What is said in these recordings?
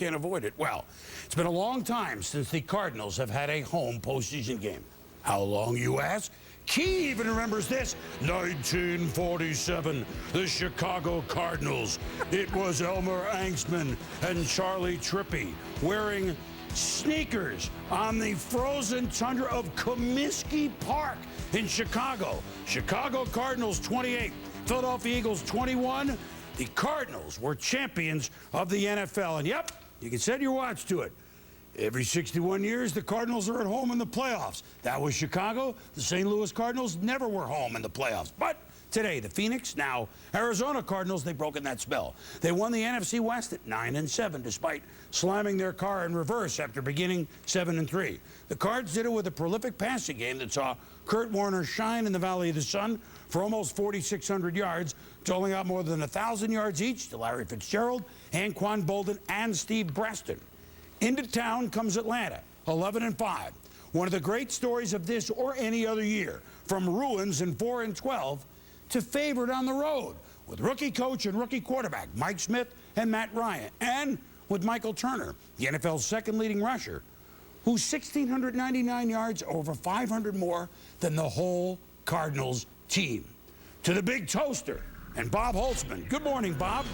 can't avoid it. Well, it's been a long time since the Cardinals have had a home postseason game. How long, you ask? Key even remembers this. 1947, the Chicago Cardinals. It was Elmer Angstman and Charlie Trippi wearing sneakers on the frozen tundra of Comiskey Park in Chicago. Chicago Cardinals 28, Philadelphia Eagles 21. The Cardinals were champions of the NFL. And yep, you can set your watch to it. Every 61 years, the Cardinals are at home in the playoffs. That was Chicago. The St. Louis Cardinals never were home in the playoffs. But today, the Phoenix, now Arizona Cardinals, they've broken that spell. They won the NFC West at 9-7, despite slamming their car in reverse after beginning 7-3. The Cards did it with a prolific passing game that saw Kurt Warner shine in the Valley of the Sun for almost 4,600 yards, doling out more than 1,000 yards each to Larry Fitzgerald, Anquan Boldin, and Steve Breston. Into town comes Atlanta, 11-5. One of the great stories of this or any other year, from ruins in 4-12 to favored on the road, with rookie coach and rookie quarterback Mike Smith and Matt Ryan, and with Michael Turner, the NFL's second leading rusher, who's 1,699 yards, over 500 more than the whole Cardinals team. To the big toaster and Bob Holtzman. Good morning, Bob.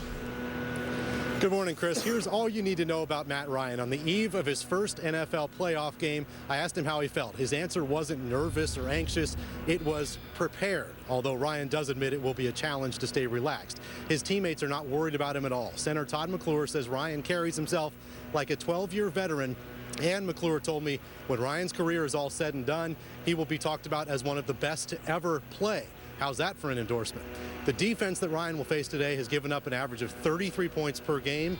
Good morning, Chris. Here's all you need to know about Matt Ryan. On the eve of his first NFL playoff game, I asked him how he felt. His answer wasn't nervous or anxious. It was prepared, although Ryan does admit it will be a challenge to stay relaxed. His teammates are not worried about him at all. Center Todd McClure says Ryan carries himself like a 12-year veteran. And McClure told me when Ryan's career is all said and done, he will be talked about as one of the best to ever play. How's that for an endorsement? The defense that Ryan will face today has given up an average of 33 points per game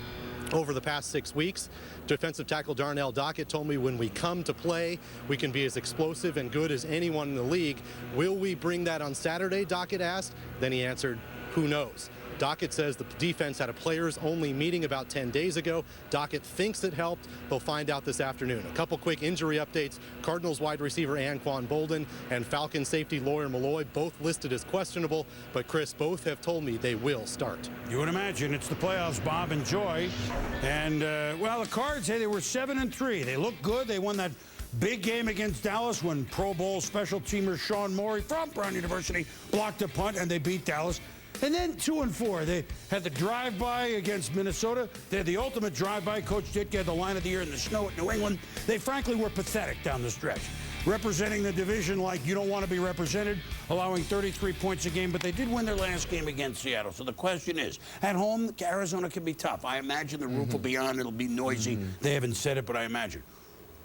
over the past 6 weeks. Defensive tackle Darnell Dockett told me when we come to play, we can be as explosive and good as anyone in the league. Will we bring that on Saturday, Dockett asked. Then he answered, who knows? Dockett says the defense had a players-only meeting about 10 days ago. Dockett thinks it helped. They'll find out this afternoon. A couple quick injury updates. Cardinals wide receiver Anquan Boldin and Falcons safety Lawyer Malloy both listed as questionable, but Chris, both have told me they will start. You would imagine it's the playoffs, Bob. Enjoy. And, well, the Cards, hey, they were 7-3. They looked good. They won that big game against Dallas when Pro Bowl special teamer Sean Morey from Brown University blocked a punt, and they beat Dallas. And then 2-4. They had the drive-by against Minnesota. They had the ultimate drive-by. Coach Ditka had the line of the year in the snow at New England. They frankly were pathetic down the stretch, representing the division like you don't want to be represented, allowing 33 points a game. But they did win their last game against Seattle. So the question is, at home, Arizona can be tough. I imagine the roof will be on. It'll be noisy. They haven't said it, but I imagine.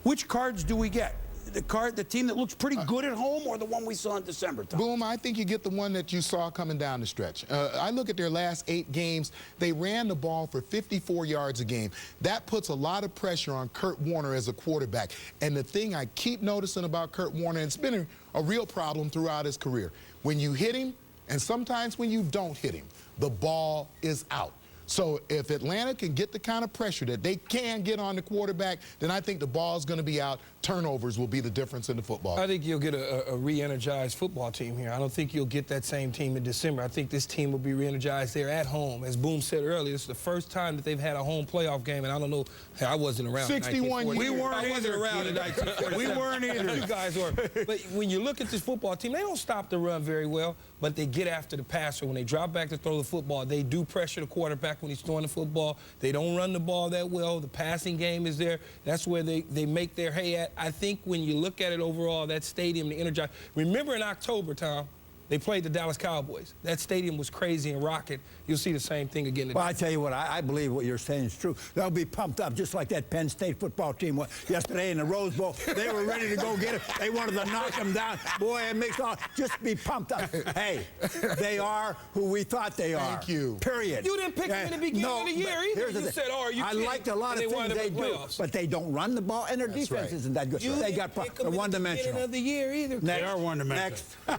Which Cards do we get? The team that looks pretty good at home, or the one we saw in December, Tom? Boom, I think you get the one that you saw coming down the stretch. I look at their last 8 games. They ran the ball for 54 yards a game. That puts a lot of pressure on Kurt Warner as a quarterback. And the thing I keep noticing about Kurt Warner, and it's been a real problem throughout his career, when you hit him, and sometimes when you don't hit him, the ball is out. So if Atlanta can get the kind of pressure that they can get on the quarterback, then I think the ball's going to be out. Turnovers will be the difference in the football. I think you'll get a re-energized football team here. I don't think you'll get that same team in December. I think this team will be re-energized. They're at home. As Boom said earlier, it's the first time that they've had a home playoff game, and I don't know, I wasn't around. 61 years. We weren't either. Around in 1947. We weren't either. You guys were. But when you look at this football team, they don't stop the run very well, but they get after the passer. When they drop back to throw the football, they do pressure the quarterback when he's throwing the football. They don't run the ball that well. The passing game is there. That's where they make their hay at. I think when you look at it overall, that stadium, the energize. Remember in October, Tom, they played the Dallas Cowboys. That stadium was crazy and rocking. You'll see the same thing again today. Well, I tell you what, I believe what you're saying is true. They'll be pumped up just like that Penn State football team was yesterday in the Rose Bowl. They were ready to go get it. They wanted to knock them down. Boy, it makes all just be pumped up. Hey, they are who we thought they are. Thank you. Period. You didn't pick them in the beginning of the year either. You said, oh, are you I liked a lot of things they do, but they don't run the ball, and their defense isn't that good. They got one-dimensional. Of the year either. They are one-dimensional.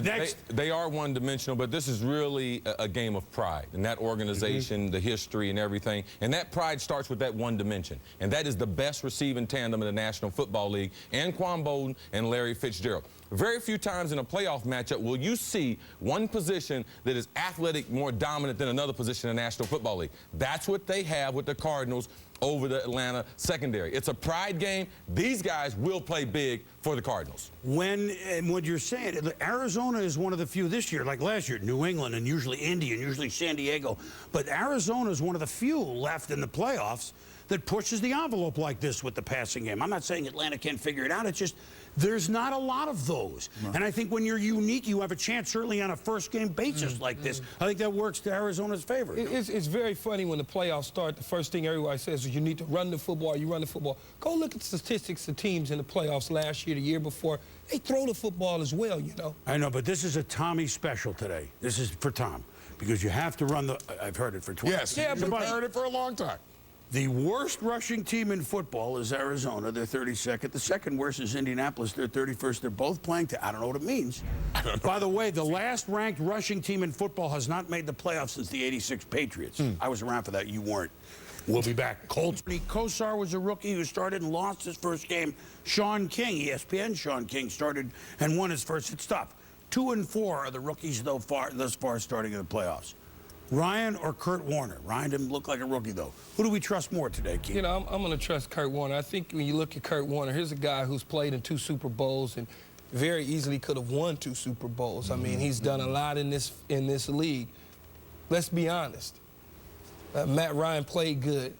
Next. They are one-dimensional, but this is really a game of pride. And that organization, the history and everything. And that pride starts with that one dimension. And that is the best receiving tandem in the National Football League, Anquan Boldin and Larry Fitzgerald. Very few times in a playoff matchup will you see one position that is athletic more dominant than another position in the National Football League. That's what they have with the Cardinals over the Atlanta secondary. It's a pride game. These guys will play big for the Cardinals. And what you're saying, Arizona is one of the few this year, like last year, New England and usually Indy and usually San Diego. But Arizona is one of the few left in the playoffs that pushes the envelope like this with the passing game. I'm not saying Atlanta can't figure it out. It's just there's not a lot of those. No. And I think when you're unique, you have a chance, certainly on a first-game basis like this. I think that works to Arizona's favor. It's very funny when the playoffs start. The first thing everybody says is you need to run the football, you run the football. Go look at the statistics of teams in the playoffs last year, the year before. They throw the football as well, you know. I know, but this is a Tommy special today. This is for Tom, because you have to run the... I've heard it for 20 years. Yes, yeah, I've heard it for a long time. The worst rushing team in football is Arizona. They're 32nd. The second worst is Indianapolis. They're 31st. They're both playing I don't know what it means. By the way, the last ranked rushing team in football has not made the playoffs since the '86 Patriots. I was around for that. You weren't. We'll be back. Colts. Kosar was a rookie who started and lost his first game. Sean King, ESPN Sean King, started and won his first. It's tough. 2 and 4 are the rookies thus far starting in the playoffs. Ryan or Kurt Warner? Ryan didn't look like a rookie, though. Who do we trust more today, Keith? You know, I'm going to trust Kurt Warner. I think when you look at Kurt Warner, here's a guy who's played in 2 Super Bowls and very easily could have won 2 Super Bowls. I mean, he's done a lot in this league. Let's be honest. Matt Ryan played good,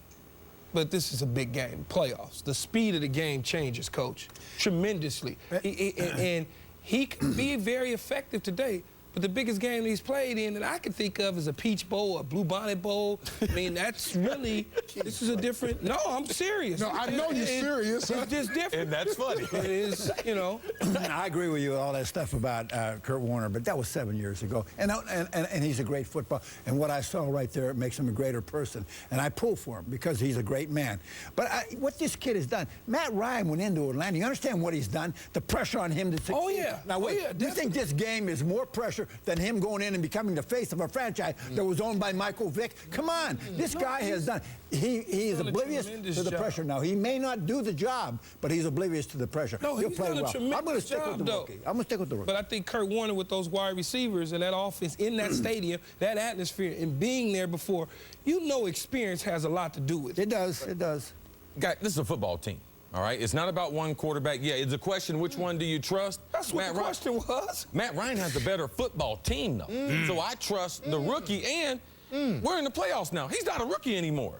but this is a big game, playoffs. The speed of the game changes, Coach, tremendously. And he can be very effective today. But the biggest game he's played in that I can think of is a Peach Bowl, a Blue Bonnet Bowl. I mean, that's really, this is a different, no, I'm serious. No, I know you're serious. It's just different. And that's funny. It is, you know. I agree with you with all that stuff about Kurt Warner, but that was 7 years ago. And he's a great football. And what I saw right there makes him a greater person. And I pull for him because he's a great man. But what this kid has done, Matt Ryan went into Atlanta. You understand what he's done? The pressure on him to succeed. Oh, yeah. Now, wait, yeah, do you think this game is more pressure than him going in and becoming the face of a franchise that was owned by Michael Vick? Come on. This guy has done. He is oblivious to the pressure now. He may not do the job, but he's oblivious to the pressure. No, he'll he's play done a well. tremendous I'm going to stick with the job, rookie. I'm going to stick with the rookie. But I think Kurt Warner with those wide receivers and that offense in that stadium, that atmosphere, and being there before, you know experience has a lot to do with it. It does. It does. Guys, this is a football team. All right, it's not about one quarterback. Yeah, it's a question, which one do you trust? That's what the question was. Matt Ryan has the better football team, though. So I trust the rookie, and we're in the playoffs now. He's not a rookie anymore.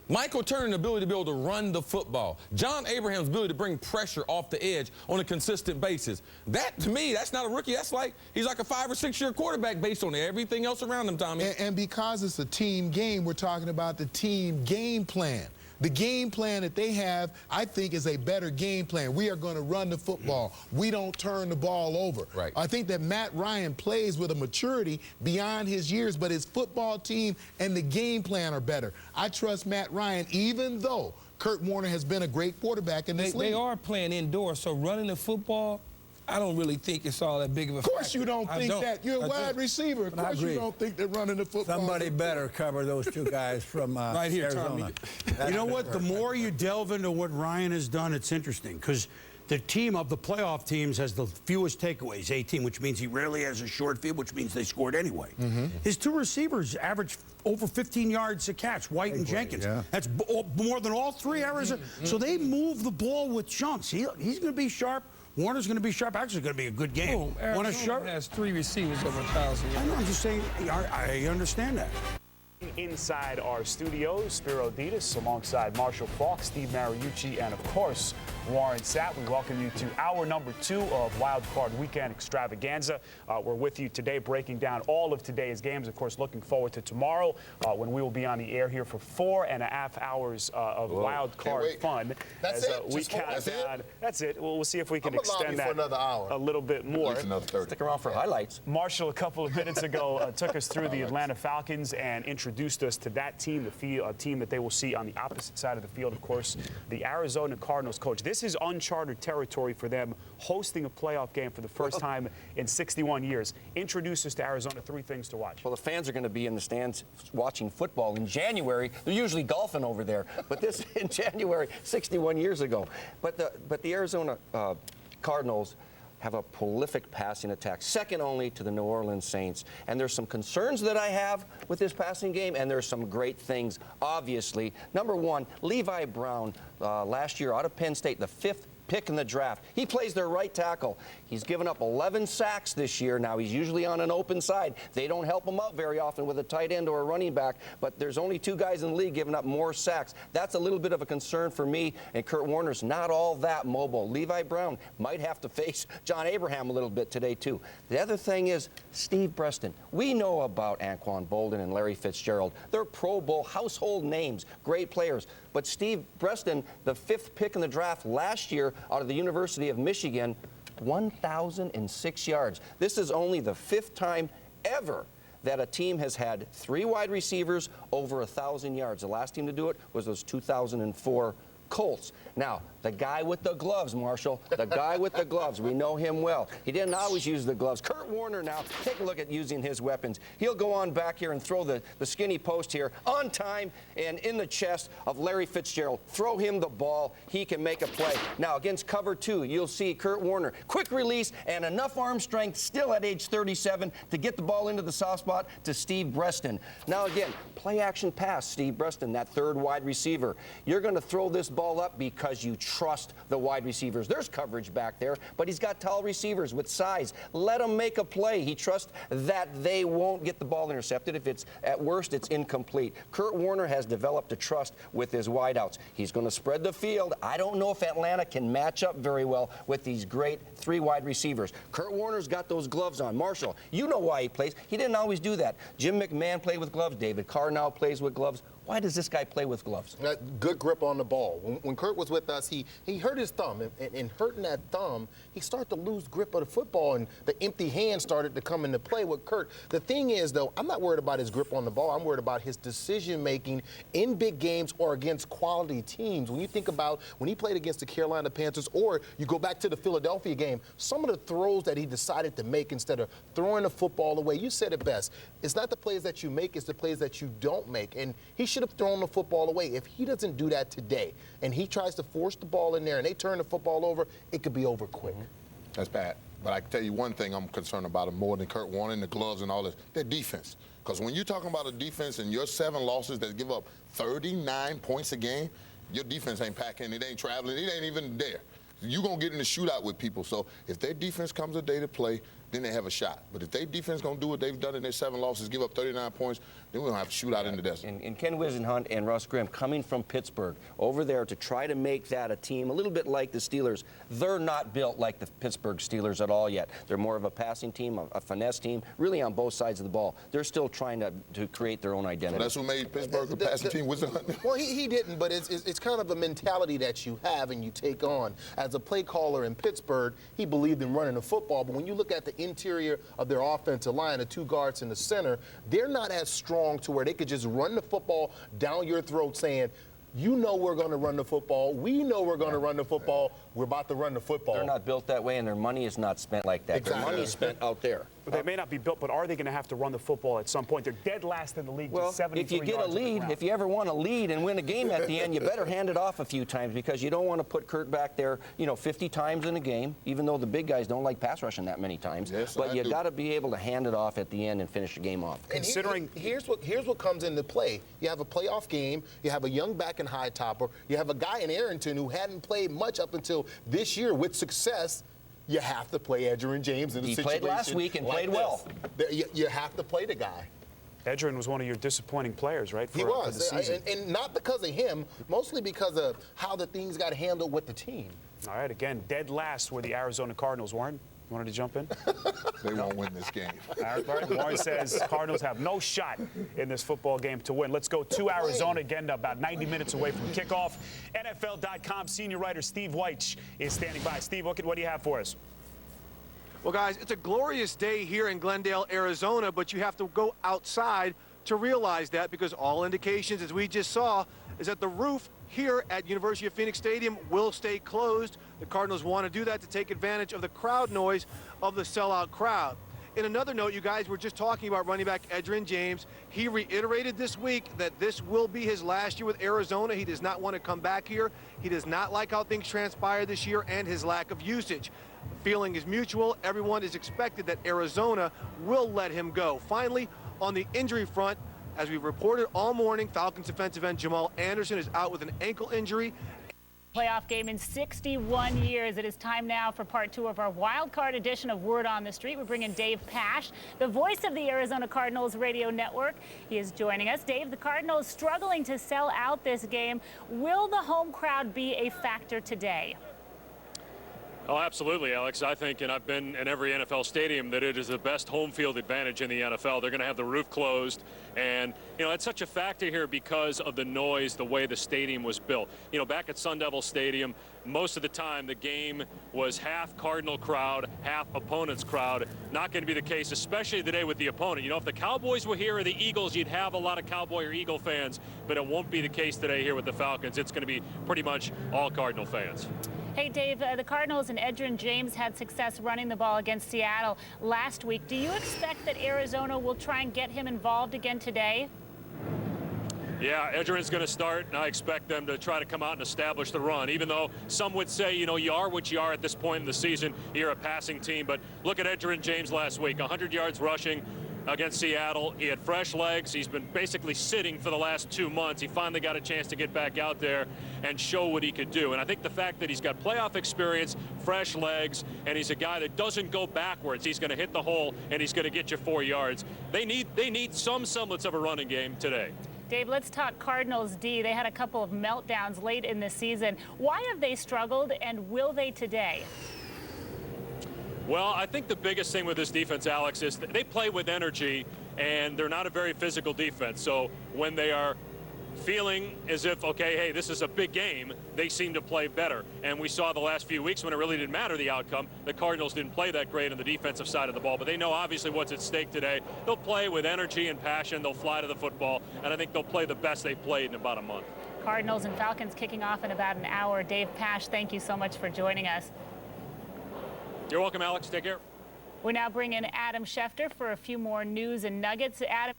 Michael Turner's ability to be able to run the football. John Abraham's ability to bring pressure off the edge on a consistent basis. That, to me, that's not a rookie. That's like, he's like a 5- or 6-year quarterback based on everything else around him, Tommy. And because it's a team game, we're talking about the team game plan. The game plan that they have, I think, is a better game plan. We are going to run the football. We don't turn the ball over. Right. I think that Matt Ryan plays with a maturity beyond his years, but his football team and the game plan are better. I trust Matt Ryan, even though Kurt Warner has been a great quarterback in this league. They are playing indoors, so running the football, I don't really think it's all that big of a factor. Of course you don't think that. You're a wide receiver. Of course you don't think they're running the football. Somebody better cover those 2 guys from right here, Arizona. You know what? The more you delve into what Ryan has done, it's interesting because the team of the playoff teams has the fewest takeaways, 18, which means he rarely has a short field, which means they scored anyway. His 2 receivers average over 15 yards a catch, White and Jenkins. Yeah. That's more than all 3 Arizona. So they move the ball with chunks. He's going to be sharp. Warner's going to be sharp. Actually, going to be a good game. Arizona has 3 receivers over 1,000 yards. I know. I'm just saying. I understand that. Inside our studios, Spiro Ditas alongside Marshall Falk, Steve Mariucci, and of course, Warren Sapp. We welcome you to hour number 2 of Wild Card Weekend Extravaganza. We're with you today breaking down all of today's games. Of course, looking forward to tomorrow when we will be on the air here for 4.5 hours of Wild Card fun. That's it? We count down. That's it. We'll see if we can I'm extend that for another hour. A little bit more. At least another 30. Stick around for highlights. Marshall, a couple of minutes ago, took us through the Atlanta Falcons and introduced us to that team, a team that they will see on the opposite side of the field, of course, the Arizona Cardinals. Coach, this is uncharted territory for them, hosting a playoff game for the first time in 61 years. Introduce us to Arizona, 3 things to watch. Well, the fans are going to be in the stands watching football in January. They're usually golfing over there, but this in January, 61 years ago. But the Arizona Cardinals have a prolific passing attack, second only to the New Orleans Saints. And there's some concerns that I have with this passing game, and there's some great things, obviously. Number one, Levi Brown, last year out of Penn State, the 5th pick in the draft. He plays their right tackle. He's given up 11 sacks this year. Now, he's usually on an open side. They don't help him out very often with a tight end or a running back, but there's only 2 guys in the league giving up more sacks. That's a little bit of a concern for me, and Kurt Warner's not all that mobile. Levi Brown might have to face John Abraham a little bit today, too. The other thing is Steve Breaston. We know about Anquan Bolden and Larry Fitzgerald. They're Pro Bowl household names, great players. But Steve Breaston, the 5th pick in the draft last year out of the University of Michigan, 1,006 yards. This is only the 5th time ever that a team has had 3 wide receivers over 1,000 yards. The last team to do it was those 2004 Colts. Now, the guy with the gloves, Marshall, the guy with the gloves, we know him well. He didn't always use the gloves. Kurt Warner now, take a look at using his weapons. He'll go on back here and throw the skinny post here on time and in the chest of Larry Fitzgerald. Throw him the ball. He can make a play. Now, against cover 2, you'll see Kurt Warner, quick release and enough arm strength still at age 37 to get the ball into the soft spot to Steve Breaston. Now, again, play action pass, Steve Breaston, that 3rd wide receiver. You're going to throw this ball up because you trust the wide receivers. There's coverage back there, but he's got tall receivers with size. Let him make a play. He trusts that they won't get the ball intercepted. If it's at worst, it's incomplete. Kurt Warner has developed a trust with his wideouts. He's going to spread the field. I don't know if Atlanta can match up very well with these great 3 wide receivers. Kurt Warner's got those gloves on. Marshall, you know why he plays. He didn't always do that. Jim McMahon played with gloves. David Carr now plays with gloves. Why does this guy play with gloves? Good grip on the ball. When Kurt was with us, he hurt his thumb, and hurting that thumb, he started to lose grip of the football, and the empty hand started to come into play with Kurt. The thing is, though, I'm not worried about his grip on the ball. I'm worried about his decision-making in big games or against quality teams. When you think about when he played against the Carolina Panthers, or you go back to the Philadelphia game, some of the throws that he decided to make instead of throwing the football away, you said it best. It's not the plays that you make, it's the plays that you don't make. And he should have thrown the football away. If he doesn't do that today and he tries to force the ball in there and they turn the football over, it could be over quick. That's bad. But I can tell you one thing I'm concerned about him more than Kurt Warner and the gloves and all this, their defense. Because when you're talking about a defense and your 7 losses that give up 39 points a game, your defense ain't packing, it ain't traveling, it ain't even there. You're going to get in the shootout with people. So if their defense comes a day to play, then they have a shot. But if their defense going to do what they've done in their 7 losses, give up 39 points, then we're going to have to shoot out in the desert. And Ken Wisenhunt and Russ Grimm coming from Pittsburgh over there to try to make that a team a little bit like the Steelers. They're not built like the Pittsburgh Steelers at all yet. They're more of a passing team, a finesse team, really on both sides of the ball. They're still trying to create their own identity. So that's who made Pittsburgh a passing team, Wisenhunt? Well, he didn't, but it's kind of a mentality that you have and you take on. As a play caller in Pittsburgh, he believed in running the football, but when you look at the interior of their offensive line, the 2 guards in the center, they're not as strong to where they could just run the football down your throat saying, you know we're going to run the football. We know we're going to run the football. We're about to run the football. They're not built that way, and their money is not spent like that. Exactly. Their money is spent out there. But they may not be built, but are they going to have to run the football at some point? They're dead last in the league. Well, just 73 if you get a yards lead, if you ever want to lead and win a game at the end, you better hand it off a few times because you don't want to put Kurt back there, 50 times in a game, even though the big guys don't like pass rushing that many times. Yes, but you got to be able to hand it off at the end and finish the game off. And here's what comes into play. You have a playoff game. You have a young back and high topper. You have a guy in Arrington who hadn't played much up until this year with success. You have to play Edgerrin James in a situation. He played last week and played well. You have to play the guy. Edgerrin was one of your disappointing players, right? He was, for the season. And not because of him, mostly because of how the things got handled with the team. All right, again, dead last were the Arizona Cardinals. Warren, you wanted to jump in? They won't win this game. All right, Warren says Cardinals have no shot in this football game to win. Let's go to Arizona again, about 90 minutes away from kickoff. NFL.com senior writer Steve Weich is standing by. Steve, what do you have for us? Well, guys, it's a glorious day here in Glendale, Arizona, but you have to go outside to realize that because all indications, as we just saw, is that the roof here at University of Phoenix Stadium will stay closed. The Cardinals want to do that to take advantage of the crowd noise of the sellout crowd. In another note, you guys were just talking about running back Edgerrin James. He reiterated this week that this will be his last year with Arizona. He does not want to come back here. He does not like how things transpired this year and his lack of usage. The feeling is mutual. Everyone is expected that Arizona will let him go. Finally, on the injury front, as we reported all morning, Falcons defensive end Jamal Anderson is out with an ankle injury. Playoff game in 61 years. It is time now for part 2 of our wild card edition of Word on the Street. We bring in Dave Pasch, the voice of the Arizona Cardinals radio network. He is joining us. Dave, the Cardinals struggling to sell out this game. Will the home crowd be a factor today? Oh, absolutely, Alex. I think, and I've been in every NFL stadium, that it is the best home field advantage in the NFL. They're going to have the roof closed. And, you know, it's such a factor here because of the noise, the way the stadium was built. You know, back at Sun Devil Stadium, most of the time the game was half Cardinal crowd, half opponent's crowd. Not going to be the case, especially today with the opponent. You know, if the Cowboys were here or the Eagles, you'd have a lot of Cowboy or Eagle fans, but it won't be the case today here with the Falcons. It's going to be pretty much all Cardinal fans. Hey, Dave, the Cardinals and Edgerrin James had success running the ball against Seattle last week. Do you expect that Arizona will try and get him involved again today? Yeah, Edgerrin's going to start, and I expect them to try to come out and establish the run, even though some would say, you know, you are what you are at this point in the season. You're a passing team. But look at Edgerrin James last week, 100 yards rushing against Seattle. He had fresh legs. He's been basically sitting for the last 2 months. He finally got a chance to get back out there and show what he could do. And I think the fact that he's got playoff experience, fresh legs, and he's a guy that doesn't go backwards. He's going to hit the hole, and he's going to get you 4 yards. They need some semblance of a running game today. Dave, let's talk Cardinals D. They had a couple of meltdowns late in the season. Why have they struggled, and will they today? Well, I think the biggest thing with this defense, Alex, is they play with energy, and they're not a very physical defense. So when they are feeling as if, okay, hey, this is a big game, they seem to play better. And we saw the last few weeks when it really didn't matter the outcome, the Cardinals didn't play that great on the defensive side of the ball. But they know obviously what's at stake today. They'll play with energy and passion. They'll fly to the football. And I think they'll play the best they've played in about a month. Cardinals and Falcons kicking off in about an hour. Dave Pasch, thank you so much for joining us. You're welcome, Alex. Take care. We now bring in Adam Schefter for a few more news and nuggets. Adam.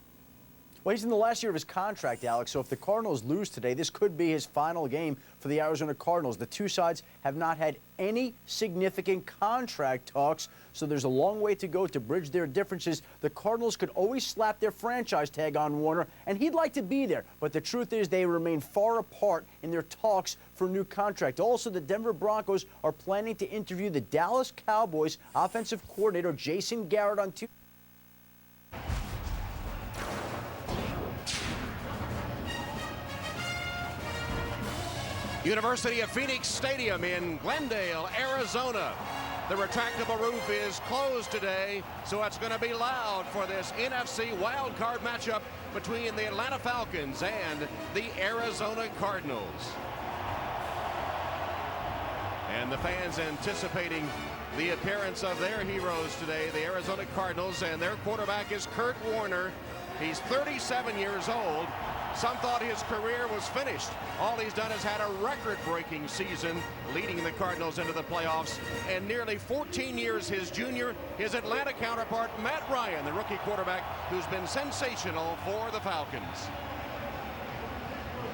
Well, he's in the last year of his contract, Alex, so if the Cardinals lose today, this could be his final game for the Arizona Cardinals. The two sides have not had any significant contract talks, so there's a long way to go to bridge their differences. The Cardinals could always slap their franchise tag on Warner, and he'd like to be there, but the truth is they remain far apart in their talks for a new contract. Also, the Denver Broncos are planning to interview the Dallas Cowboys offensive coordinator Jason Garrett on Tuesday. University of Phoenix Stadium in Glendale, Arizona. The retractable roof is closed today, so it's going to be loud for this NFC Wild Card matchup between the Atlanta Falcons and the Arizona Cardinals. And the fans anticipating the appearance of their heroes today, the Arizona Cardinals, and their quarterback is Kurt Warner. He's 37 years old. Some thought his career was finished. All he's done is had a record-breaking season, leading the Cardinals into the playoffs. And nearly 14 years his junior, his Atlanta counterpart, Matt Ryan, the rookie quarterback, who's been sensational for the Falcons.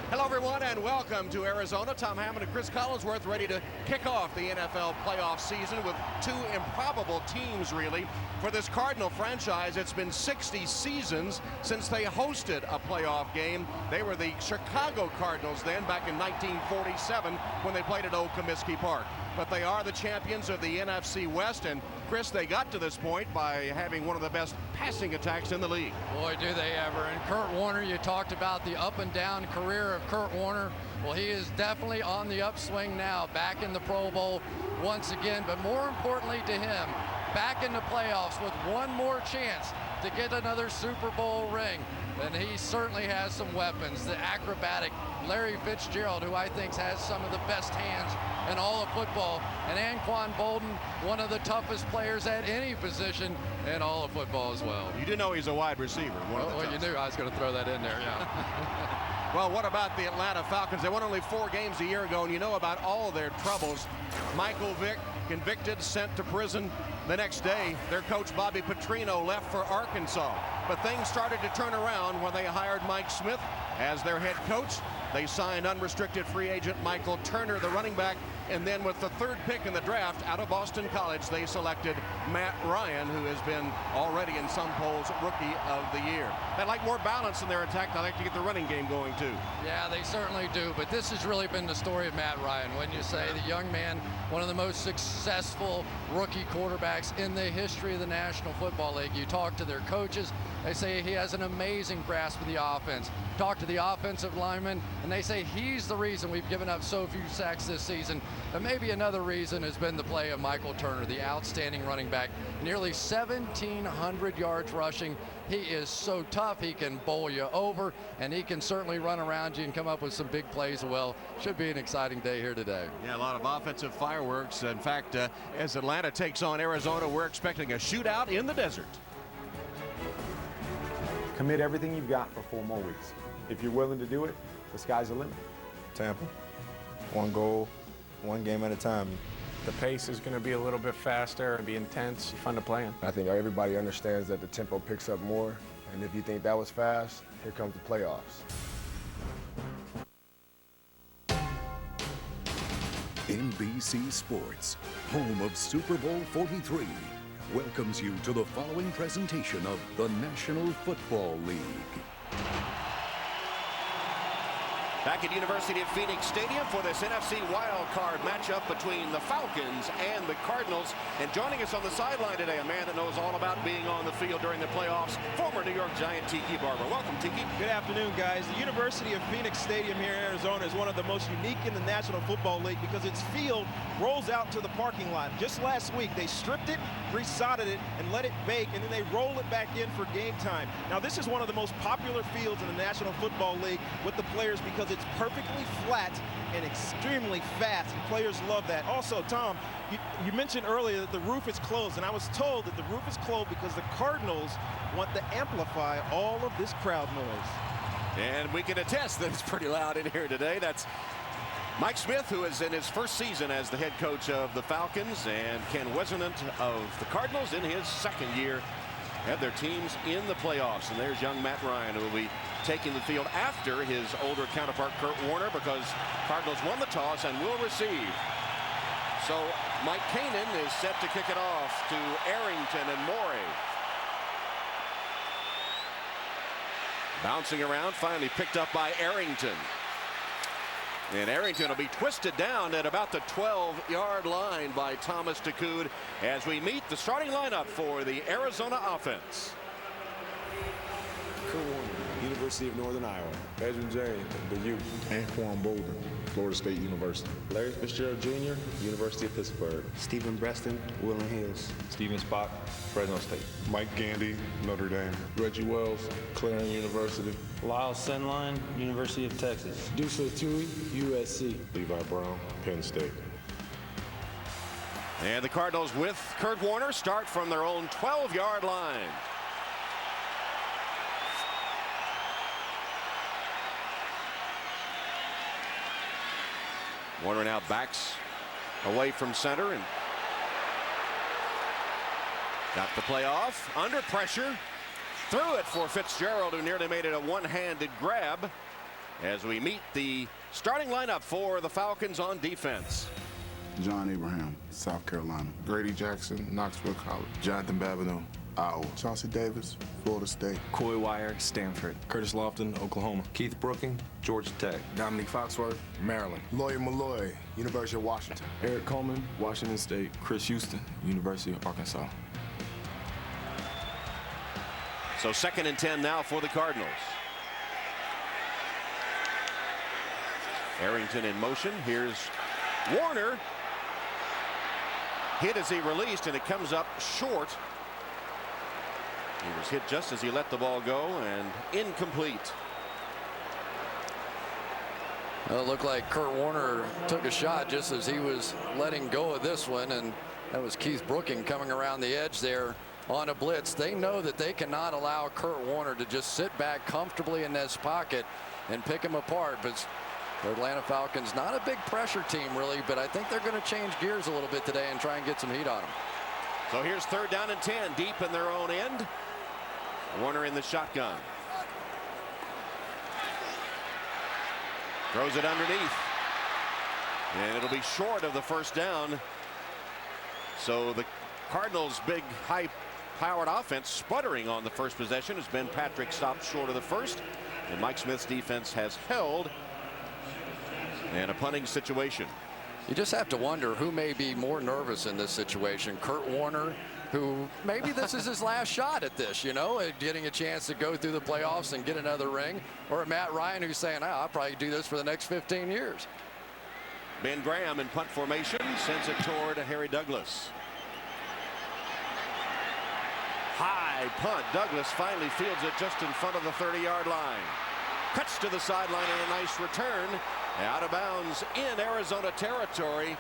Hello, everyone, and welcome to Arizona. Tom Hammond and Chris Collinsworth ready to kick off the NFL playoff season with two improbable teams, really. For this Cardinal franchise, it's been 60 seasons since they hosted a playoff game. They were the Chicago Cardinals then, back in 1947, when they played at Old Comiskey Park. But they are the champions of the NFC West, and Chris, they got to this point by having one of the best passing attacks in the league. Boy, do they ever. And Kurt Warner, you talked about the up and down career of Kurt Warner. Well, he is definitely on the upswing now, back in the Pro Bowl once again. But more importantly to him, back in the playoffs with one more chance to get another Super Bowl ring. And he certainly has some weapons. The acrobatic Larry Fitzgerald, who I think has some of the best hands in all of football. And Anquan Bolden, one of the toughest players at any position in all of football as well. You do know he's a wide receiver. Well, you knew I was going to throw that in there, yeah. Well, what about the Atlanta Falcons? They won only 4 games a year ago, and you know about all their troubles. Michael Vick, convicted, sent to prison. The next day, their coach Bobby Petrino left for Arkansas. But things started to turn around when they hired Mike Smith as their head coach. They signed unrestricted free agent Michael Turner, the running back, and then with the 3rd pick in the draft out of Boston College, they selected Matt Ryan, who has been already in some polls Rookie of the Year. They like more balance in their attack. They like to get the running game going too. Yeah, they certainly do, but this has really been the story of Matt Ryan. When you say the young man, one of the most successful rookie quarterbacks in the history of the National Football League. You talk to their coaches, they say he has an amazing grasp of the offense. Talk to the offensive linemen, and they say he's the reason we've given up so few sacks this season. And maybe another reason has been the play of Michael Turner, the outstanding running back. Nearly 1,700 yards rushing. He is so tough, he can bowl you over, and he can certainly run around you and come up with some big plays. Well, should be an exciting day here today. Yeah, a lot of offensive fireworks. In fact, as Atlanta takes on Arizona, we're expecting a shootout in the desert. Commit everything you've got for 4 more weeks. If you're willing to do it, the sky's the limit. Tampa, 1 goal, 1 game at a time. The pace is going to be a little bit faster and be intense, fun to play in. I think everybody understands that the tempo picks up more, and if you think that was fast, here comes the playoffs. NBC Sports, home of Super Bowl 43, welcomes you to the following presentation of the National Football League. Back at University of Phoenix Stadium for this NFC Wild Card matchup between the Falcons and the Cardinals. And joining us on the sideline today, a man that knows all about being on the field during the playoffs, former New York Giant Tiki Barber. Welcome, Tiki. Good afternoon, guys. The University of Phoenix Stadium here in Arizona is one of the most unique in the National Football League because its field rolls out to the parking lot. Just last week, they stripped it, resodded it, and let it bake, and then they roll it back in for game time. Now, this is one of the most popular fields in the National Football League with the players because it's perfectly flat and extremely fast, and players love that. Also, Tom, you mentioned earlier that the roof is closed, and I was told that the roof is closed because the Cardinals want to amplify all of this crowd noise. And we can attest that it's pretty loud in here today. That's Mike Smith, who is in his first season as the head coach of the Falcons, and Ken Whisenant of the Cardinals in his second year. Have their teams in the playoffs. And there's young Matt Ryan, who will be taking the field after his older counterpart Kurt Warner, because Cardinals won the toss and will receive. So Mike Kanan is set to kick it off to Arrington and Morey. Bouncing around, finally picked up by Arrington. And Arrington will be twisted down at about the 12-yard line by Thomas Takud as we meet the starting lineup for the Arizona offense. Kurt Warner, University of Northern Iowa. Edwin James, the U. Anquan Bolden, Florida State University. Larry Fitzgerald Jr., University of Pittsburgh. Stephen Breston, Woodland Hills. Steven Spock, Fresno State. Mike Gandy, Notre Dame. Reggie Wells, Clarion University. Lyle Senline, University of Texas. Deuce Tui, USC. Levi Brown, Penn State. And the Cardinals with Kurt Warner start from their own 12-yard line. Warner now backs away from center and got the play off. Under pressure. Threw it for Fitzgerald, who nearly made it a one-handed grab as we meet the starting lineup for the Falcons on defense. John Abraham, South Carolina. Grady Jackson, Knoxville College. Jonathan Babineau, Iowa. Chauncey Davis, Florida State. Coy Wire, Stanford. Curtis Lofton, Oklahoma. Keith Brooking, Georgia Tech. Dominic Foxworth, Maryland. Lawyer Malloy, University of Washington. Eric Coleman, Washington State. Chris Houston, University of Arkansas. So 2nd and 10 now for the Cardinals. Arrington in motion. Here's Warner. Hit as he released, and it comes up short. He was hit just as he let the ball go, and incomplete. Well, it looked like Kurt Warner took a shot just as he was letting go of this one, and that was Keith Brooking coming around the edge there on a blitz. They know that they cannot allow Kurt Warner to just sit back comfortably in this pocket and pick him apart. But The Atlanta Falcons, not a big pressure team really, but I think they're going to change gears a little bit today and try and get some heat on them. So here's 3rd down and 10, deep in their own end. Warner in the shotgun. Throws it underneath. And it'll be short of the 1st down. So the Cardinals' big, high-powered offense sputtering on the 1st possession as Ben Patrick stopped short of the 1st. And Mike Smith's defense has held. And a punting situation. You just have to wonder who may be more nervous in this situation. Kurt Warner, who maybe this is his last shot at this, you know, at getting a chance to go through the playoffs and get another ring. Or Matt Ryan, who's saying, I'll probably do this for the next 15 years. Ben Graham in punt formation sends it toward Harry Douglas. High punt. Douglas finally fields it just in front of the 30-yard line. Cuts to the sideline and a nice return. Out of bounds in Arizona territory.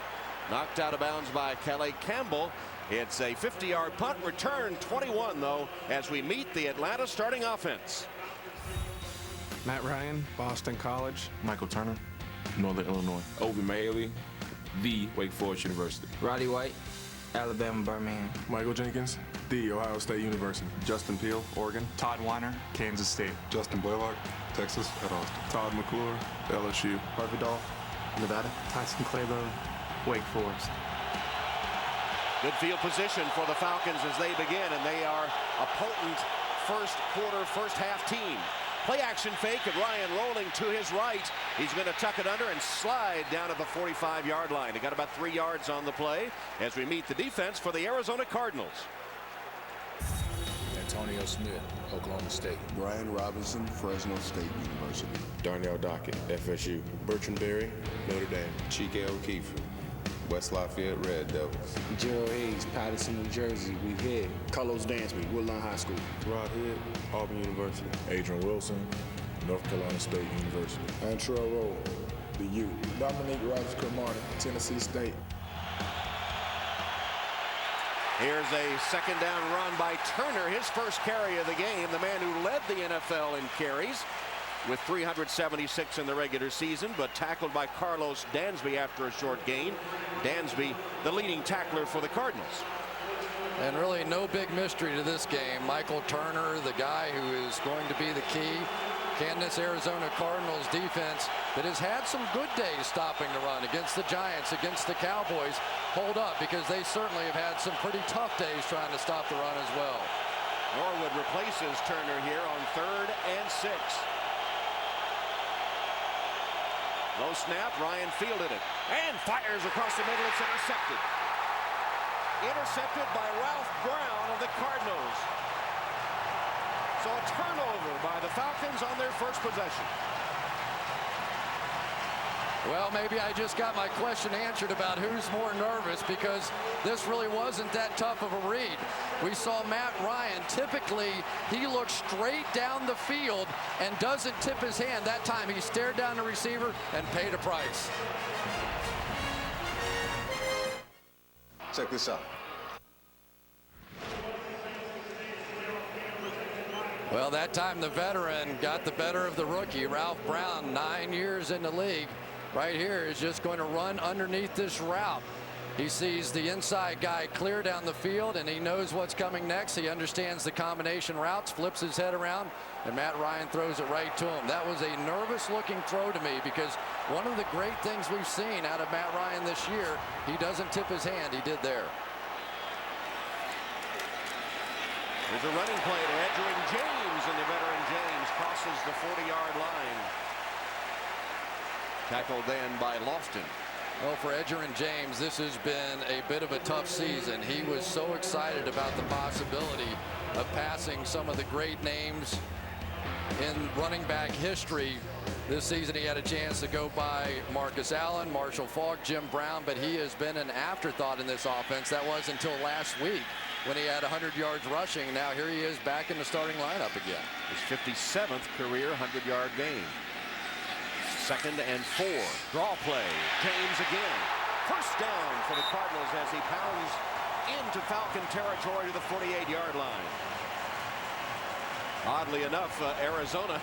Knocked out of bounds by Calais Campbell. It's a 50-yard punt return. 21 though as we meet the Atlanta starting offense. Matt Ryan, Boston College. Michael Turner, Northern Illinois. Ovi Mahaley, the Wake Forest University. Roddy White, Alabama Birmingham. Michael Jenkins, the Ohio State University. Justin Peele, Oregon. Todd Weiner, Kansas State. Justin Blaylock, Texas at Austin. Todd McClure, LSU. Harvey Dahl, Nevada. Tyson Claiborne, Wake Forest. Good field position for the Falcons as they begin, and they are a potent first quarter, first half team. Play action fake, and Ryan rolling to his right. He's going to tuck it under and slide down at the 45-yard line. He got about 3 yards on the play as we meet the defense for the Arizona Cardinals. Antonio Smith, Oklahoma State. Brian Robinson, Fresno State University. Darnell Dockett, FSU. Bertrand Berry, Notre Dame. Chike O'Keefe, West Lafayette Red Devils. Gerald Hayes, Patterson, New Jersey. We here. Carlos Dansby, Woodlawn High School. Rod Hood, Auburn University. Adrian Wilson, North Carolina State University. Antrell Rowe, the U. Dominique Rodgers-Cromartie, Tennessee State. Here's a 2nd down run by Turner, his first carry of the game, the man who led the NFL in carries with 376 in the regular season, but tackled by Carlos Dansby after a short gain. Dansby, the leading tackler for the Cardinals. And really no big mystery to this game. Michael Turner, the guy who is going to be the key. Can this Arizona Cardinals defense that has had some good days stopping the run against the Giants, against the Cowboys, hold up? Because they certainly have had some pretty tough days trying to stop the run as well. Norwood replaces Turner here on 3rd and 6. Low snap, Ryan fielded it and fires across the middle. It's intercepted. Intercepted by Ralph Brown of the Cardinals. So a turnover by the Falcons on their first possession. Well, maybe I just got my question answered about who's more nervous, because this really wasn't that tough of a read. We saw Matt Ryan. Typically, he looks straight down the field and doesn't tip his hand. That time, he stared down the receiver and paid a price. Check this out. Well, that time the veteran got the better of the rookie. Ralph Brown, 9 years in the league. Right here is just going to run underneath this route. He sees the inside guy clear down the field, and he knows what's coming next. He understands the combination routes, flips his head around, and Matt Ryan throws it right to him. That was a nervous-looking throw to me, because one of the great things we've seen out of Matt Ryan this year, he doesn't tip his hand. He did there. There's a running play to Edgerrin James, and the veteran James crosses the 40-yard line. Tackled then by Lofton. Well, for Edgerrin James, this has been a bit of a tough season. He was so excited about the possibility of passing some of the great names in running back history. This season he had a chance to go by Marcus Allen, Marshall Faulk, Jim Brown, but he has been an afterthought in this offense. That was until last week when he had 100 yards rushing. Now here he is back in the starting lineup again. His 57th career 100-yard game. 2nd and 4. Draw play. James again. First down for the Cardinals as he pounds into Falcon territory to the 48-yard line. Oddly enough, Arizona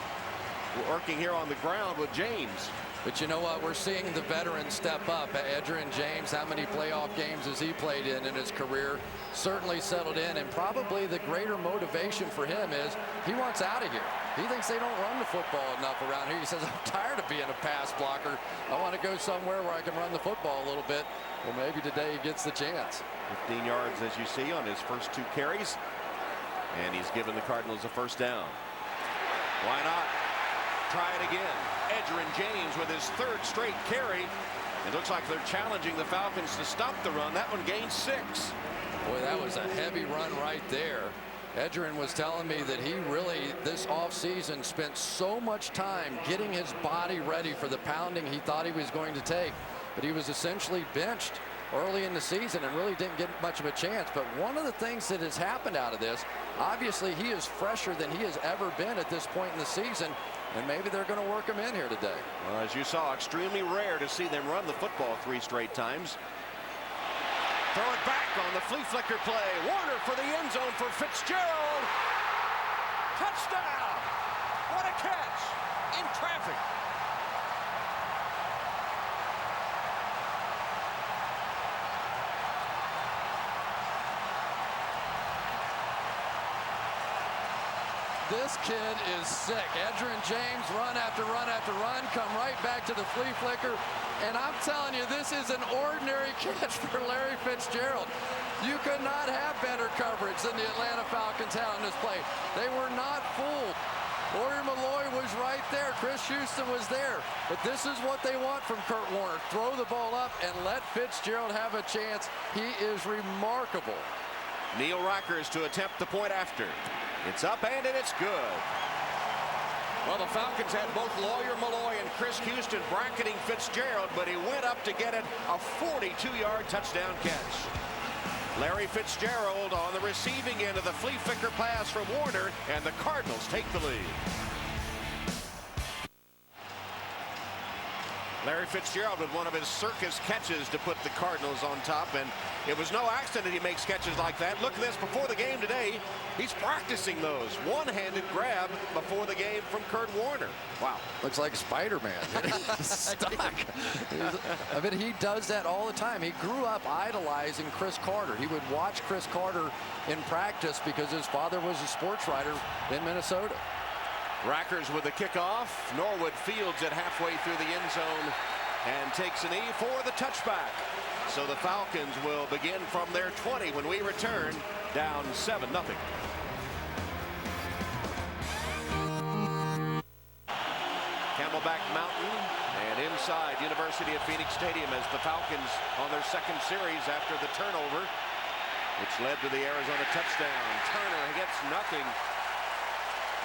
working here on the ground with James. But you know what? We're seeing the veterans step up. Edgerrin James, how many playoff games has he played in his career? Certainly settled in, and probably the greater motivation for him is he wants out of here. He thinks they don't run the football enough around here. He says, I'm tired of being a pass blocker. I want to go somewhere where I can run the football a little bit. Well, maybe today he gets the chance. 15 yards, as you see, on his first 2 carries. And he's given the Cardinals a first down. Why not try it again? Edgerrin James with his 3rd straight carry. It looks like they're challenging the Falcons to stop the run. That one gained 6. Boy, that was a heavy run right there. Edgerrin was telling me that he really, this offseason, spent so much time getting his body ready for the pounding he thought he was going to take. But he was essentially benched early in the season and really didn't get much of a chance. But one of the things that has happened out of this, obviously he is fresher than he has ever been at this point in the season. And maybe they're going to work him in here today. Well, as you saw, extremely rare to see them run the football 3 straight times. Throw it back on the flea flicker play. Warner for the end zone for Fitzgerald. Touchdown! What a catch in traffic. This kid is sick. Edgerrin James, run after run after run, come right back to the flea flicker. And I'm telling you, this is an ordinary catch for Larry Fitzgerald. You could not have better coverage than the Atlanta Falcons had on this play. They were not fooled. Lawyer Malloy was right there. Chris Houston was there. But this is what they want from Kurt Warner. Throw the ball up and let Fitzgerald have a chance. He is remarkable. Neil Rockers to attempt the point after. It's up and it's good. Well, the Falcons had both Lawyer Malloy and Chris Houston bracketing Fitzgerald, but he went up to get it, a 42-yard touchdown catch. Larry Fitzgerald on the receiving end of the flea flicker pass from Warner, and the Cardinals take the lead. Larry Fitzgerald with one of his circus catches to put the Cardinals on top, and it was no accident he makes catches like that. Look at this before the game today. He's practicing those. One-handed grab before the game from Kurt Warner. Wow. Looks like Spider-Man. Stuck. I mean, he does that all the time. He grew up idolizing Chris Carter. He would watch Chris Carter in practice because his father was a sports writer in Minnesota. Rackers with the kickoff. Norwood fields it halfway through the end zone and takes a knee for the touchback. So the Falcons will begin from their 20 when we return, down 7-0. Camelback Mountain and inside University of Phoenix Stadium as the Falcons on their 2nd series after the turnover, which led to the Arizona touchdown. Turner gets nothing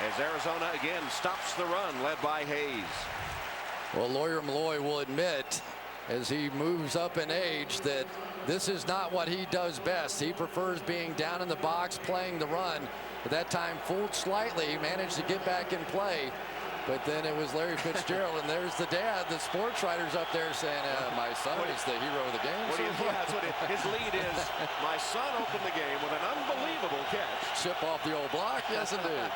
as Arizona again stops the run, led by Hayes. Well, Lawyer Malloy will admit, as he moves up in age, that this is not what he does best. He prefers being down in the box, playing the run. At that time, fooled slightly, managed to get back in play. But then it was Larry Fitzgerald, and there's the dad, the sports writers up there saying, my son is the hero of the game. That's what his lead is. My son opened the game with an unbelievable catch. Chip off the old block, yes indeed.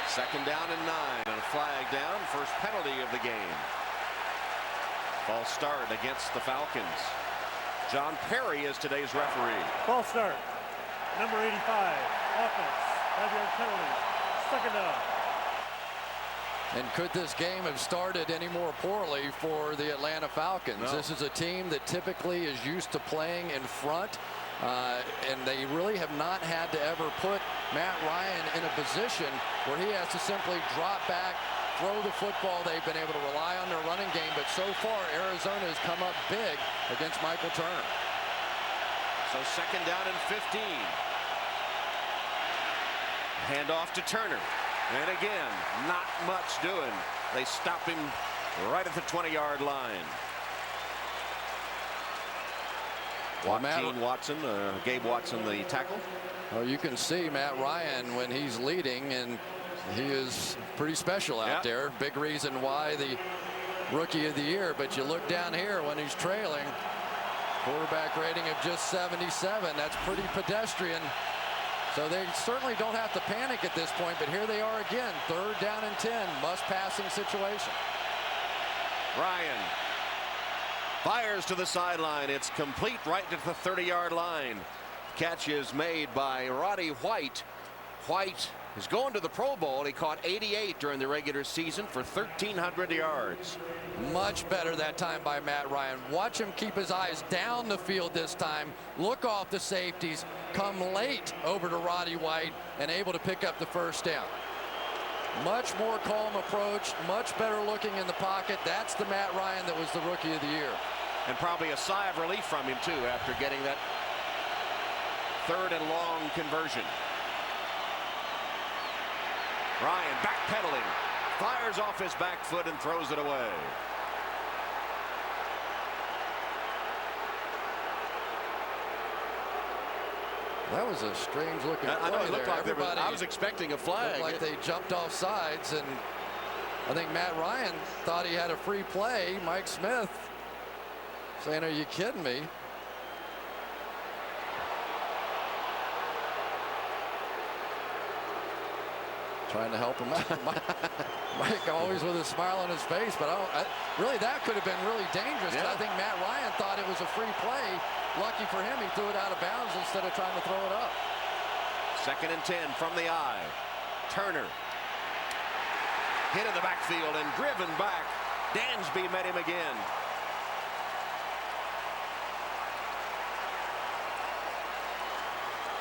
2nd down and 9 and a flag down. First penalty of the game. False start against the Falcons. John Perry is today's referee. False start. Number 85. Offense. 5-yard penalty. 2nd down. And could this game have started any more poorly for the Atlanta Falcons? No. This is a team that typically is used to playing in front. And they really have not had to ever put Matt Ryan in a position where he has to simply drop back, throw the football. They've been able to rely on their running game, but so far Arizona has come up big against Michael Turner. So 2nd down and 15. Hand off to Turner. And again, not much doing. They stop him right at the 20-yard line. Gabe Watson, the tackle. Well, you can see Matt Ryan when he's leading, and he is pretty special out there. Big reason why the Rookie of the Year. But you look down here when he's trailing, quarterback rating of just 77. That's pretty pedestrian. So they certainly don't have to panic at this point, but here they are again, 3rd down and 10, must-passing situation. Ryan fires to the sideline. It's complete right to the 30-yard line. Catch is made by Roddy White. White is going to the Pro Bowl. He caught 88 during the regular season for 1,300 yards. Much better that time by Matt Ryan. Watch him keep his eyes down the field this time, look off the safeties, come late over to Roddy White, and able to pick up the first down. Much more calm approach, much better looking in the pocket. That's the Matt Ryan that was the Rookie of the Year. And probably a sigh of relief from him, too, after getting that 3rd and long conversion. Ryan backpedaling, fires off his back foot and throws it away. That was a strange looking play. I know it looked like everybody, I was expecting a flag. Looked like they jumped off sides, and I think Matt Ryan thought he had a free play. Mike Smith saying, "Are you kidding me?" Trying to help him out. Mike always with a smile on his face, but really that could have been really dangerous. Yeah. I think Matt Ryan thought it was a free play. Lucky for him, he threw it out of bounds instead of trying to throw it up. 2nd and 10 from the eye. Turner hit in the backfield and driven back. Dansby met him again.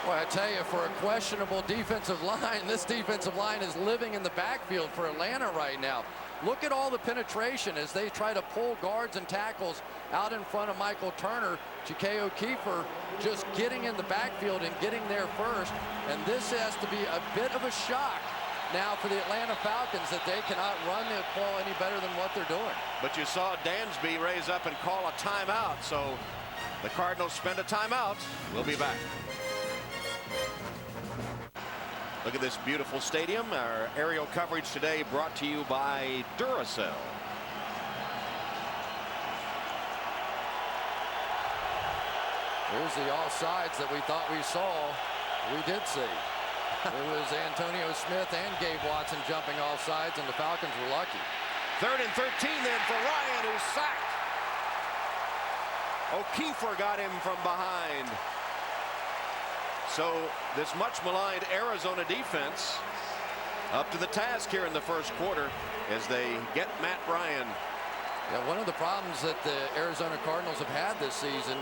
Well, I tell you, for a questionable defensive line, this defensive line is living in the backfield for Atlanta right now. Look at all the penetration as they try to pull guards and tackles out in front of Michael Turner. J.K. O'Keefer just getting in the backfield and getting there first. And this has to be a bit of a shock now for the Atlanta Falcons that they cannot run the ball any better than what they're doing. But you saw Dansby raise up and call a timeout. So the Cardinals spend a timeout. We'll be back. Look at this beautiful stadium. Our aerial coverage today brought to you by Duracell. Here's the offsides that we thought we saw. We did see. It was Antonio Smith and Gabe Watson jumping offsides, and the Falcons were lucky. 3rd and 13 then for Ryan, who's sacked. O'Keefer got him from behind. So this much maligned Arizona defense up to the task here in the first quarter as they get Matt Ryan. Yeah, one of the problems that the Arizona Cardinals have had this season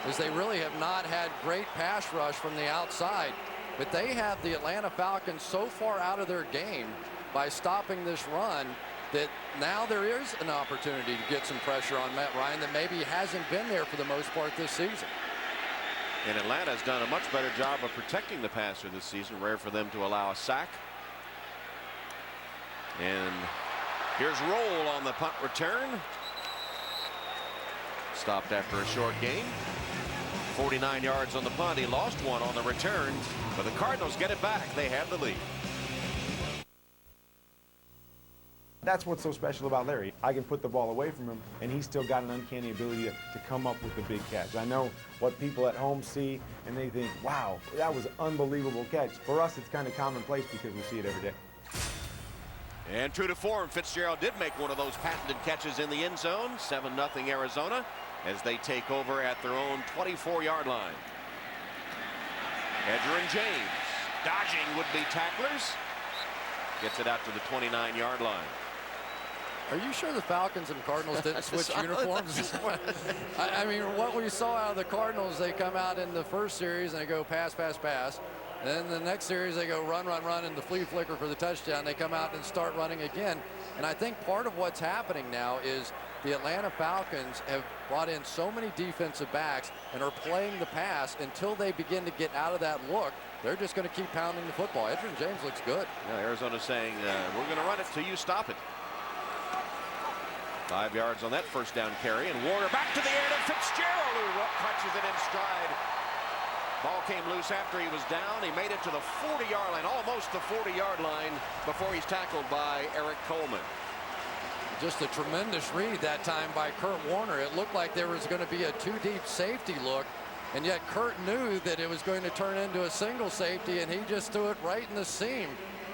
is they really have not had great pass rush from the outside. But they have the Atlanta Falcons so far out of their game by stopping this run that now there is an opportunity to get some pressure on Matt Ryan that maybe hasn't been there for the most part this season. And Atlanta has done a much better job of protecting the passer this season. Rare for them to allow a sack. And here's Roll on the punt return. Stopped after a short gain. 49 yards on the punt. He lost one on the return. But the Cardinals get it back. They have the lead. That's what's so special about Larry. I can put the ball away from him, and he's still got an uncanny ability to come up with the big catch. I know what people at home see, and they think, wow, that was an unbelievable catch. For us, it's kind of commonplace because we see it every day. And true to form, Fitzgerald did make one of those patented catches in the end zone. 7-0 Arizona as they take over at their own 24-yard line. Edgerrin James dodging would-be tacklers. Gets it out to the 29-yard line. Are you sure the Falcons and Cardinals didn't switch uniforms? I mean, what we saw out of the Cardinals, they come out in the first series and they go pass, pass, pass. Then the next series they go run, run, run, and the flea flicker for the touchdown. They come out and start running again. And I think part of what's happening now is the Atlanta Falcons have brought in so many defensive backs and are playing the pass until they begin to get out of that look. They're just going to keep pounding the football. Edgerrin James looks good. Yeah, Arizona's saying, we're going to run it till you stop it. 5 yards on that first down carry, and Warner back to the air to Fitzgerald, who clutches it in stride. Ball came loose after he was down. He made it to the 40-yard line, almost the 40-yard line, before he's tackled by Eric Coleman. Just a tremendous read that time by Kurt Warner. It looked like there was going to be a 2-deep safety look, And yet Kurt knew that it was going to turn into a single safety, and he just threw it right in the seam.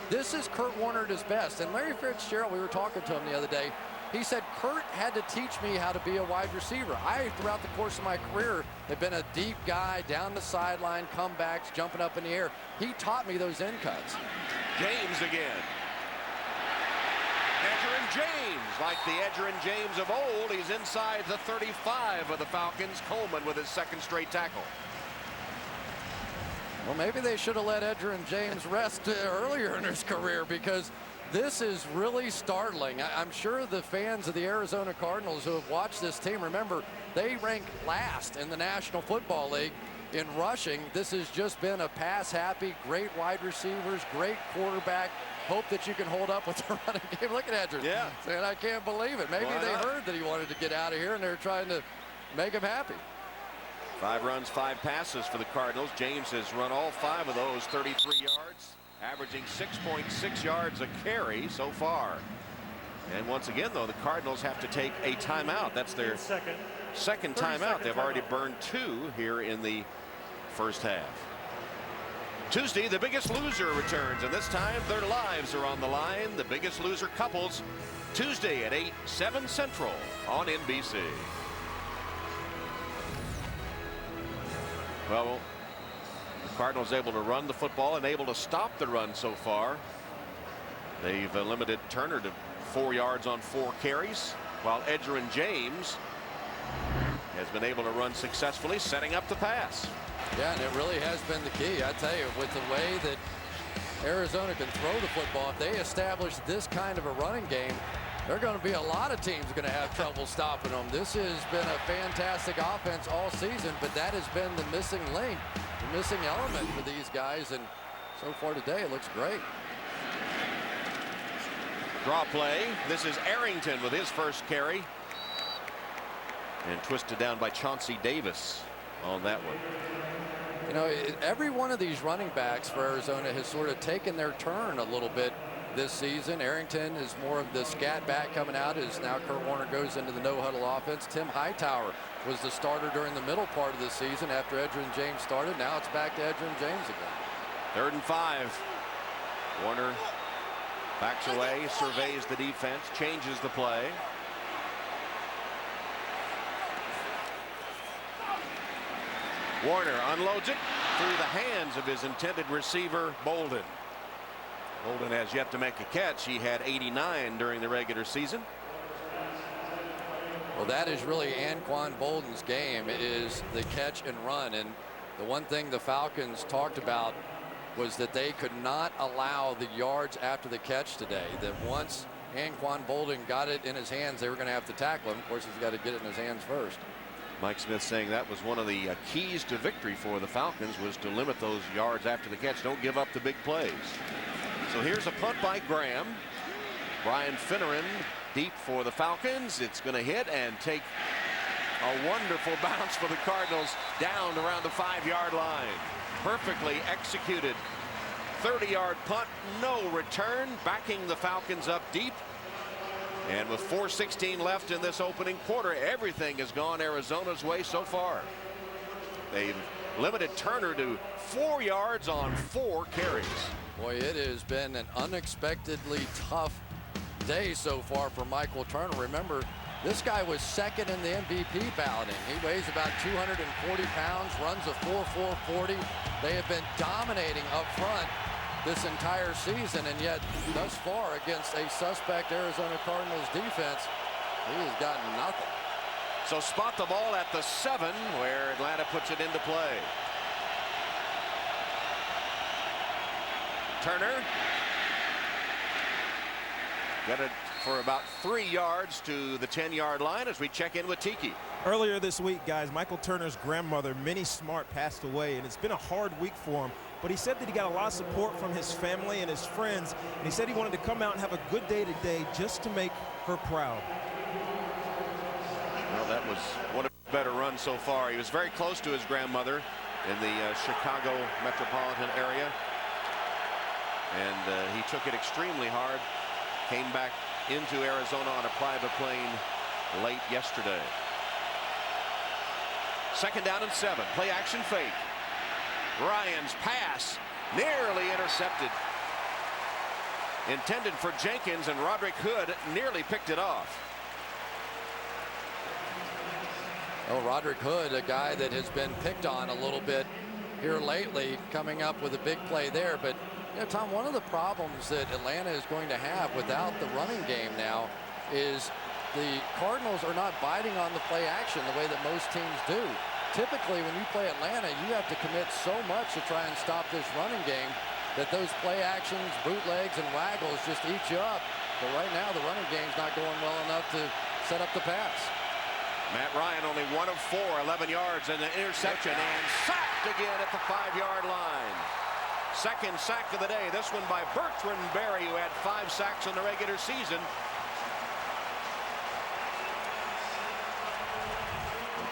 This is Kurt Warner at his best. And Larry Fitzgerald, we were talking to him the other day, he said, Kurt had to teach me how to be a wide receiver. I, throughout the course of my career, have been a deep guy, down the sideline, comebacks, jumping up in the air. He taught me those end cuts. James again. Edgerrin James, like the Edgerrin James of old, he's inside the 35 of the Falcons. Coleman with his second straight tackle. Well, maybe they should have let Edgerrin James rest earlier in his career, because this is really startling. I'm sure the fans of the Arizona Cardinals who have watched this team, remember, they rank last in the National Football League in rushing. This has just been a pass-happy, great wide receivers, great quarterback. Hope that you can hold up with the running game. Look at Edgerrin. Yeah. Saying, I can't believe it. Maybe they heard that he wanted to get out of here, and they're trying to make him happy. 5 runs, 5 passes for the Cardinals. James has run all 5 of those, 33 yards, averaging 6.6 yards a carry so far. And once again, though, the Cardinals have to take a timeout. That's their second timeout. They've already burned 2 here in the first half. Tuesday, The Biggest Loser returns, and this time their lives are on the line. The Biggest Loser couples, Tuesday at 8, 7 Central on NBC. Well, the Cardinals able to run the football and able to stop the run so far. They've limited Turner to 4 yards on 4 carries, while Edgerrin James has been able to run successfully, setting up the pass. Yeah, and it really has been the key. I tell you, with the way that Arizona can throw the football, if they establish this kind of a running game, there are going to be a lot of teams going to have trouble stopping them. This has been a fantastic offense all season, but that has been the missing link, the missing element for these guys, and so far today it looks great. Draw play. This is Arrington with his first carry, and twisted down by Chauncey Davis on that one. You know, every one of these running backs for Arizona has sort of taken their turn a little bit this season. Arrington is more of the scat back coming out as now Kurt Warner goes into the no-huddle offense. Tim Hightower was the starter during the middle part of the season after Edgerrin James started. Now it's back to Edgerrin James again. 3rd and 5. Warner backs away, surveys the defense, changes the play. Warner unloads it through the hands of his intended receiver, Bolden. Bolden has yet to make a catch. He had 89 during the regular season. Well, that is really Anquan Bolden's game, is the catch and run. And the one thing the Falcons talked about was that they could not allow the yards after the catch today. That once Anquan Bolden got it in his hands, they were going to have to tackle him. Of course, he's got to get it in his hands first. Mike Smith saying that was one of the keys to victory for the Falcons, was to limit those yards after the catch. Don't give up the big plays. So here's a punt by Graham. Brian Finneran deep for the Falcons. It's going to hit and take a wonderful bounce for the Cardinals down around the 5-yard line. Perfectly executed 30-yard punt, no return, backing the Falcons up deep. And with 4:16 left in this opening quarter, everything has gone Arizona's way so far. They've limited Turner to 4 yards on 4 carries. Boy, it has been an unexpectedly tough day so far for Michael Turner. Remember, this guy was second in the MVP balloting. He weighs about 240 pounds, runs a 4.440. They have been dominating up front this entire season, and yet thus far against a suspect Arizona Cardinals defense, he has gotten nothing. So spot the ball at the 7, where Atlanta puts it into play. Turner got it for about 3 yards to the 10-yard line as we check in with Tiki. Earlier this week, guys, Michael Turner's grandmother, Minnie Smart, passed away, and it's been a hard week for him. But he said that he got a lot of support from his family and his friends, and he said he wanted to come out and have a good day today just to make her proud. Well, that was one of his better runs so far. He was very close to his grandmother in the Chicago metropolitan area, and he took it extremely hard. Came back into Arizona on a private plane late yesterday. Second down and 7. Play action fake. Ryan's pass nearly intercepted. Intended for Jenkins, and Roderick Hood nearly picked it off. Oh, Roderick Hood, a guy that has been picked on a little bit here lately, coming up with a big play there. But, you know, Tom, one of the problems that Atlanta is going to have without the running game now is the Cardinals are not biting on the play action the way that most teams do. Typically, when you play Atlanta, you have to commit so much to try and stop this running game that those play actions, bootlegs, and waggles just eat you up. But right now, the running game's not going well enough to set up the pass. Matt Ryan only 1 of 4, 11 yards, and an interception, and sacked again at the 5-yard line. Second sack of the day. This one by Bertrand Berry, who had 5 sacks in the regular season.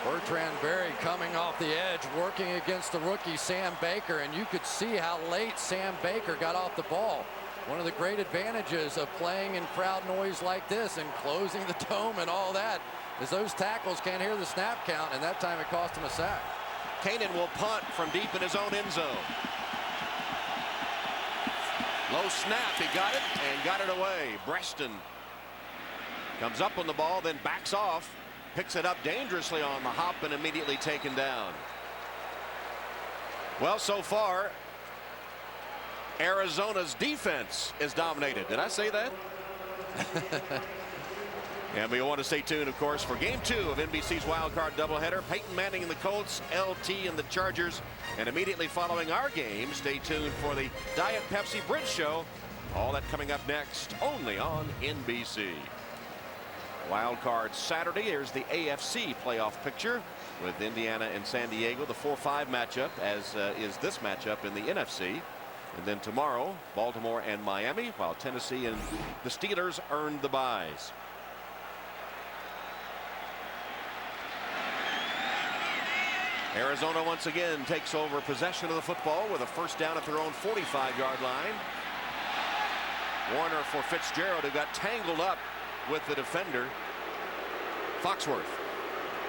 Bertrand Berry coming off the edge, working against the rookie Sam Baker, and you could see how late Sam Baker got off the ball. One of the great advantages of playing in crowd noise like this and closing the dome and all that is those tackles can't hear the snap count, and that time it cost him a sack. Kanan will punt from deep in his own end zone. Low snap, he got it and got it away. Breaston comes up on the ball, then backs off. Picks it up dangerously on the hop and immediately taken down. Well, so far, Arizona's defense is dominated. Did I say that? And we want to stay tuned, of course, for Game 2 of NBC's Wild Card doubleheader. Peyton Manning and the Colts, LT and the Chargers. And immediately following our game, stay tuned for the Diet Pepsi Bridge Show. All that coming up next, only on NBC. Wild Card Saturday. Here's the AFC playoff picture with Indiana and San Diego, the 4-5 matchup, as is this matchup in the NFC. And then tomorrow, Baltimore and Miami, while Tennessee and the Steelers earned the byes. Arizona once again takes over possession of the football with a first down at their own 45-yard line. Warner for Fitzgerald, who got tangled up with the defender, Foxworth.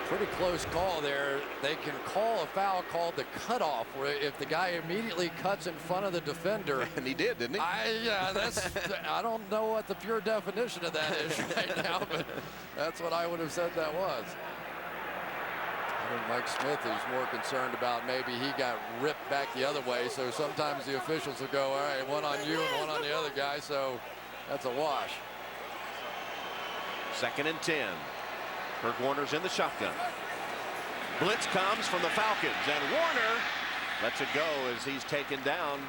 Pretty close call there. They can call a foul called the cutoff, where if the guy immediately cuts in front of the defender. And he did, didn't he? I don't know what the pure definition of that is right now, but that's what I would have said that was. I think Mike Smith is more concerned about maybe he got ripped back the other way, so sometimes the officials will go, all right, one on you and one on the other guy, so that's a wash. 2nd and 10. Kurt Warner's in the shotgun. Blitz comes from the Falcons, and Warner lets it go as he's taken down.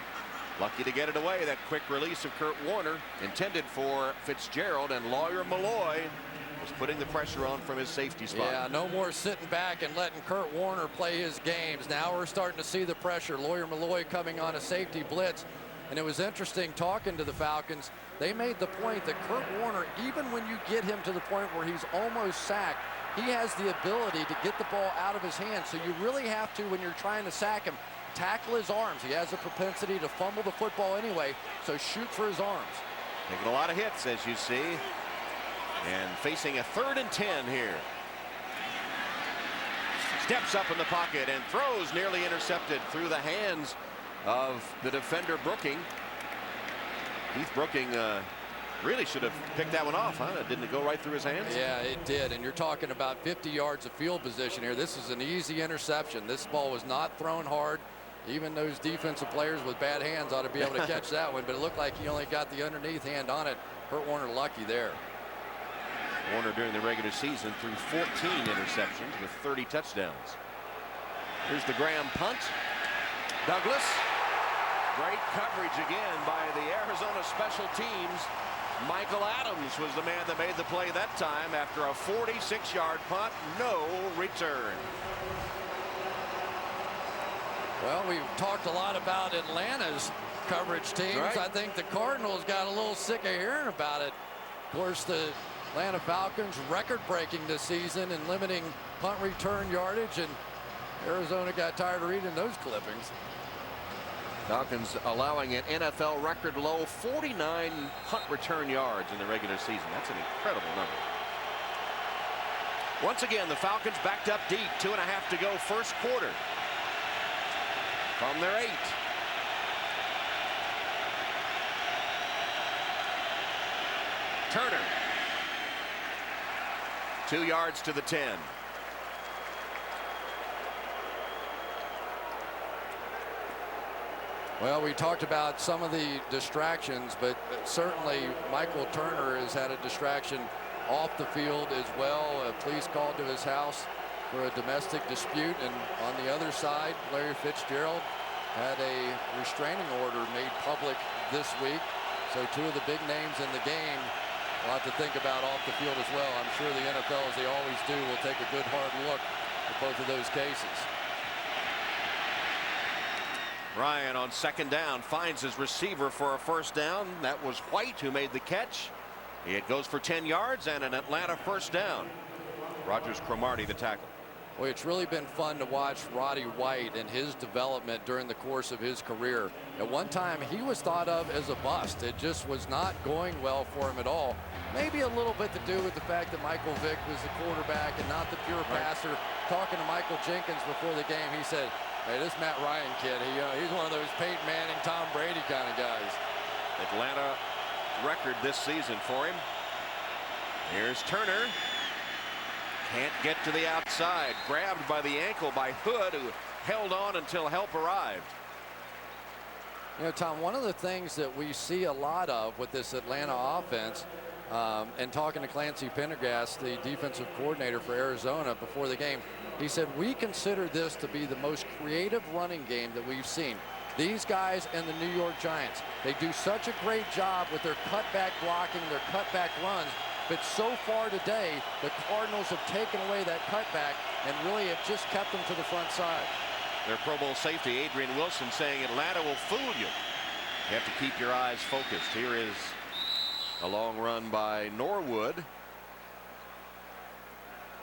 Lucky to get it away. That quick release of Kurt Warner, intended for Fitzgerald, and Lawyer Malloy was putting the pressure on from his safety spot. Yeah, no more sitting back and letting Kurt Warner play his games. Now we're starting to see the pressure. Lawyer Malloy coming on a safety blitz. And it was interesting talking to the Falcons. They made the point that Kurt Warner, even when you get him to the point where he's almost sacked, he has the ability to get the ball out of his hands. So you really have to, when you're trying to sack him, tackle his arms. He has a propensity to fumble the football anyway, so shoot for his arms. Taking a lot of hits, as you see, and facing a 3rd and 10 here. Steps up in the pocket and throws, nearly intercepted through the hands of the defender Brooking. Keith Brooking really should have picked that one off, huh? Didn't it go right through his hands? Yeah, it did. And you're talking about 50 yards of field position here. This is an easy interception. This ball was not thrown hard. Even those defensive players with bad hands ought to be able to catch that one, but it looked like he only got the underneath hand on it. Kurt Warner lucky there. Warner during the regular season threw 14 interceptions with 30 touchdowns. Here's the Graham punt. Douglas. Great coverage again by the Arizona special teams. Michael Adams was the man that made the play that time after a 46-yard punt. No return. Well, we've talked a lot about Atlanta's coverage teams. Right. I think the Cardinals got a little sick of hearing about it. Of course, the Atlanta Falcons record-breaking this season and limiting punt return yardage, and Arizona got tired of reading those clippings. Falcons allowing an NFL record low 49 punt return yards in the regular season. That's an incredible number. Once again, the Falcons backed up deep. 2.5 to go, first quarter. From their 8. Turner. 2 yards to the 10. Well, we talked about some of the distractions, but certainly Michael Turner has had a distraction off the field as well. A police called to his house for a domestic dispute, and on the other side, Larry Fitzgerald had a restraining order made public this week. So 2 of the big names in the game, a lot to think about off the field as well. I'm sure the NFL, as they always do, will take a good hard look at both of those cases. Ryan on second down finds his receiver for a first down. That was White who made the catch. It goes for 10 yards and an Atlanta first down. Rogers Cromartie the tackle. Well, it's really been fun to watch Roddy White and his development during the course of his career. At one time, he was thought of as a bust. It just was not going well for him at all. Maybe a little bit to do with the fact that Michael Vick was the quarterback and not the pure passer. Talking to Michael Jenkins before the game, he said, "Hey, this Matt Ryan kid, he's one of those Peyton Manning, Tom Brady kind of guys." Atlanta record this season for him. Here's Turner. Can't get to the outside. Grabbed by the ankle by Hood, who held on until help arrived. You know, Tom, one of the things that we see a lot of with this Atlanta offense, and talking to Clancy Pendergast, the defensive coordinator for Arizona before the game, he said, we consider this to be the most creative running game that we've seen. These guys and the New York Giants, they do such a great job with their cutback blocking, their cutback runs. But so far today, the Cardinals have taken away that cutback and really have just kept them to the front side. Their Pro Bowl safety, Adrian Wilson, saying Atlanta will fool you. You have to keep your eyes focused. Here is a long run by Norwood.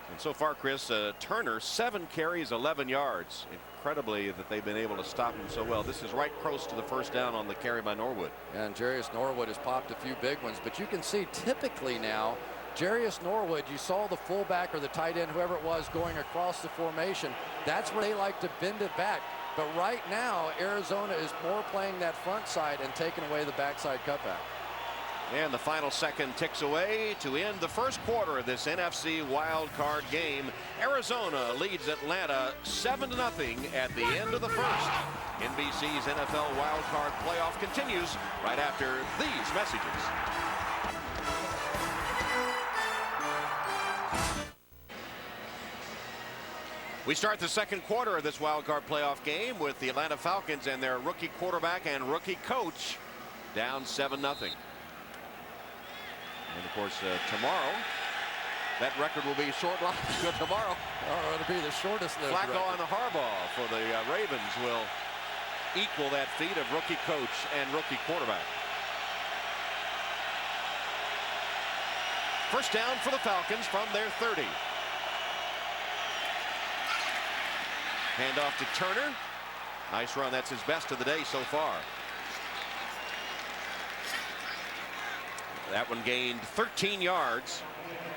And so far, Chris, Turner, 7 carries, 11 yards. Incredibly that they've been able to stop him so well. This is right close to the first down on the carry by Norwood. And Jarius Norwood has popped a few big ones, but you can see typically now, Jarius Norwood, you saw the fullback or the tight end, whoever it was, going across the formation. That's where they like to bend it back. But right now, Arizona is more playing that front side and taking away the backside cutback. And the final second ticks away to end the first quarter of this NFC Wild Card game. Arizona leads Atlanta 7-0 at the end of the first. NBC's NFL Wild Card playoff continues right after these messages. We start the second quarter of this Wild Card playoff game with the Atlanta Falcons and their rookie quarterback and rookie coach down 7-0. And of course, tomorrow, that record will be short-lived. Tomorrow, it'll be the shortest lived Flacco record. and the Harbaugh for the Ravens will equal that feat of rookie coach and rookie quarterback. First down for the Falcons from their 30. Hand off to Turner. Nice run. That's his best of the day so far. That one gained 13 yards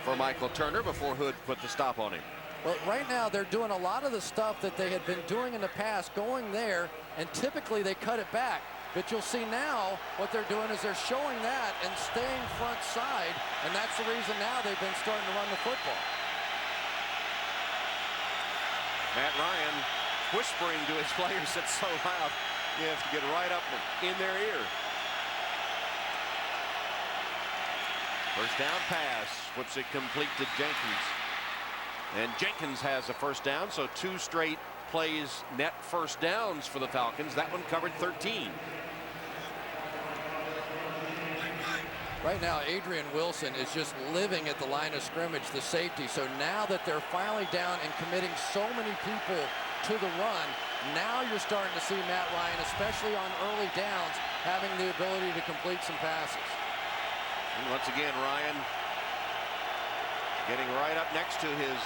for Michael Turner before Hood put the stop on him. Well, right now they're doing a lot of the stuff that they had been doing in the past, going there, and typically they cut it back. But you'll see now what they're doing is they're showing that and staying front side, and that's the reason now they've been starting to run the football. Matt Ryan whispering to his players, it's so loud, you have to get right up in their ear. First down pass, flips it complete to Jenkins. And Jenkins has a first down, so 2 straight plays net first downs for the Falcons. That one covered 13. Right now, Adrian Wilson is just living at the line of scrimmage, the safety. So now that they're finally down and committing so many people to the run, now you're starting to see Matt Ryan, especially on early downs, having the ability to complete some passes. And once again, Ryan getting right up next to his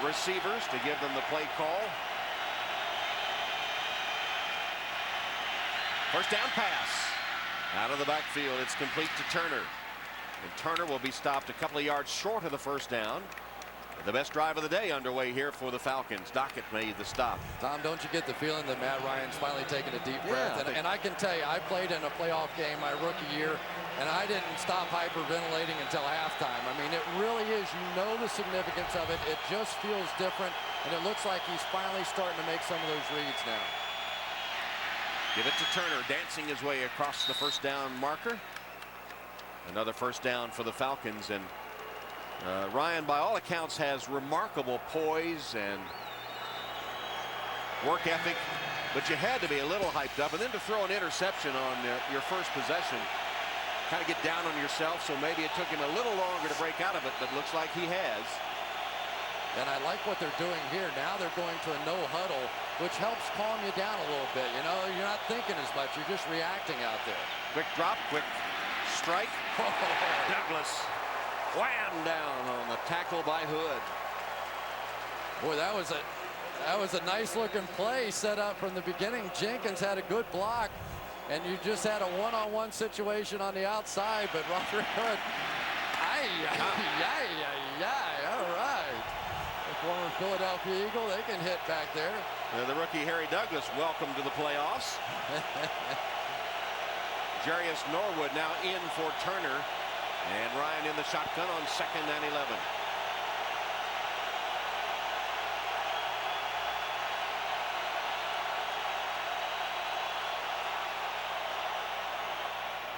receivers to give them the play call. First down pass. Out of the backfield, it's complete to Turner. And Turner will be stopped a couple of yards short of the first down. The best drive of the day underway here for the Falcons. Dockett made the stop. Tom, don't you get the feeling that Matt Ryan's finally taking a deep breath? And I can tell you, I played in a playoff game my rookie year, and I didn't stop hyperventilating until halftime. I mean, it really is. You know the significance of it. It just feels different, and it looks like he's finally starting to make some of those reads now. Give it to Turner, dancing his way across the first down marker. Another first down for the Falcons, and Ryan, by all accounts, has remarkable poise and work ethic, but you had to be a little hyped up, and then to throw an interception on your first possession, kind of get down on yourself, so maybe it took him a little longer to break out of it, but looks like he has. And I like what they're doing here. Now they're going to a no huddle, which helps calm you down a little bit. You know, you're not thinking as much, you're just reacting out there. Quick drop, quick strike. Douglas wham down on the tackle by Hood. Boy, that was a nice looking play set up from the beginning. Jenkins had a good block, and you just had a one-on-one situation on the outside, but Roderick Hood, all right. The former Philadelphia Eagle, they can hit back there. The rookie Harry Douglas, welcome to the playoffs. Jarius Norwood now in for Turner, and Ryan in the shotgun on 2nd and 11.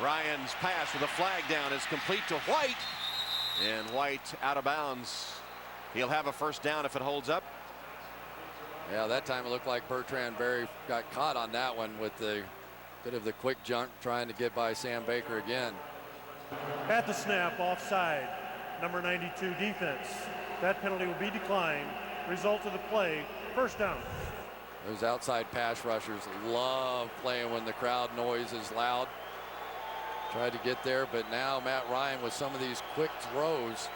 Ryan's pass with a flag down is complete to White, and White out of bounds. He'll have a first down if it holds up. Yeah, that time it looked like Bertrand Berry got caught on that one with the bit of the quick jump trying to get by Sam Baker again. At the snap, offside, number 92 defense. That penalty will be declined. Result of the play, first down. Those outside pass rushers love playing when the crowd noise is loud. Tried to get there, but now Matt Ryan with some of these quick throws,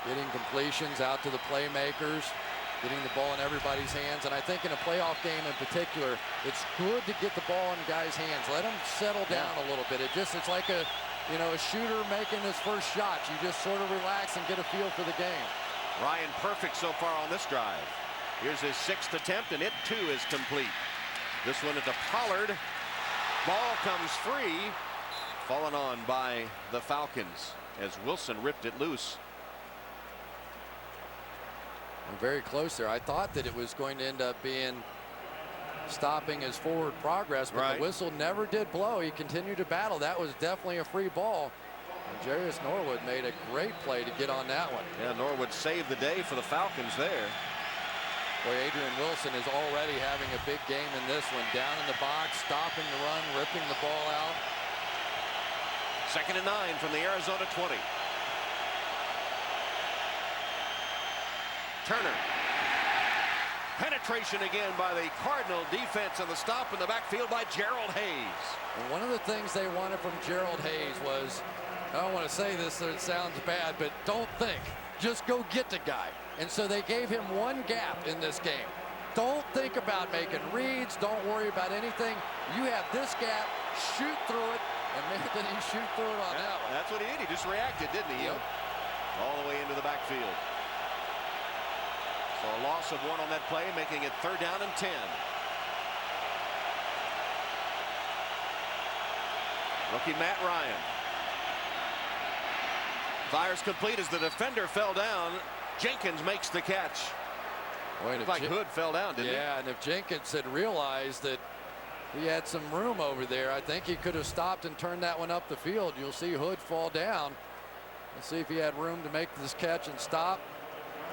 getting completions out to the playmakers, getting the ball in everybody's hands. And I think in a playoff game in particular, it's good to get the ball in guys' hands. Let them settle down a little bit. It's like a shooter making his first shot. You just sort of relax and get a feel for the game. Ryan perfect so far on this drive. Here's his 6th attempt, and it too is complete. This one at the Pollard. Ball comes free. Fallen on by the Falcons as Wilson ripped it loose. Very close there. I thought that it was going to end up being stopping his forward progress, but the whistle never did blow. He continued to battle. That was definitely a free ball. And Jarius Norwood made a great play to get on that one. Yeah, Norwood saved the day for the Falcons there. Boy, Adrian Wilson is already having a big game in this one. Down in the box, stopping the run, ripping the ball out. 2nd and 9 from the Arizona 20. Turner. Penetration again by the Cardinal defense on the stop in the backfield by Gerald Hayes. And one of the things they wanted from Gerald Hayes was, I don't want to say this so it sounds bad, but don't think. Just go get the guy. And so they gave him one gap in this game. Don't think about making reads. Don't worry about anything. You have this gap, shoot through it, and man, did he shoot through it on that one. That's what he did. He just reacted, didn't he? Yep. All the way into the backfield. So a loss of 1 on that play, making it 3rd down and 10. Rookie Matt Ryan. Fires complete as the defender fell down. Jenkins makes the catch. Boy, like Hood fell down, didn't he? Yeah, and if Jenkins had realized that he had some room over there, I think he could have stopped and turned that one up the field. You'll see Hood fall down. Let's see if he had room to make this catch and stop.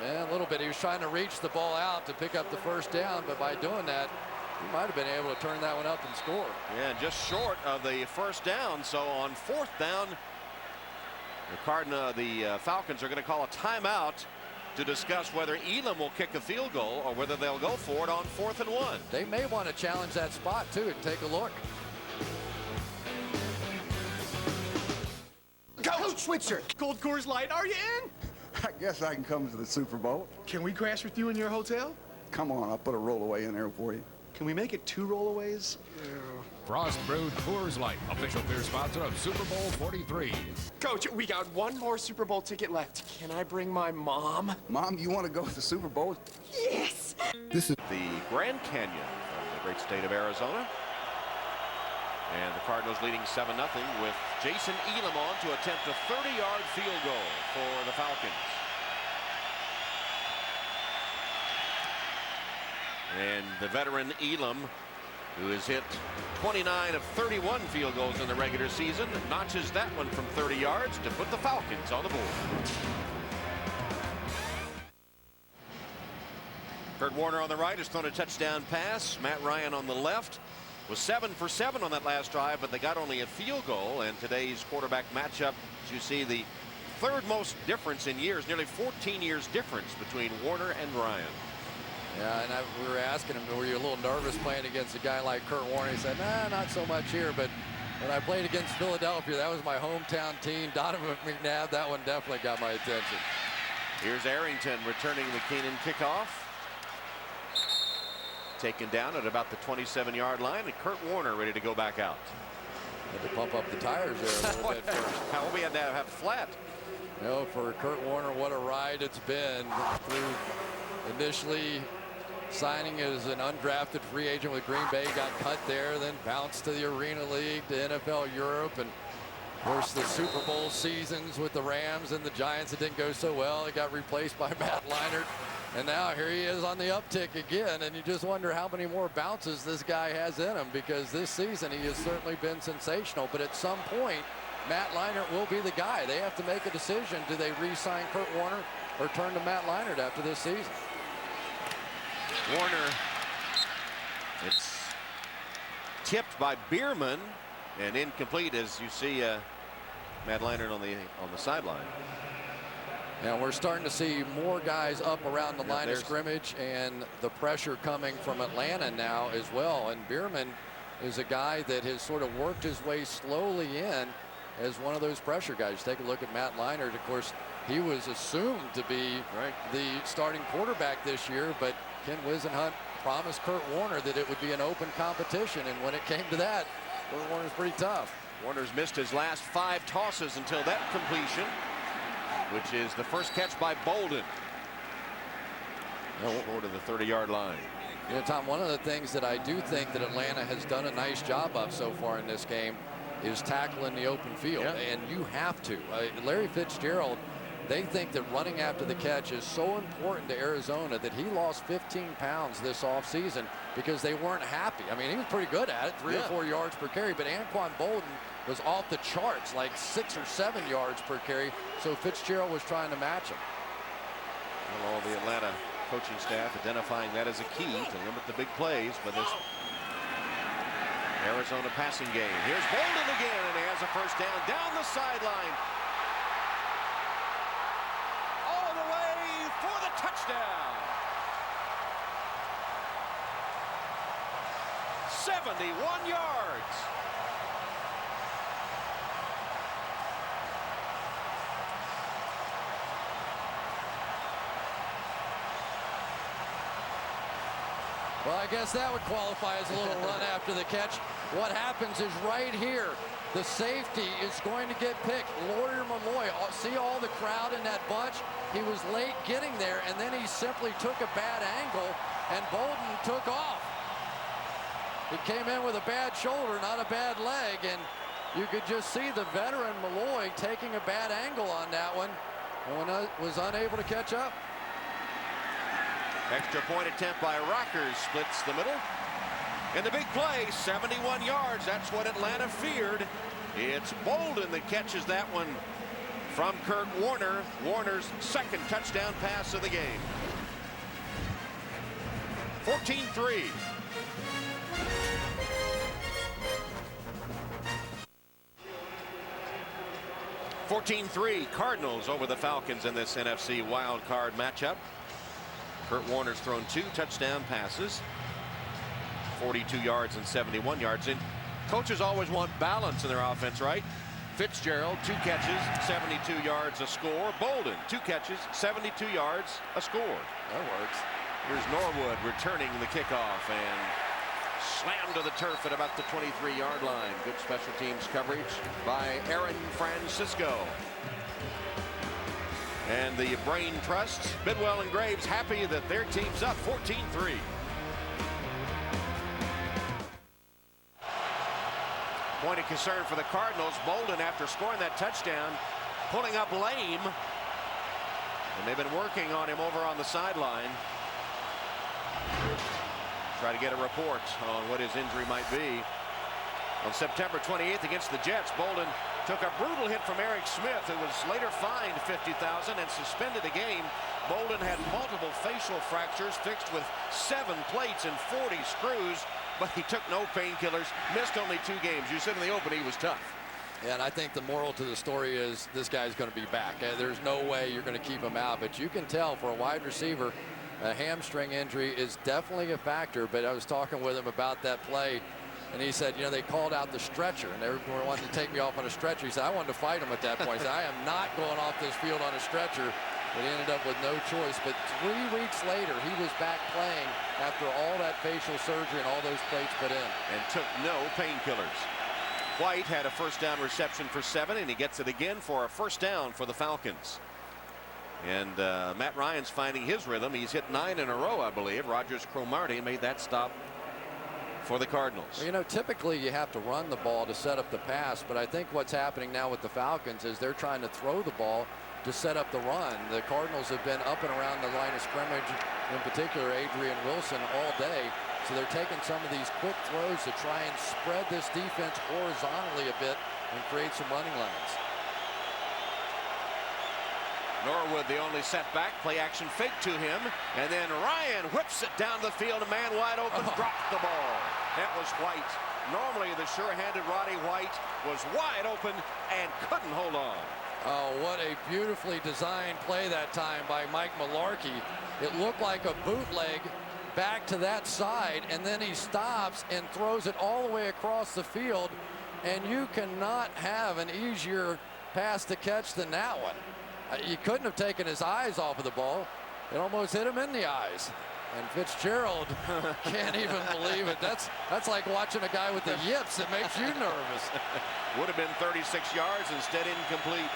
Yeah, a little bit. He was trying to reach the ball out to pick up the first down, but by doing that, he might have been able to turn that one up and score. Yeah, just short of the first down. So on 4th down, the Falcons are going to call a timeout to discuss whether Elam will kick a field goal or whether they'll go for it on 4th and 1. They may want to challenge that spot too and take a look. Coach Switzer, Cold Coors Light, are you in? I guess I can come to the Super Bowl. Can we crash with you in your hotel? Come on, I'll put a rollaway in there for you. Can we make it 2 rollaways? Frost Brewed Coors Light, official beer sponsor of Super Bowl 43. Coach, we got one more Super Bowl ticket left. Can I bring my mom? Mom, you want to go to the Super Bowl? Yes! This is the Grand Canyon from the great state of Arizona. And the Cardinals leading 7-0 with Jason Elam on to attempt a 30-yard field goal for the Falcons. And the veteran Elam, who has hit 29 of 31 field goals in the regular season, notches that one from 30 yards to put the Falcons on the board. Kurt Warner on the right has thrown a touchdown pass. Matt Ryan on the left was 7 for 7 on that last drive, but they got only a field goal. And today's quarterback matchup, as you see, the third most difference in years, nearly 14 years difference between Warner and Ryan. Yeah, and we were asking him, were you a little nervous playing against a guy like Kurt Warner? He said, nah, not so much here, but when I played against Philadelphia, that was my hometown team. Donovan McNabb, that one definitely got my attention. Here's Arrington returning the Keenan kickoff. Taken down at about the 27-yard line, and Kurt Warner ready to go back out. Had to pump up the tires there a little bit first. How we had to have flat. You know, for Kurt Warner, what a ride it's been through initially signing as an undrafted free agent with Green Bay, got cut there, then bounced to the Arena League, to NFL Europe, and of course the Super Bowl seasons with the Rams and the Giants, it didn't go so well. It got replaced by Matt Leinart, and now here he is on the uptick again, and you just wonder how many more bounces this guy has in him, because this season he has certainly been sensational, but at some point Matt Leinart will be the guy. They have to make a decision. Do they re-sign Kurt Warner or turn to Matt Leinart after this season? Warner, it's tipped by Bierman and incomplete, as you see Matt Leinart on the sideline. Now we're starting to see more guys up around the line of scrimmage, and the pressure coming from Atlanta now as well. And Bierman is a guy that has sort of worked his way slowly in as one of those pressure guys. Take a look at Matt Leinart. Of course, he was assumed to be the starting quarterback this year, but Ken Wisenhunt promised Kurt Warner that it would be an open competition, and when it came to that, Kurt Warner's pretty tough. Warner's missed his last 5 tosses until that completion, which is the first catch by Bolden. Short of the 30-yard line. You know, Tom, one of the things that I do think that Atlanta has done a nice job of so far in this game is tackling the open field, and you have to. Larry Fitzgerald, they think that running after the catch is so important to Arizona that he lost 15 pounds this offseason because they weren't happy. I mean, he was pretty good at it, 3 or 4 yards per carry, but Anquan Bolden was off the charts, like 6 or 7 yards per carry, so Fitzgerald was trying to match him. Well, all the Atlanta coaching staff identifying that as a key to limit the big plays for this Arizona passing game. Here's Bolden again, and he has a first down the sideline. All the way for the touchdown. 71 yards. Well, I guess that would qualify as a little run after the catch. What happens is right here, the safety is going to get picked. Lawyer Malloy, see all the crowd in that bunch? He was late getting there, and then he simply took a bad angle, and Bolden took off. He came in with a bad shoulder, not a bad leg, and you could just see the veteran Malloy taking a bad angle on that one, and was unable to catch up. Extra point attempt by Rockers splits the middle. And the big play, 71 yards. That's what Atlanta feared. It's Bolden that catches that one from Kurt Warner. Warner's second touchdown pass of the game. 14-3. Cardinals over the Falcons in this NFC Wild Card matchup. Kurt Warner's thrown 2 touchdown passes, 42 yards and 71 yards. And coaches always want balance in their offense, right? Fitzgerald, 2 catches, 72 yards, a score. Bolden, 2 catches, 72 yards, a score. That works. Here's Norwood returning the kickoff, and Slammed to the turf at about the 23-yard line. Good special teams coverage by Aaron Francisco. And the Brain Trust, Bidwell and Graves, happy that their team's up 14-3. Point of concern for the Cardinals. Bolden, after scoring that touchdown, pulling up lame. And they've been working on him over on the sideline. Try to get a report on what his injury might be. On September 28th against the Jets, Bolden took a brutal hit from Eric Smith, who was later fined $50,000 and suspended a game. Bolden had multiple facial fractures fixed with 7 plates and 40 screws, but he took no painkillers, missed only 2 games. You said in the open he was tough. Yeah, and I think the moral to the story is this guy's going to be back. There's no way you're going to keep him out, but you can tell for a wide receiver, a hamstring injury is definitely a factor. But I was talking with him about that play, and he said, you know, they called out the stretcher, and they were wanting to take me off on a stretcher. He said, I wanted to fight him at that point. He said, I am not going off this field on a stretcher. But he ended up with no choice. But 3 weeks later, he was back playing after all that facial surgery and all those plates put in. And took no painkillers. White had a first down reception for 7, and he gets it again for a first down for the Falcons. And Matt Ryan's finding his rhythm. He's hit 9 in a row, I believe. Rogers Cromartie made that stop for the Cardinals. Well, you know, typically you have to run the ball to set up the pass, but I think what's happening now with the Falcons is they're trying to throw the ball to set up the run. The Cardinals have been up and around the line of scrimmage, in particular Adrian Wilson, all day. So they're taking some of these quick throws to try and spread this defense horizontally a bit and create some running lanes. Norwood, the only setback, play action fake to him, and then Ryan whips it down the field, a man wide open, dropped the ball. That was White. Normally the sure-handed Roddy White was wide open and couldn't hold on. Oh, what a beautifully designed play that time by Mike Malarkey. It looked like a bootleg back to that side, and then he stops and throws it all the way across the field, and you cannot have an easier pass to catch than that one. You couldn't have taken his eyes off of the ball. It almost hit him in the eyes. And Fitzgerald can't even believe it. That's like watching a guy with the yips. It makes you nervous. Would have been 36 yards, instead incomplete.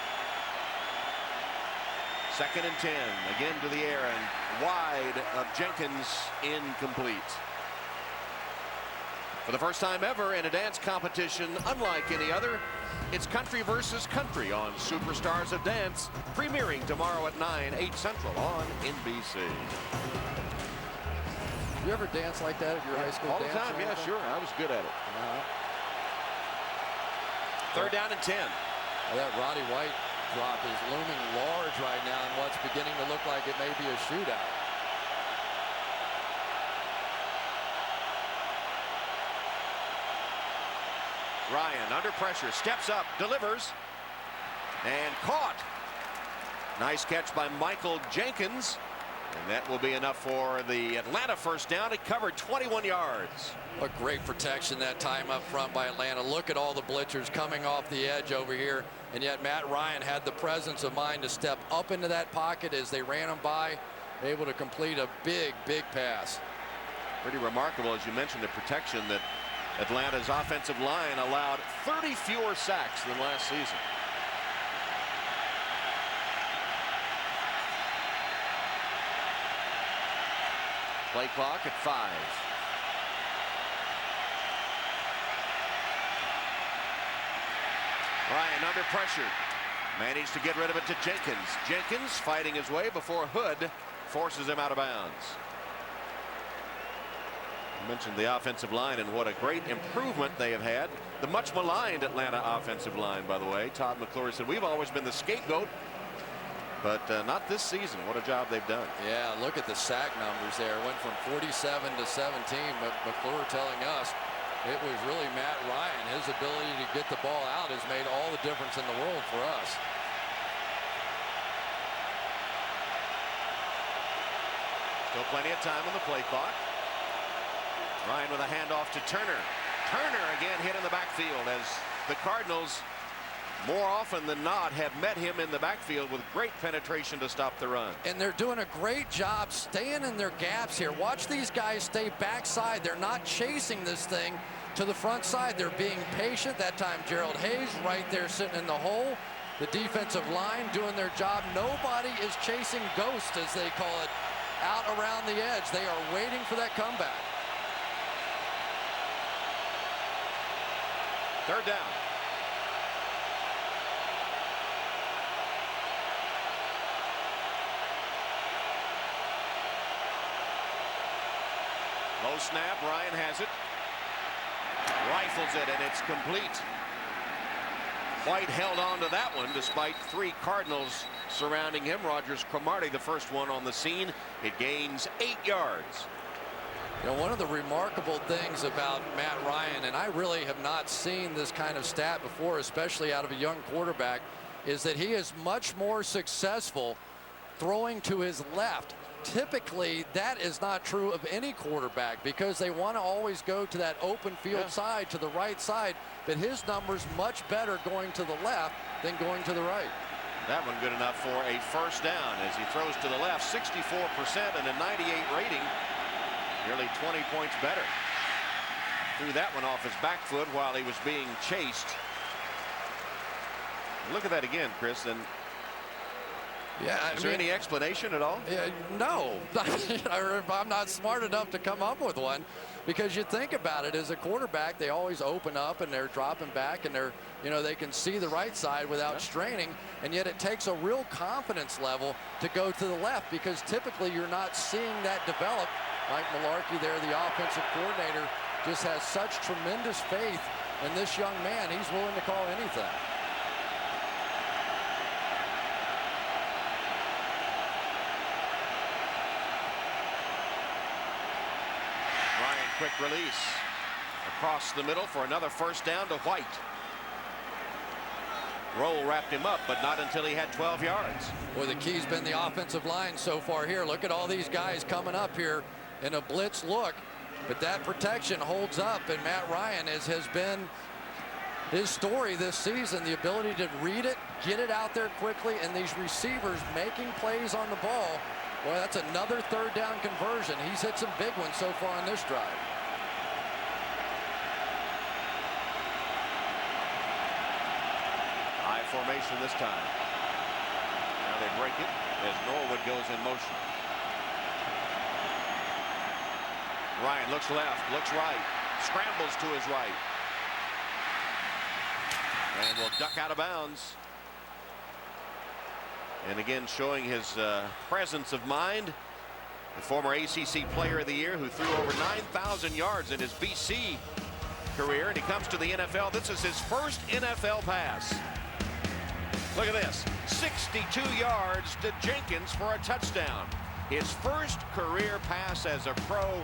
2nd and 10, again to the air and wide of Jenkins, incomplete. For the first time ever in a dance competition unlike any other, it's country versus country on Superstars of Dance, premiering tomorrow at 9, 8 Central on NBC. You ever dance like that at your high school all dance? The time, yeah, sure. I was good at it. 3rd down and 10. Well, that Roddy White drop is looming large right now in what's beginning to look like it may be a shootout. Ryan under pressure, steps up, delivers, and caught. Nice catch by Michael Jenkins, and that will be enough for the Atlanta first down. It covered 21 yards. A great protection that time up front by Atlanta. Look at all the blitzers coming off the edge over here, and yet Matt Ryan had the presence of mind to step up into that pocket as they ran him by, able to complete a big pass. Pretty remarkable, as you mentioned, the protection that Atlanta's offensive line allowed 30 fewer sacks than last season. Play clock at 5. Ryan under pressure. Managed to get rid of it to Jenkins. Jenkins fighting his way before Hood forces him out of bounds. I mentioned the offensive line and what a great improvement they have had. The much maligned Atlanta offensive line, by the way. Todd McClure said, we've always been the scapegoat, but not this season. What a job they've done. Yeah, look at the sack numbers there. It went from 47 to 17, but McClure telling us it was really Matt Ryan. His ability to get the ball out has made all the difference in the world for us. Still plenty of time on the play clock. Ryan with a handoff to Turner. Turner again hit in the backfield as the Cardinals more often than not have met him in the backfield with great penetration to stop the run. And they're doing a great job staying in their gaps here. Watch these guys stay backside. They're not chasing this thing to the front side. They're being patient. That time Gerald Hayes right there sitting in the hole. The defensive line doing their job. Nobody is chasing ghost, as they call it, out around the edge. They are waiting for that comeback. Third down. Low snap, Ryan has it. Rifles it, and it's complete. White held on to that one despite 3 Cardinals surrounding him. Rogers Cromartie, the first one on the scene. It gains 8 yards. You know, one of the remarkable things about Matt Ryan, and I really have not seen this kind of stat before, especially out of a young quarterback, is that he is much more successful throwing to his left. Typically, that is not true of any quarterback because they want to always go to that open field side, to the right side. But his number's much better going to the left than going to the right. That one good enough for a first down as he throws to the left. 64% and a 98 rating. Nearly 20 points better. Threw that one off his back foot while he was being chased. Look at that again, Chris. And yeah, is there any explanation at all? No. I'm not smart enough to come up with one, because you think about it, as a quarterback, they always open up and they're dropping back and they're, you know, they can see the right side without straining, and yet it takes a real confidence level to go to the left, because typically you're not seeing that develop. Mike Mularkey there, the offensive coordinator, just has such tremendous faith in this young man. He's willing to call anything. Quick release across the middle for another first down to White. Roll wrapped him up, but not until he had 12 yards. Well, the key's been the offensive line so far here. Look at all these guys coming up here in a blitz look, but that protection holds up, and Matt Ryan has been his story this season, the ability to read it, get it out there quickly, and these receivers making plays on the ball. Boy, that's another third down conversion. He's hit some big ones so far on this drive. High formation this time. Now they break it as Norwood goes in motion. Ryan looks left, looks right, scrambles to his right, and will duck out of bounds. And again, showing his presence of mind, the former ACC Player of the Year who threw over 9,000 yards in his BC career, and he comes to the NFL. This is his first NFL pass. Look at this, 62 yards to Jenkins for a touchdown. His first career pass as a pro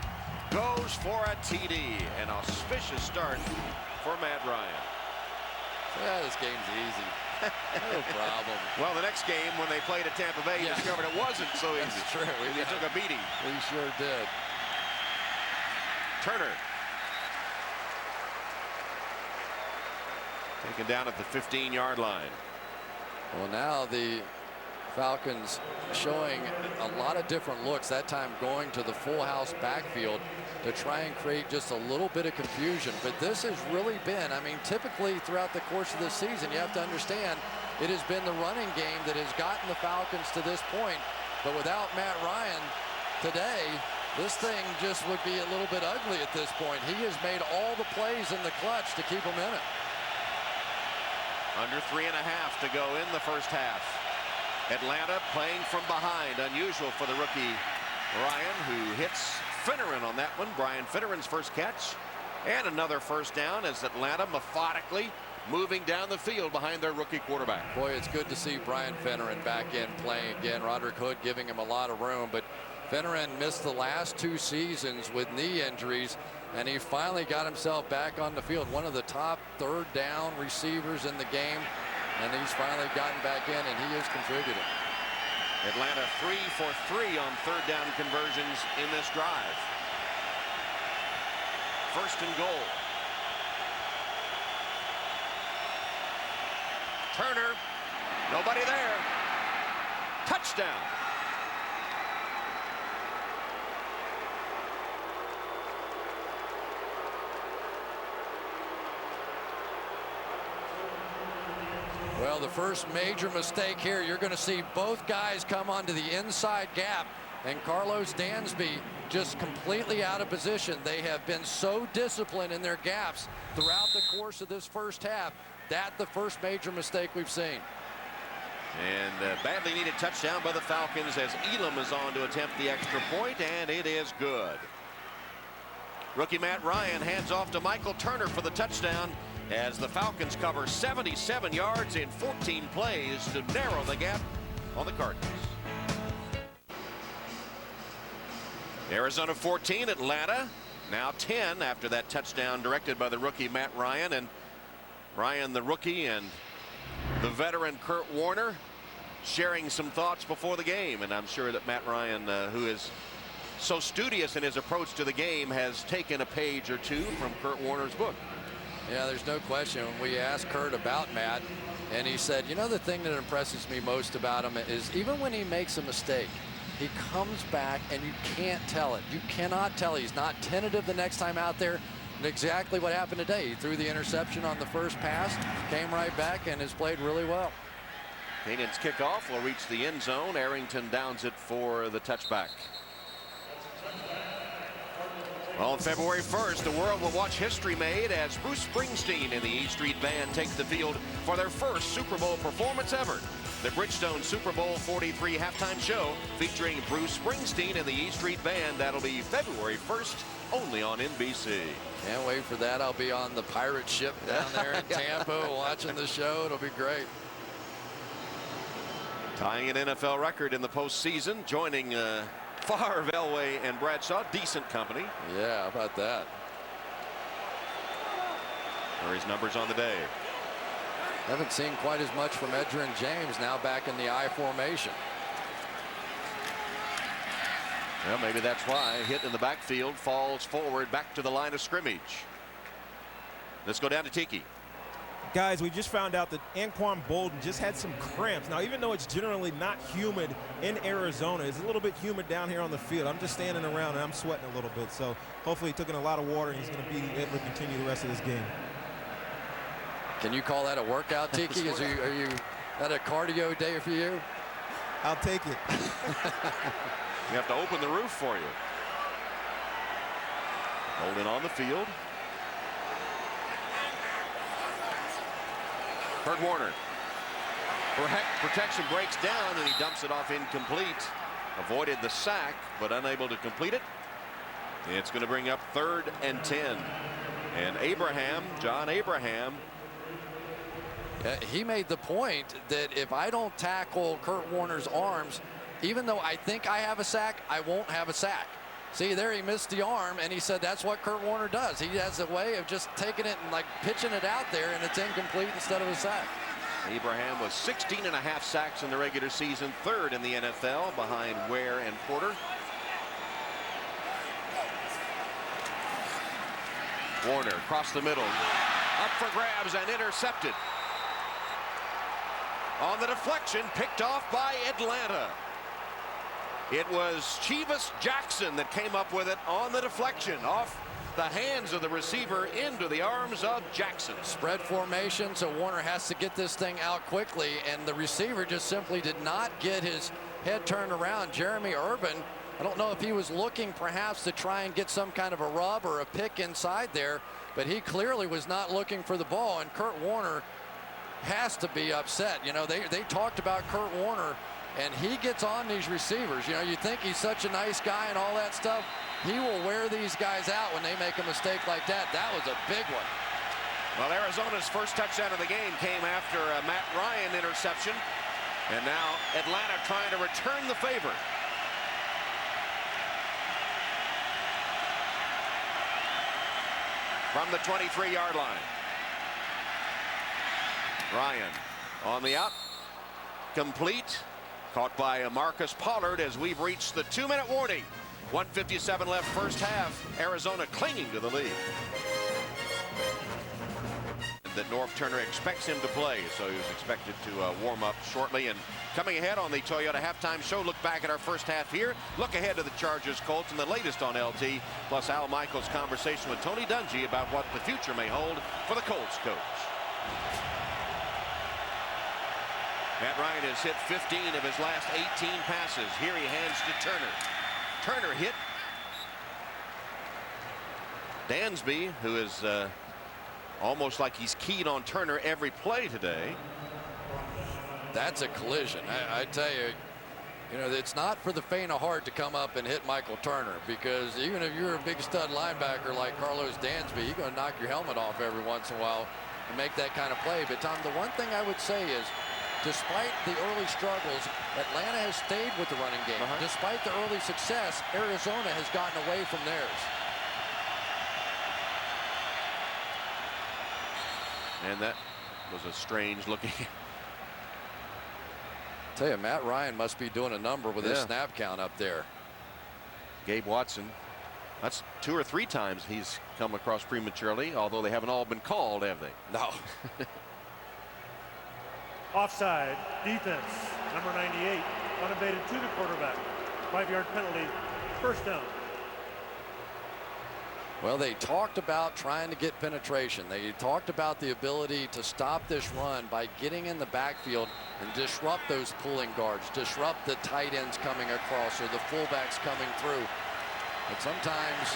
goes for a TD. An auspicious start for Matt Ryan. Yeah, this game's easy. No problem. Well, the next game when they played at Tampa Bay, he discovered it wasn't so easy. That's true. He took a beating. He sure did. Turner taken down at the 15-yard line. Well, now the Falcons showing a lot of different looks, that time going to the full house backfield to try and create just a little bit of confusion. But this has really been, I mean, typically throughout the course of this season, you have to understand it has been the running game that has gotten the Falcons to this point. But without Matt Ryan today, this thing just would be a little bit ugly at this point. He has made all the plays in the clutch to keep them in it. Under 3.5 to go in the first half. Atlanta playing from behind. Unusual for the rookie Ryan, who hits Finneran on that one. Brian Finneran's first catch. And another first down as Atlanta methodically moving down the field behind their rookie quarterback. Boy, it's good to see Brian Finneran back in playing again. Roderick Hood giving him a lot of room, but Finneran missed the last 2 seasons with knee injuries, and he finally got himself back on the field. One of the top third down receivers in the game, and he's finally gotten back in, and he is contributing. Atlanta 3 for 3 on third down conversions in this drive. First and goal. Turner, nobody there. Touchdown. Well, the first major mistake here, you're going to see both guys come onto the inside gap, and Carlos Dansby just completely out of position. They have been so disciplined in their gaps throughout the course of this first half. That's the first major mistake we've seen. And badly needed touchdown by the Falcons as Elam is on to attempt the extra point, and it is good. Rookie Matt Ryan hands off to Michael Turner for the touchdown as the Falcons cover 77 yards in 14 plays to narrow the gap on the Cardinals. Arizona 14, Atlanta now 10 after that touchdown directed by the rookie Matt Ryan. And Ryan, the rookie, and the veteran Kurt Warner sharing some thoughts before the game. And I'm sure that Matt Ryan, who is so studious in his approach to the game, has taken a page or two from Kurt Warner's book. Yeah, there's no question. We asked Kurt about Matt, and he said, you know, the thing that impresses me most about him is even when he makes a mistake, he comes back and you can't tell it. You cannot tell. He's not tentative the next time out there. And exactly what happened today. He threw the interception on the first pass, came right back, and has played really well. Canaan's kickoff will reach the end zone. Arrington downs it for the touchback. Well, on February 1st, the world will watch history made as Bruce Springsteen and the E Street Band take the field for their first Super Bowl performance ever. The Bridgestone Super Bowl 43 halftime show featuring Bruce Springsteen and the E Street Band. That'll be February 1st, only on NBC. Can't wait for that. I'll be on the pirate ship down there in Tampa watching the show. It'll be great. Tying an NFL record in the postseason, joining Favre, Elway, and Bradshaw. Decent company. Yeah, how about that? There are his numbers on the day. Haven't seen quite as much from Edgerrin James, now back in the I formation. Well, maybe that's why. Hit in the backfield, falls forward back to the line of scrimmage. Let's go down to Tiki. Guys, we just found out that Anquan Bolden just had some cramps. Now, even though it's generally not humid in Arizona, it's a little bit humid down here on the field. I'm just standing around and I'm sweating a little bit. So hopefully he took in a lot of water and he's going to be able to continue the rest of this game. Can you call that a workout, Tiki? Are you at a cardio day for you? I'll take it. We have to open the roof for you. Bolden on the field. Kurt Warner. Protection breaks down and he dumps it off incomplete. Avoided the sack but unable to complete it. It's going to bring up 3rd and 10. And Abraham, John Abraham. He made the point that if I don't tackle Kurt Warner's arms, even though I think I have a sack, I won't have a sack. See, there he missed the arm, and he said that's what Kurt Warner does. He has a way of just taking it and like pitching it out there, and it's incomplete instead of a sack. Abraham was 16.5 sacks in the regular season, 3rd in the NFL behind Ware and Porter. Warner across the middle, up for grabs and intercepted. On the deflection, picked off by Atlanta. It was Chivas Jackson that came up with it on the deflection, off the hands of the receiver into the arms of Jackson. Spread formation, so Warner has to get this thing out quickly, and the receiver just simply did not get his head turned around. Jeremy Urban, I don't know if he was looking perhaps to try and get some kind of a rub or a pick inside there, but he clearly was not looking for the ball, and Kurt Warner has to be upset. You know, they talked about Kurt Warner, and he gets on these receivers. You know, you think he's such a nice guy and all that stuff. He will wear these guys out when they make a mistake like that. That was a big one. Well, Arizona's first touchdown of the game came after a Matt Ryan interception. And now Atlanta trying to return the favor. From the 23-yard line. Ryan on the out. Complete. Caught by Marcus Pollard as we've reached the 2-minute warning. 1:57 left first half. Arizona clinging to the lead. that North Turner expects him to play, so he was expected to warm up shortly. And coming ahead on the Toyota halftime show, look back at our first half here, look ahead to the Chargers Colts and the latest on LT, plus Al Michaels' conversation with Tony Dungy about what the future may hold for the Colts coach. Matt Ryan has hit 15 of his last 18 passes. Here he hands to Turner. Turner hit. Dansby, who is almost like he's keyed on Turner every play today. That's a collision. I tell you, it's not for the faint of heart to come up and hit Michael Turner, because even if you're a big stud linebacker like Carlos Dansby, you're going to knock your helmet off every once in a while and make that kind of play. But Tom, the one thing I would say is, despite the early struggles, Atlanta has stayed with the running game. Despite the early success, Arizona has gotten away from theirs. And that was a strange looking. Tell you, Matt Ryan must be doing a number with his snap count up there. Gabe Watson, that's 2 or 3 times he's come across prematurely, although they haven't all been called, have they? No. Offside, defense, number 98, unabated to the quarterback. 5-yard penalty, first down. Well, they talked about trying to get penetration. They talked about the ability to stop this run by getting in the backfield and disrupt those pulling guards, disrupt the tight ends coming across or the fullbacks coming through. But sometimes,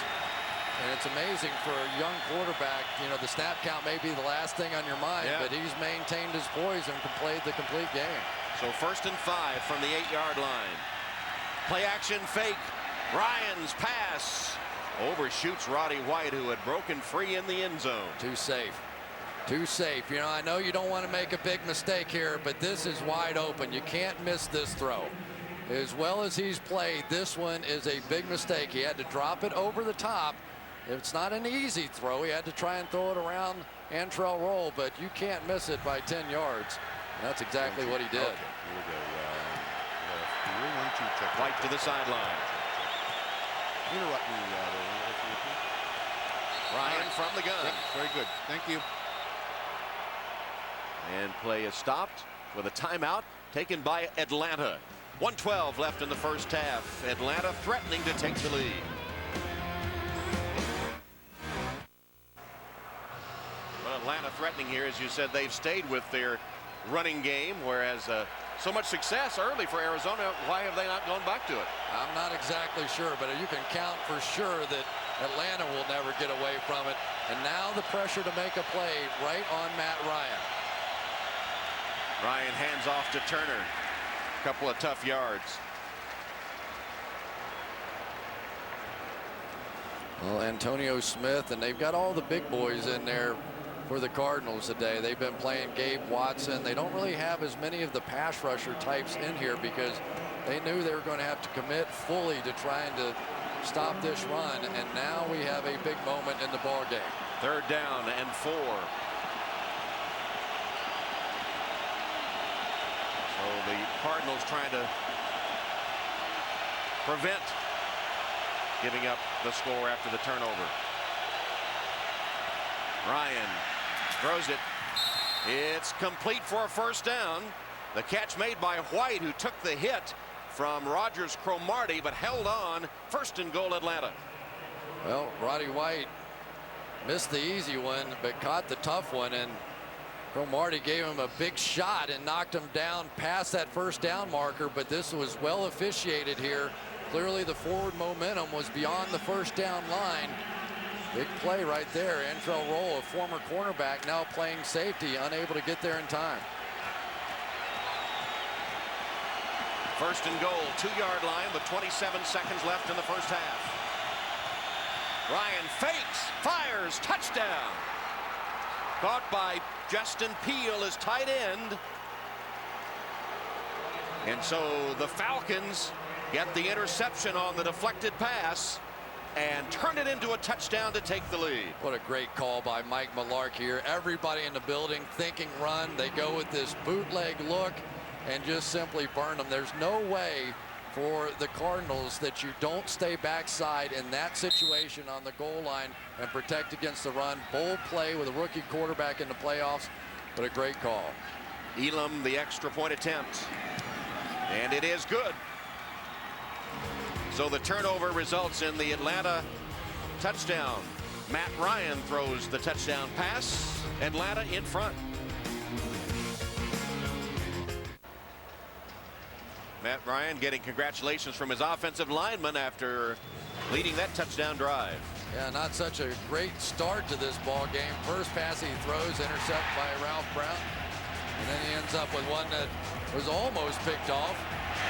and it's amazing for a young quarterback, the snap count may be the last thing on your mind, but he's maintained his poise and played the complete game. So 1st and 5 from the 8-yard line. Play action fake. Ryan's pass overshoots Roddy White, who had broken free in the end zone. Too safe. Too safe. I know you don't want to make a big mistake here, but this is wide open. You can't miss this throw. As well as he's played, this one is a big mistake. He had to drop it over the top. It's not an easy throw. He had to try and throw it around Antrell Roll, but you can't miss it by 10 yards. And that's exactly what he did. Okay. Here we go. White to the sideline. Ryan from the gun. Yep, very good. Thank you. And play is stopped with a timeout taken by Atlanta. 1:12 left in the first half. Atlanta threatening to take the lead. Well, Atlanta threatening here, as you said, they've stayed with their running game, whereas so much success early for Arizona. Why have they not gone back to it? I'm not exactly sure, but you can count for sure that Atlanta will never get away from it. And now the pressure to make a play right on Matt Ryan. Ryan hands off to Turner. A couple of tough yards. Well, Antonio Smith, and they've got all the big boys in there for the Cardinals today. They've been playing Gabe Watson. They don't really have as many of the pass rusher types in here because they knew they were going to have to commit fully to trying to stop this run, and now we have a big moment in the ball game. 3rd down and 4. So the Cardinals trying to prevent giving up the score after the turnover. Ryan throws it. It's complete for a first down. The catch made by White, who took the hit from Rogers Cromartie, but held on. 1st and goal, Atlanta. Well, Roddy White missed the easy one, but caught the tough one, and Cromartie gave him a big shot and knocked him down past that first down marker, but this was well officiated here. Clearly the forward momentum was beyond the first down line. Big play right there. Antrell Roll, a former cornerback, now playing safety, unable to get there in time. 1st and goal, 2-yard line with 27 seconds left in the first half. Ryan fakes, fires, touchdown. Caught by Justin Peele, his tight end. And so the Falcons get the interception on the deflected pass and turn it into a touchdown to take the lead. What a great call by Mike Malark here. Everybody in the building thinking run. They go with this bootleg look and just simply burn them. There's no way for the Cardinals that you don't stay backside in that situation on the goal line and protect against the run. Bold play with a rookie quarterback in the playoffs, but a great call. Elam, the extra point attempt. And it is good. So the turnover results in the Atlanta touchdown. Matt Ryan throws the touchdown pass. Atlanta in front. Matt Ryan getting congratulations from his offensive lineman after leading that touchdown drive. Yeah, not such a great start to this ball game. First pass he throws, intercepted by Ralph Brown. And then he ends up with one that was almost picked off.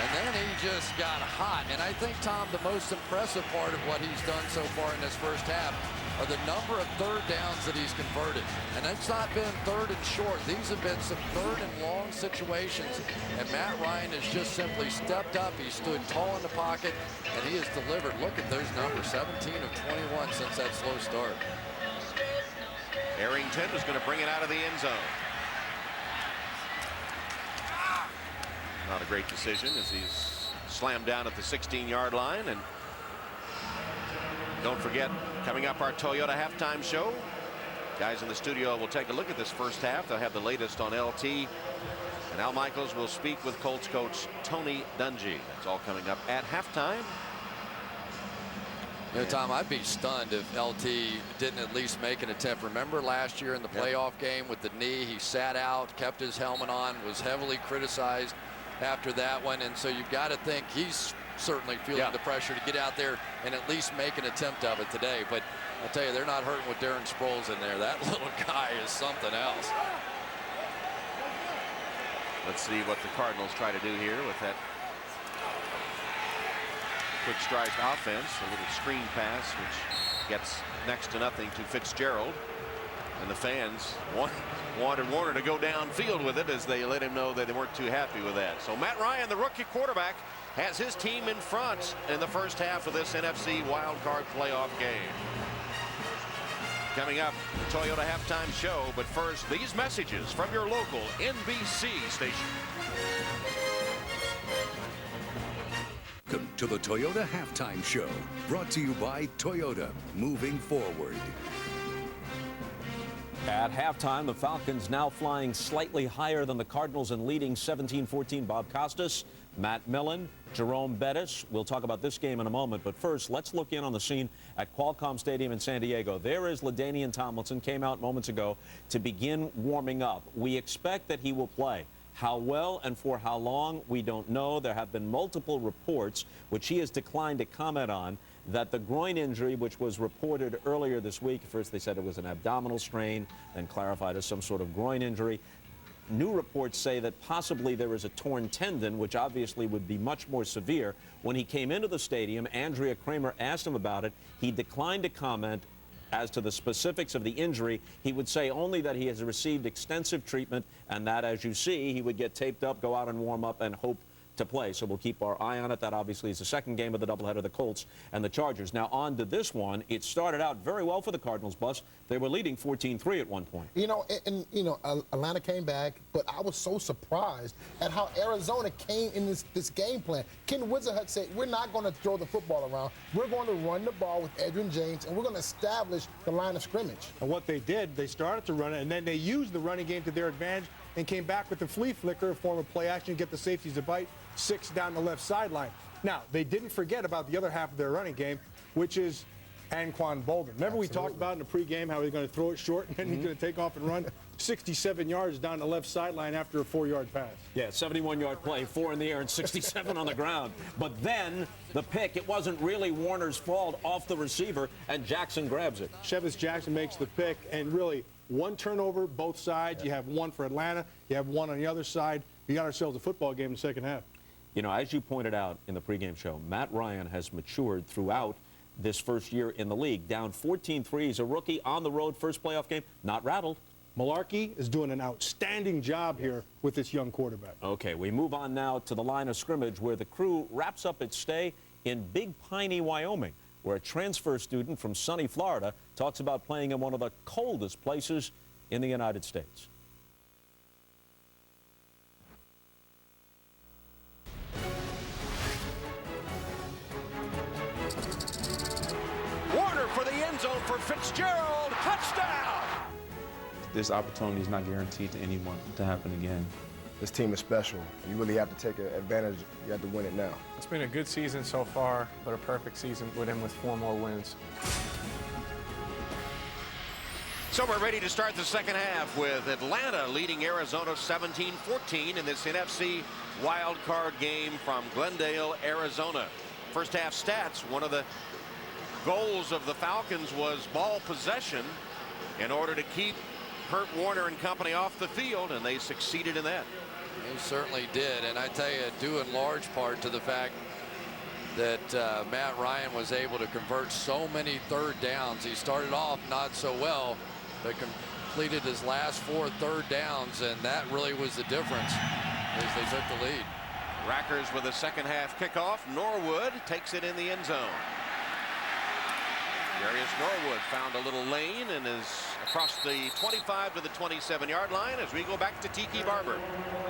And then he just got hot. And I think, Tom, the most impressive part of what he's done so far in this first half are the number of third downs that he's converted. And it's not been third and short. These have been some third and long situations. And Matt Ryan has just simply stepped up. He stood tall in the pocket, and he has delivered. Look at those numbers, 17 of 21 since that slow start. Arrington is going to bring it out of the end zone. Not a great decision as he's slammed down at the 16-yard line. And don't forget, coming up, our Toyota halftime show. Guys in the studio will take a look at this first half. They'll have the latest on LT. And Al Michaels will speak with Colts coach Tony Dungy. That's all coming up at halftime. You know, Tom, I'd be stunned if LT didn't at least make an attempt. Remember last year in the playoff game with the knee, he sat out, kept his helmet on, was heavily criticized after that one. And so you've got to think he's certainly feeling the pressure to get out there and at least make an attempt of it today. But I'll tell you, they're not hurting with Darren Sproles in there. That little guy is something else. Let's see what the Cardinals try to do here with that quick strike offense. A little screen pass which gets next to nothing to Fitzgerald. And the fans wanted Warner to go downfield with it as they let him know that they weren't too happy with that. So Matt Ryan, the rookie quarterback, has his team in front in the first half of this NFC Wild Card playoff game. Coming up, the Toyota halftime show. But first, these messages from your local NBC station. Welcome to the Toyota halftime show, brought to you by Toyota, moving forward. At halftime, the Falcons now flying slightly higher than the Cardinals and leading 17-14. Bob Costas, Matt Millen, Jerome Bettis. We'll talk about this game in a moment, but first, let's look in on the scene at Qualcomm Stadium in San Diego. There is LaDainian Tomlinson, came out moments ago to begin warming up. We expect that he will play. How well and for how long, we don't know. There have been multiple reports, which he has declined to comment on, that the groin injury, which was reported earlier this week, first they said it was an abdominal strain, then clarified as some sort of groin injury. New reports say that possibly there is a torn tendon, which obviously would be much more severe. When he came into the stadium, Andrea Kramer asked him about it. He declined to comment as to the specifics of the injury. He would say only that he has received extensive treatment and that, as you see, he would get taped up, go out and warm up, and hope to play. So we'll keep our eye on it. That obviously is the second game of the doubleheader, the Colts and the Chargers. Now on to this one. It started out very well for the Cardinals, Bus. They were leading 14-3 at one point. You know, Atlanta came back, but I was so surprised at how Arizona came in this game plan. Ken Whisenhunt said, we're not going to throw the football around. We're going to run the ball with Edgerrin James, and we're going to establish the line of scrimmage. And what they did, they started to run it, and then they used the running game to their advantage and came back with the flea flicker, a form of play action, get the safeties to bite, 6 down the left sideline. Now, they didn't forget about the other half of their running game, which is Anquan Boldin. Remember we talked about in the pregame how he's going to throw it short and then he's going to take off and run 67 yards down the left sideline after a 4-yard pass. Yeah, 71-yard play, 4 in the air and 67 on the ground. But then the pick, it wasn't really Warner's fault, off the receiver, and Jackson grabs it. Chevis Jackson makes the pick, and really one turnover, both sides. You have one for Atlanta. You have one on the other side. We got ourselves a football game in the second half. You know, as you pointed out in the pregame show, Matt Ryan has matured throughout this first year in the league. Down 14-3, he's a rookie on the road, first playoff game, not rattled. Malarkey is doing an outstanding job here with this young quarterback. Okay, we move on now to the line of scrimmage where the crew wraps up its stay in Big Piney, Wyoming, where a transfer student from sunny Florida talks about playing in one of the coldest places in the United States. Warner for the end zone for Fitzgerald. Touchdown! This opportunity is not guaranteed to anyone to happen again. This team is special. You really have to take advantage. You have to win it now. It's been a good season so far, but a perfect season with him with 4 more wins. So we're ready to start the second half with Atlanta leading Arizona 17-14 in this NFC Wild Card game from Glendale, Arizona. First half stats, one of the goals of the Falcons was ball possession in order to keep Kurt Warner and company off the field, and they succeeded in that. He certainly did, and I tell you, due in large part to the fact that Matt Ryan was able to convert so many third downs. He started off not so well, but completed his last 4 third downs, and that really was the difference as they took the lead. Rackers with a second half kickoff. Norwood takes it in the end zone. Darius Norwood found a little lane and is across the 25 to the 27-yard line as we go back to Tiki Barber.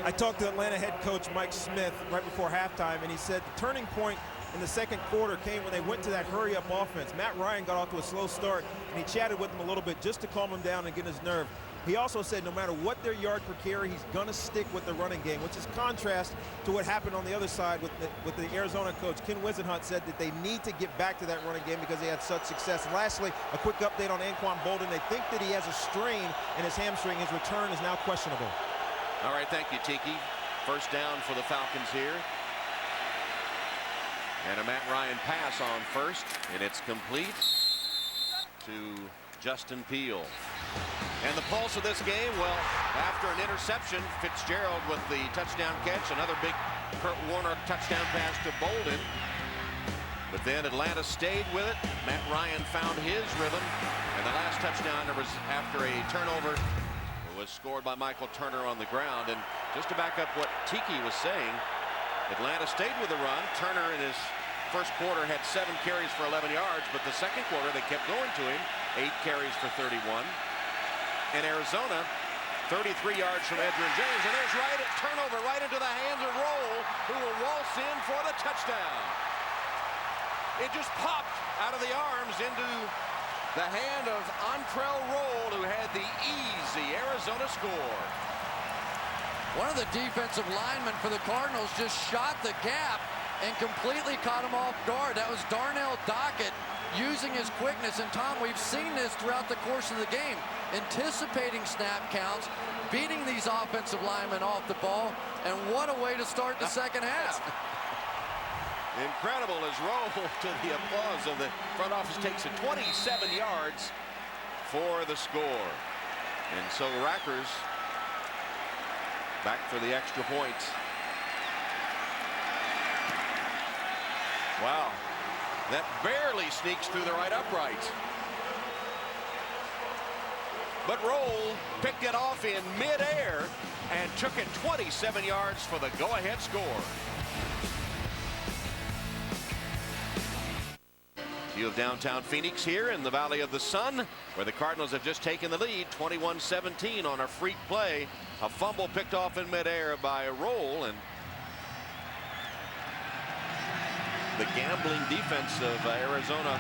I talked to Atlanta head coach Mike Smith right before halftime, and he said the turning point in the second quarter came when they went to that hurry-up offense. Matt Ryan got off to a slow start, and he chatted with him a little bit just to calm him down and get his nerve. He also said no matter what their yard per carry, he's going to stick with the running game, which is contrast to what happened on the other side with the Arizona coach. Ken Wisenhunt said that they need to get back to that running game because they had such success. And lastly, a quick update on Anquan Bolden. They think that he has a strain in his hamstring. His return is now questionable. All right, thank you, Tiki. First down for the Falcons here. And a Matt Ryan pass on first, and it's complete to Justin Peele. And the pulse of this game, well, after an interception, Fitzgerald with the touchdown catch, another big Kurt Warner touchdown pass to Bolden. But then Atlanta stayed with it. Matt Ryan found his rhythm, and the last touchdown was after a turnover. It was scored by Michael Turner on the ground. And just to back up what Tiki was saying, Atlanta stayed with the run. Turner in his first quarter had 7 carries for 11 yards, but the second quarter they kept going to him, 8 carries for 31. And Arizona, 33 yards from Edgerrin James, and there's a turnover right into the hands of Roll, who will waltz in for the touchdown. It just popped out of the arms into the hand of Antrell Roll, who had the easy Arizona score. One of the defensive linemen for the Cardinals just shot the gap and completely caught him off guard. That was Darnell Dockett using his quickness. And Tom, we've seen this throughout the course of the game. Anticipating snap counts, beating these offensive linemen off the ball, and what a way to start the second half. Incredible as Roll, to the applause of the front office, takes it 27 yards for the score. And so Rackers back for the extra point. Wow, that barely sneaks through the right upright. But Roll picked it off in midair and took it 27 yards for the go-ahead score. View of downtown Phoenix here in the Valley of the Sun, where the Cardinals have just taken the lead 21-17 on a freak play. A fumble picked off in midair by Roll, and the gambling defense of Arizona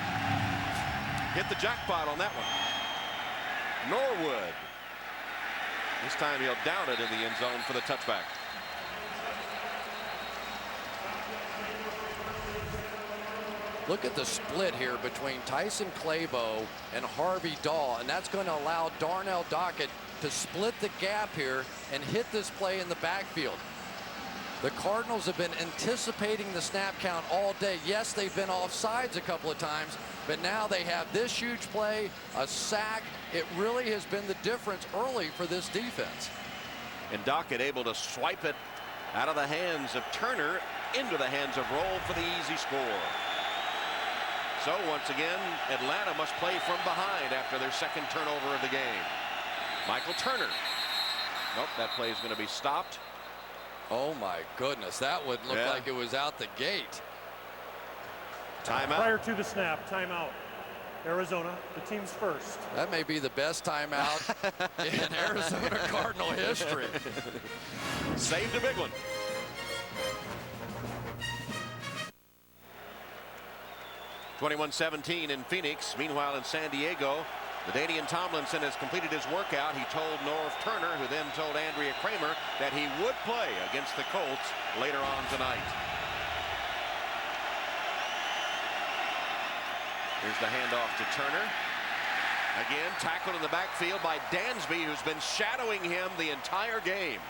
hit the jackpot on that one. Norwood. This time he'll down it in the end zone for the touchback. Look at the split here between Tyson Clabo and Harvey Dahl, and that's going to allow Darnell Dockett to split the gap here and hit this play in the backfield. The Cardinals have been anticipating the snap count all day. Yes, they've been offsides a couple of times, but now they have this huge play, a sack. It really has been the difference early for this defense. And Dockett able to swipe it out of the hands of Turner into the hands of Roll for the easy score. So once again, Atlanta must play from behind after their second turnover of the game. Michael Turner. Nope, that play is going to be stopped. Oh my goodness, that would look like it was out the gate. Timeout. Prior to the snap, timeout. Arizona, the team's first. That may be the best timeout in Arizona Cardinal history. Saved a big one. 21-17 in Phoenix. Meanwhile, in San Diego, LaDainian Tomlinson has completed his workout. He told Norv Turner, who then told Andrea Kramer, that he would play against the Colts later on tonight. Here's the handoff to Turner. Again, tackled in the backfield by Dansby, who's been shadowing him the entire game.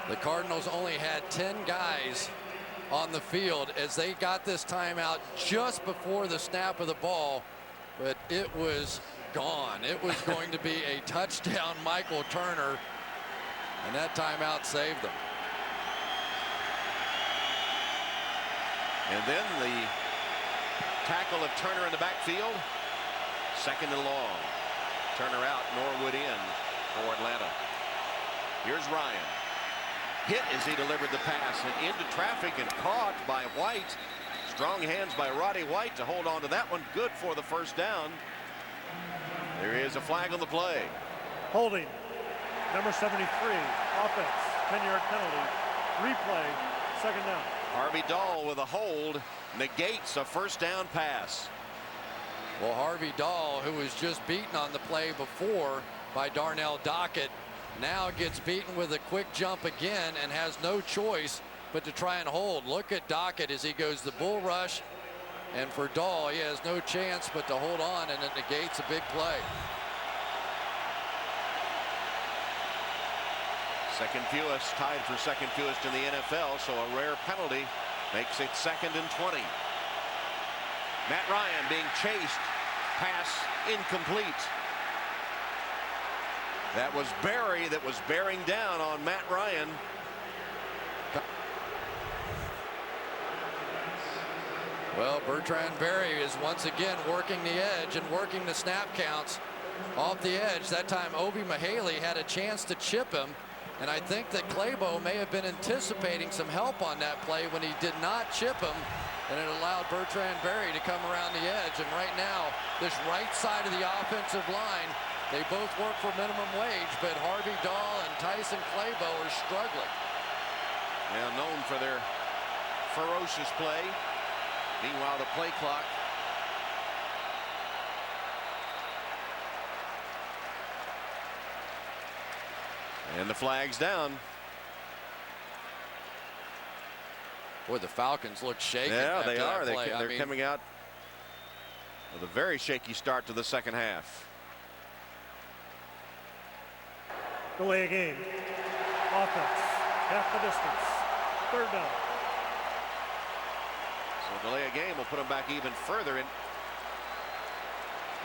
The Cardinals only had 10 guys on the field as they got this timeout just before the snap of the ball, but it was gone. It was going to be a touchdown, Michael Turner, and that timeout saved them. And then the tackle of Turner in the backfield. Second and long. Turner out, Norwood in for Atlanta. Here's Ryan. Hit as he delivered the pass and into traffic and caught by White. Strong hands by Roddy White to hold on to that one. Good for the first down. There is a flag on the play. Holding. Number 73. Offense. 10-yard penalty. Replay. Second down. Harvey Dahl with a hold negates a first down pass. Well, Harvey Dahl, who was just beaten on the play before by Darnell Dockett, now gets beaten with a quick jump again and has no choice but to try and hold. Look at Dockett as he goes the bull rush, and for Dahl, he has no chance but to hold on, and it negates a big play. Second fewest, tied for second fewest in the NFL, so a rare penalty makes it 2nd and 20. Matt Ryan being chased, pass incomplete. That was Berry that was bearing down on Matt Ryan. Well, Bertrand Berry is once again working the edge and working the snap counts off the edge. That time Obi Mahaley had a chance to chip him, and I think that Clabo may have been anticipating some help on that play when he did not chip him, and it allowed Bertrand Berry to come around the edge. And right now, this right side of the offensive line, they both work for minimum wage, but Harvey Dahl and Tyson Clabo are struggling. Now known for their ferocious play. Meanwhile, the play clock and the flag's down. Boy, the Falcons look shaky. Yeah, they are. Play. They're coming out with a very shaky start to the second half. Delay a game. Offense. Half the distance. Third down. So delay a game will put them back even further in.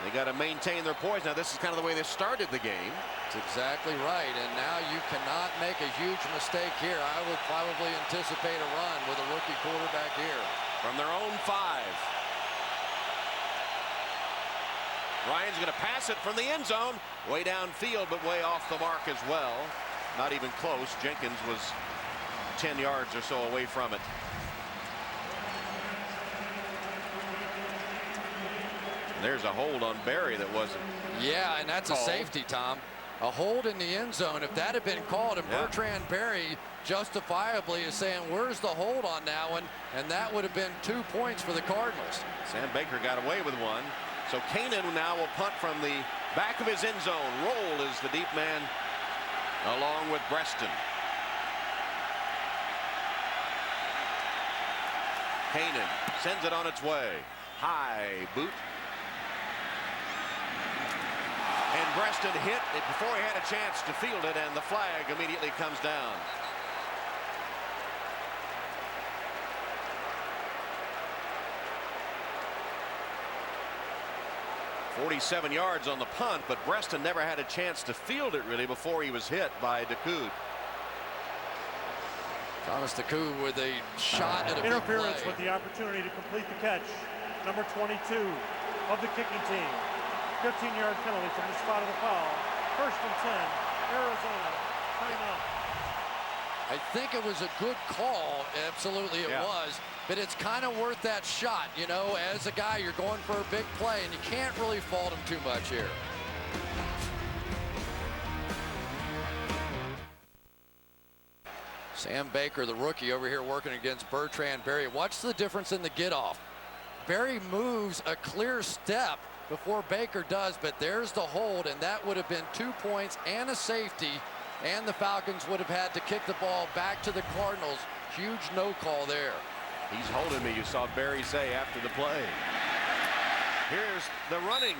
They got to maintain their poise. Now, this is kind of the way they started the game. That's exactly right. And now you cannot make a huge mistake here. I would probably anticipate a run with a rookie quarterback here. From their own 5. Ryan's going to pass it from the end zone. Way downfield, but way off the mark as well. Not even close. Jenkins was 10 yards or so away from it. There's a hold on Berry that wasn't. Yeah, and that's called. A safety, Tom. A hold in the end zone. If that had been called, and Bertrand Berry justifiably is saying, where's the hold on that one? And that would have been 2 points for the Cardinals. Sam Baker got away with one. So Kanan now will punt from the back of his end zone. Roll is the deep man along with Breston. Kanan sends it on its way. High boot. And Breston hit it before he had a chance to field it, and the flag immediately comes down. .47 yards on the punt, but Breston never had a chance to field it really before he was hit by DeCoud. Thomas DeCoud with a shot at a interference big play. with the opportunity to complete the catch. Number 22 of the kicking team. 15-yard penalty from the spot of the foul. 1st and 10. Arizona. Timeout. I think it was a good call. Absolutely it was. But it's kind of worth that shot. You know, as a guy, you're going for a big play, and you can't really fault him too much here. Sam Baker, the rookie, over here working against Bertrand Berry. Watch the difference in the get-off. Berry moves a clear step before Baker does, but there's the hold, and that would have been 2 points and a safety, and the Falcons would have had to kick the ball back to the Cardinals. Huge no call there. He's holding me, you saw Barry say after the play. Here's the running.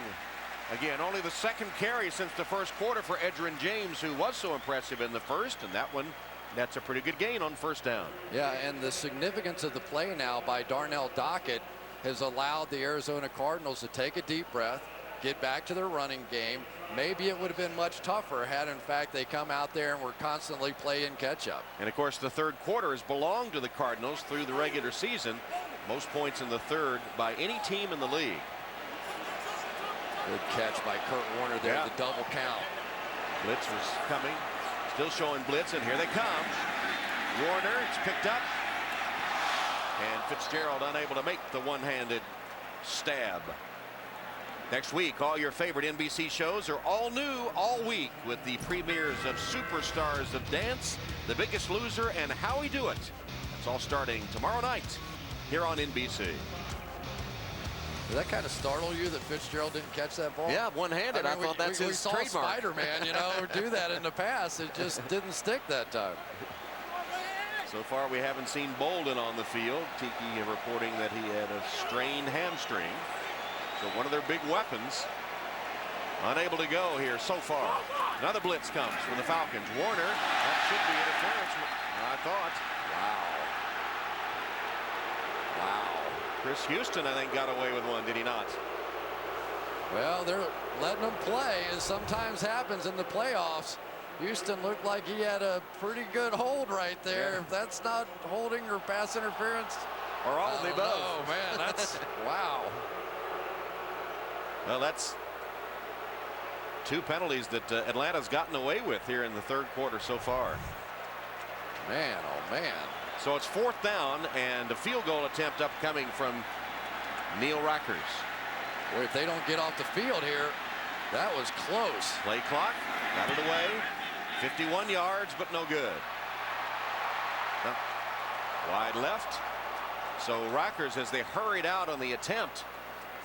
Again, only the second carry since the first quarter for Edgerrin James, who was so impressive in the first, and that one, that's a pretty good gain on first down. Yeah, and the significance of the play now by Darnell Dockett has allowed the Arizona Cardinals to take a deep breath, get back to their running game. Maybe it would have been much tougher had, in fact, they come out there and were constantly playing catch-up. And, of course, the third quarter has belonged to the Cardinals through the regular season. Most points in the third by any team in the league. Good catch by Kurt Warner there, the double count. Blitz was coming, still showing blitz, and here they come. Warner, it's picked up. And Fitzgerald unable to make the one-handed stab. Next week, all your favorite NBC shows are all new all week with the premieres of Superstars of Dance, The Biggest Loser, and How We Do It. That's all starting tomorrow night here on NBC. Did that kind of startle you that Fitzgerald didn't catch that ball? Yeah, one-handed. I thought that's his trademark. We saw Spider-Man, you know, do that in the past. It just didn't stick that time. So far, we haven't seen Bolden on the field. Tiki reporting that he had a strained hamstring. So one of their big weapons unable to go here so far. Another blitz comes from the Falcons. Warner, that should be interference, I thought. Wow. Chris Houston, I think, got away with one, did he not? Well, they're letting them play, as sometimes happens in the playoffs. Houston looked like he had a pretty good hold right there. Yeah. If that's not holding or pass interference, or all of the above. Oh man, that's wow. Well, that's two penalties that Atlanta's gotten away with here in the third quarter so far. Man, oh man. So it's fourth down and a field goal attempt upcoming from Neil Rackers. Boy, if they don't get off the field here, that was close. Play clock, got it away. 51 yards, but no good. Wide left. So Rackers, as they hurried out on the attempt,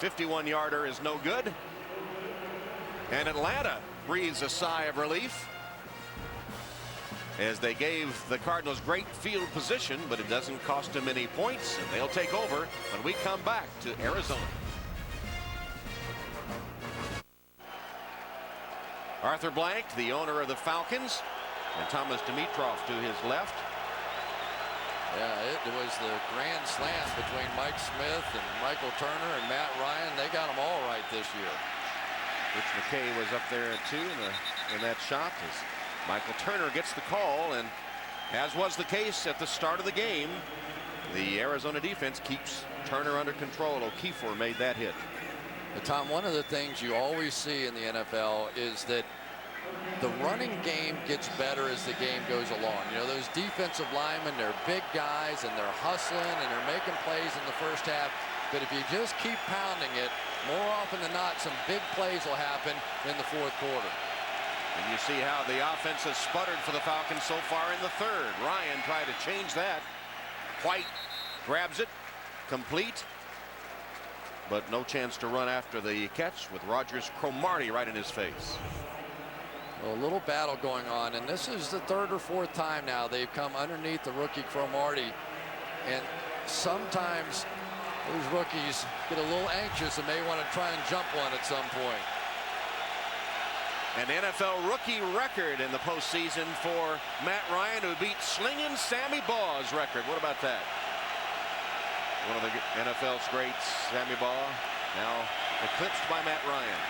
51-yarder is no good. And Atlanta breathes a sigh of relief as they gave the Cardinals great field position, but it doesn't cost them any points, and they'll take over when we come back to Arizona. Arthur Blank, the owner of the Falcons, and Thomas Dimitroff to his left. Yeah, it was the grand slam between Mike Smith and Michael Turner and Matt Ryan. They got them all right this year. Rich McKay was up there too in that shot as Michael Turner gets the call, and as was the case at the start of the game, the Arizona defense keeps Turner under control. O'Keefe made that hit. But Tom, one of the things you always see in the NFL is that the running game gets better as the game goes along. You know, those defensive linemen, they're big guys and they're hustling and they're making plays in the first half. But if you just keep pounding it, more often than not, some big plays will happen in the fourth quarter. And you see how the offense has sputtered for the Falcons so far in the third. Ryan tried to change that. White grabs it, complete. But no chance to run after the catch with Rogers Cromartie right in his face. A little battle going on, and this is the third or fourth time now they've come underneath the rookie Cromartie, and sometimes those rookies get a little anxious and may want to try and jump one at some point. An NFL rookie record in the postseason for Matt Ryan, who beat Slingin' Sammy Baugh's record. What about that? One of the NFL's greats, Sammy Baugh, now eclipsed by Matt Ryan.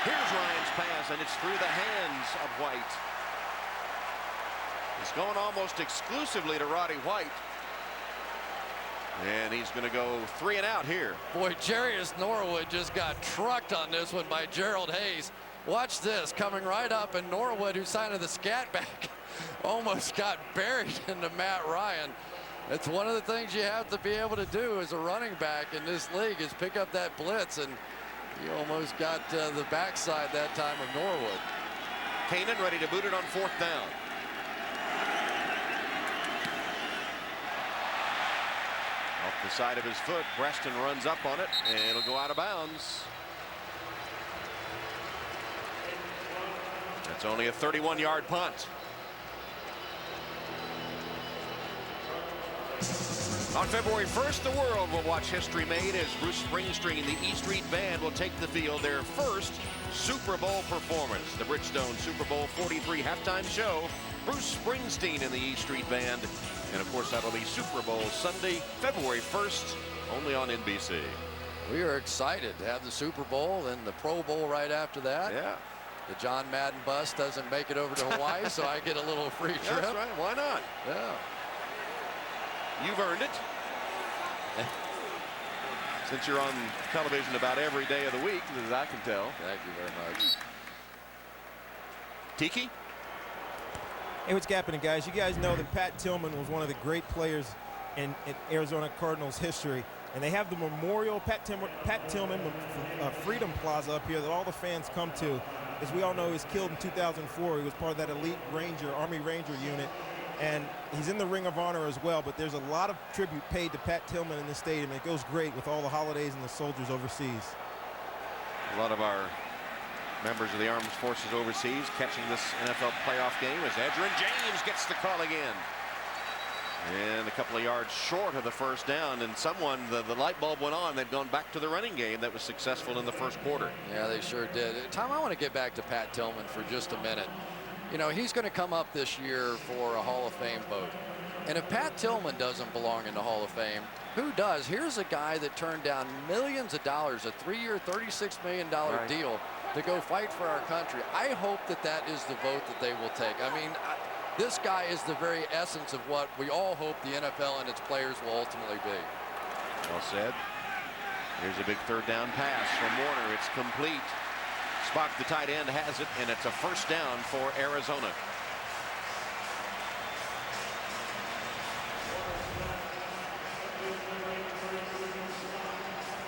Here's Ryan's pass, and it's through the hands of White. He's going almost exclusively to Roddy White. And he's going to go 3 and out here. Boy, Jarius Norwood just got trucked on this one by Gerald Hayes. Watch this, coming right up, and Norwood, who's signing the scat back, almost got buried into Matt Ryan. It's one of the things you have to be able to do as a running back in this league is pick up that blitz, and he almost got the backside that time of Norwood. Kanan ready to boot it on fourth down. the side of his foot. Preston runs up on it, and it'll go out of bounds. That's only a 31-yard punt. On February 1st, the world will watch history made as Bruce Springsteen and the E Street Band will take the field, their first Super Bowl performance. The Bridgestone Super Bowl 43 halftime show, Bruce Springsteen and the E Street Band. And of course, that'll be Super Bowl Sunday, February 1st, only on NBC. We are excited to have the Super Bowl and the Pro Bowl right after that. Yeah. The John Madden bus doesn't make it over to Hawaii, so I get a little free trip. That's right. Why not? Yeah. You've earned it. Since you're on television about every day of the week, as I can tell. Thank you very much. Tiki? Hey, what's happening, guys? You guys know that Pat Tillman was one of the great players in Arizona Cardinals history. And they have the memorial Pat Tillman Freedom Plaza up here that all the fans come to. As we all know, he was killed in 2004. He was part of that elite Army Ranger unit. And he's in the Ring of Honor as well, but there's a lot of tribute paid to Pat Tillman in the stadium. It goes great with all the holidays and the soldiers overseas. A lot of our members of the armed forces overseas catching this NFL playoff game as Edgerrin James gets the call again. And a couple of yards short of the first down, and the light bulb went on. They'd gone back to the running game that was successful in the first quarter. Yeah, they sure did. Tom, I want to get back to Pat Tillman for just a minute. You know, he's going to come up this year for a Hall of Fame vote. And if Pat Tillman doesn't belong in the Hall of Fame, who does? Here's a guy that turned down millions of dollars, a 3-year, $36 million deal to go fight for our country. I hope that is the vote that they will take. I mean, this guy is the very essence of what we all hope the NFL and its players will ultimately be. Well said. Here's a big third down pass from Warner. It's complete. Spock, the tight end, has it, and it's a first down for Arizona.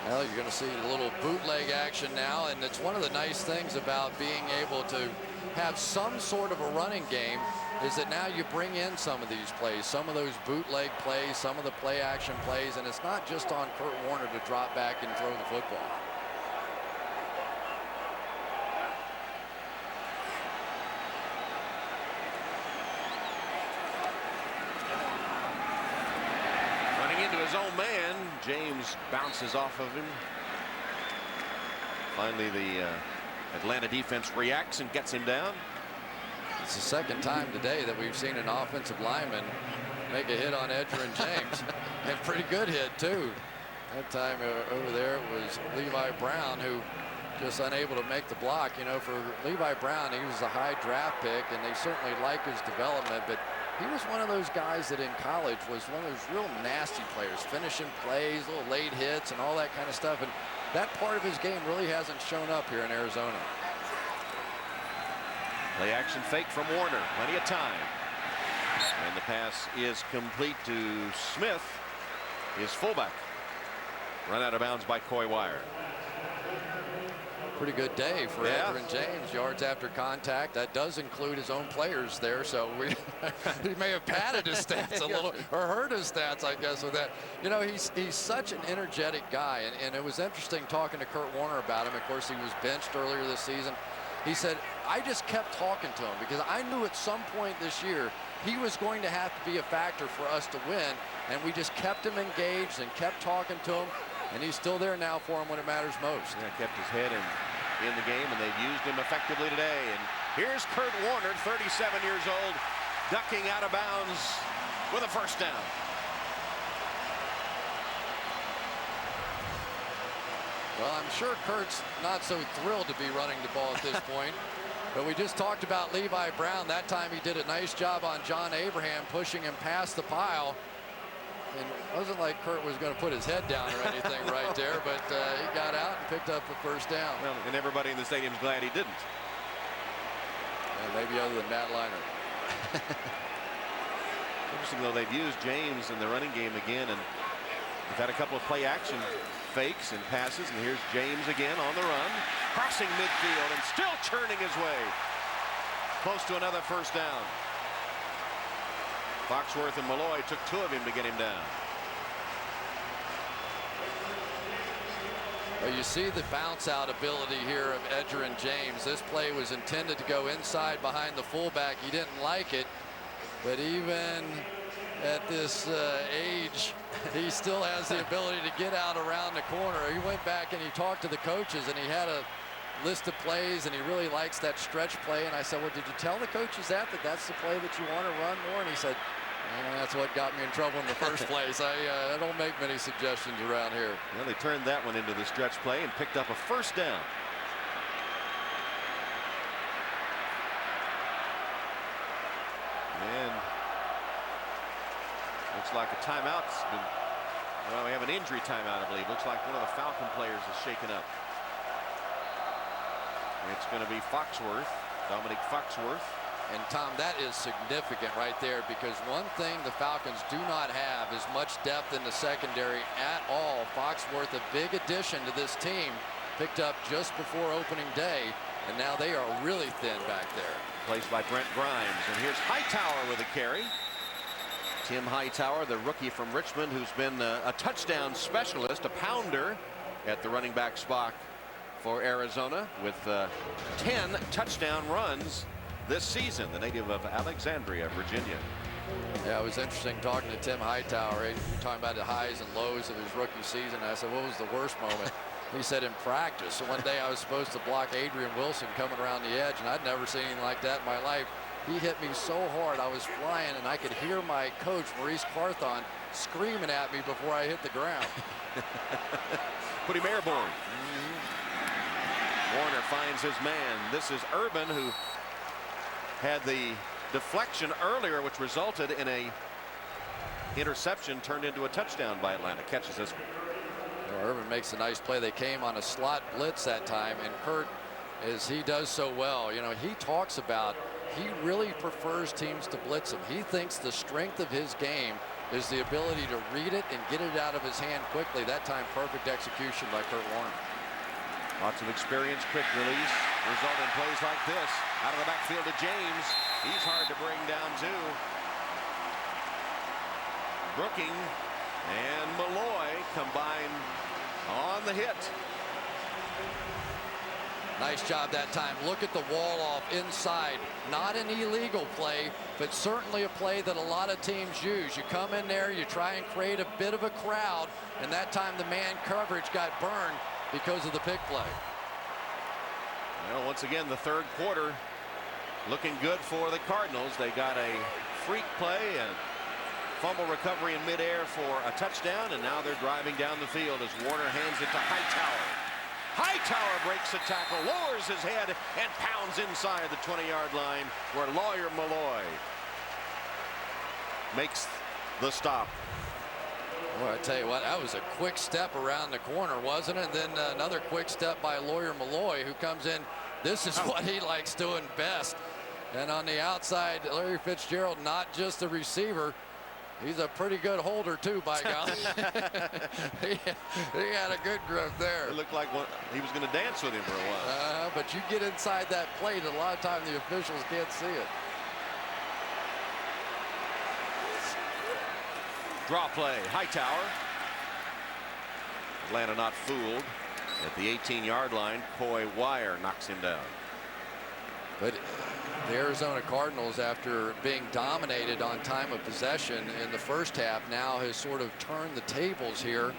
Well, you're going to see a little bootleg action now, and it's one of the nice things about being able to have some sort of a running game is that now you bring in some of these plays, some of those bootleg plays, some of the play action plays, and it's not just on Kurt Warner to drop back and throw the football. His own man, James bounces off of him. Finally, the Atlanta defense reacts and gets him down. It's the second time today that we've seen an offensive lineman make a hit on Edgerrin James. And pretty good hit, too. That time over there it was Levi Brown, who just unable to make the block. You know, for Levi Brown, he was a high draft pick, and they certainly like his development, but he was one of those guys that in college was one of those real nasty players, finishing plays, little late hits, and all that kind of stuff. And that part of his game really hasn't shown up here in Arizona. Play action fake from Warner. Plenty of time. And the pass is complete to Smith, his fullback. Run out of bounds by Coy Wire. Pretty good day for Edgerrin James, yards after contact. That does include his own players there, so he may have padded his stats a little, or hurt his stats, I guess, with that. You know, he's such an energetic guy, and it was interesting talking to Kurt Warner about him. Of course, he was benched earlier this season. He said, I just kept talking to him because I knew at some point this year he was going to have to be a factor for us to win, and we just kept him engaged and kept talking to him, and he's still there now for him when it matters most. Yeah, kept his head in the game, and they've used him effectively today. And here's Kurt Warner, 37 years old, ducking out of bounds with a first down. Well, I'm sure Kurt's not so thrilled to be running the ball at this point. But we just talked about Levi Brown. That time he did a nice job on John Abraham, pushing him past the pile. And it wasn't like Kurt was going to put his head down or anything right there, but he got out and picked up a first down. Well, and everybody in the stadium's glad he didn't. Yeah, maybe other than Matt Leinart. Interesting, though, they've used James in the running game again, and they've had a couple of play action fakes and passes, and here's James again on the run, crossing midfield and still churning his way close to another first down. Foxworth and Malloy took two of him to get him down. Well, you see the bounce-out ability here of Edgerrin James. This play was intended to go inside behind the fullback. He didn't like it, but even at this age, he still has the ability to get out around the corner. He went back and he talked to the coaches, and he had a list of plays, and he really likes that stretch play. And I said, well, did you tell the coaches that that's the play that you want to run more? And he said, that's what got me in trouble in the first place. I don't make many suggestions around here. Well, they turned that one into the stretch play and picked up a first down. And looks like a timeout's been, well, we have an injury timeout, I believe. Looks like one of the Falcon players is shaken up. It's going to be Foxworth, Dominic Foxworth. And Tom, that is significant right there, because one thing the Falcons do not have is much depth in the secondary at all. Foxworth, a big addition to this team, picked up just before opening day, and now they are really thin back there. Placed by Brent Grimes, and here's Hightower with a carry. Tim Hightower, the rookie from Richmond, who's been a touchdown specialist, a pounder at the running back spot for Arizona, with 10 touchdown runs this season, the native of Alexandria, Virginia. Yeah, it was interesting talking to Tim Hightower. Talking about the highs and lows of his rookie season. I said, what was the worst moment? He said, in practice. So one day I was supposed to block Adrian Wilson coming around the edge, and I'd never seen anything like that in my life. He hit me so hard, I was flying, and I could hear my coach, Maurice Carthon, screaming at me before I hit the ground. Put him airborne. Warner finds his man. This is Urban, who had the deflection earlier, which resulted in a interception turned into a touchdown by Atlanta. Catches this one. Well, Urban makes a nice play. They came on a slot blitz that time, and Kurt, as he does so well, you know, he talks about he really prefers teams to blitz him. He thinks the strength of his game is the ability to read it and get it out of his hand quickly. That time, perfect execution by Kurt Warner. Lots of experience, quick release. Result in plays like this. Out of the backfield to James. He's hard to bring down too. Brooking and Malloy combine on the hit. Nice job that time. Look at the wall off inside. Not an illegal play, but certainly a play that a lot of teams use. You come in there, you try and create a bit of a crowd, and that time the man coverage got burned because of the pick play. Well, once again, the third quarter looking good for the Cardinals. They got a freak play and fumble recovery in midair for a touchdown, and now they're driving down the field as Warner hands it to Hightower. Hightower breaks the tackle, lowers his head, and pounds inside the 20-yard line, where Lawyer Malloy makes the stop. Well, I tell you what, that was a quick step around the corner, wasn't it? And then another quick step by Lawyer Malloy, who comes in. This is what he likes doing best. And on the outside, Larry Fitzgerald, not just a receiver, he's a pretty good holder too, by golly. he had a good grip there. It looked like he was going to dance with him for a while. But you get inside that plate, a lot of times the officials can't see it. Draw play, Hightower. Atlanta not fooled. At the 18-yard line, Coy Wire knocks him down. But the Arizona Cardinals, after being dominated on time of possession in the first half, now has sort of turned the tables here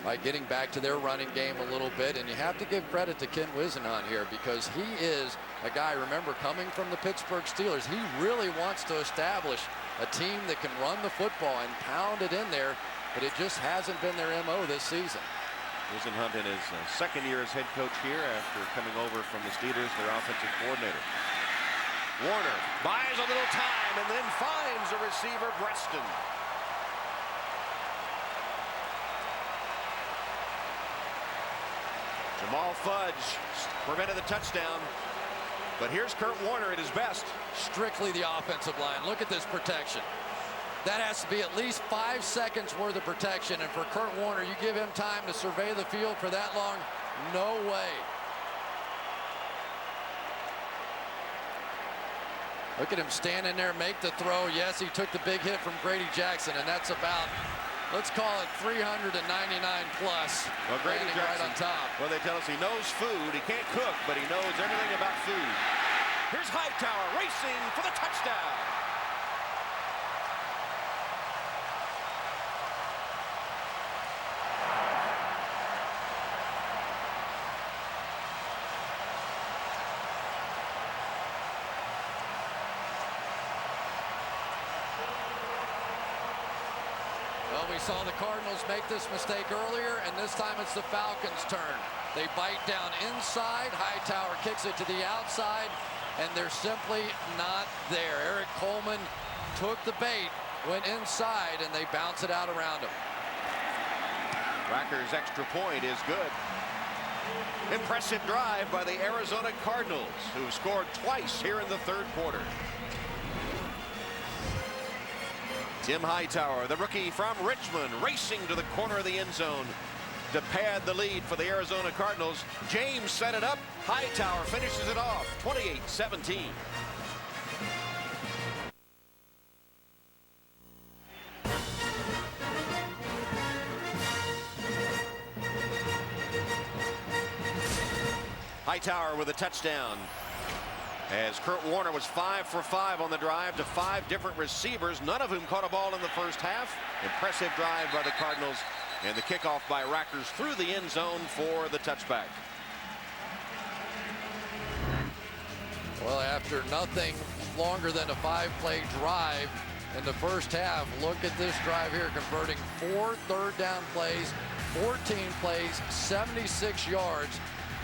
by getting back to their running game a little bit. And you have to give credit to Ken Whisenhunt here, because he is a guy, remember, coming from the Pittsburgh Steelers. He really wants to establish a team that can run the football and pound it in there, but it just hasn't been their MO this season. Whisenhunt in his second year as head coach here after coming over from the Steelers, their offensive coordinator. Warner buys a little time and then finds a receiver, Breston. Jamal Fudge prevented the touchdown, but here's Kurt Warner at his best. Strictly the offensive line. Look at this protection. That has to be at least 5 seconds worth of protection, and for Kurt Warner, you give him time to survey the field for that long? No way. Look at him standing there, make the throw. Yes, he took the big hit from Grady Jackson, and that's about let's call it 399 plus. Well, Grady landing Jackson, right on top. well, they tell us he knows food. He can't cook, but he knows everything about food. Here's Hightower racing for the touchdown. Well, we saw the Cardinals make this mistake earlier, and this time it's the Falcons' turn. They bite down inside. Hightower kicks it to the outside, and they're simply not there. Eric Coleman took the bait, went inside, and they bounce it out around him. Racker's extra point is good. Impressive drive by the Arizona Cardinals, who scored twice here in the third quarter. Tim Hightower, the rookie from Richmond, racing to the corner of the end zone to pad the lead for the Arizona Cardinals. James set it up. Hightower finishes it off, 28-17. Hightower with a touchdown, as Kurt Warner was 5 for 5 on the drive to 5 different receivers, none of whom caught a ball in the first half. Impressive drive by the Cardinals, and the kickoff by Rackers through the end zone for the touchback. Well, after nothing longer than a 5-play drive in the first half, look at this drive here, converting 4 third-down plays, 14 plays, 76 yards.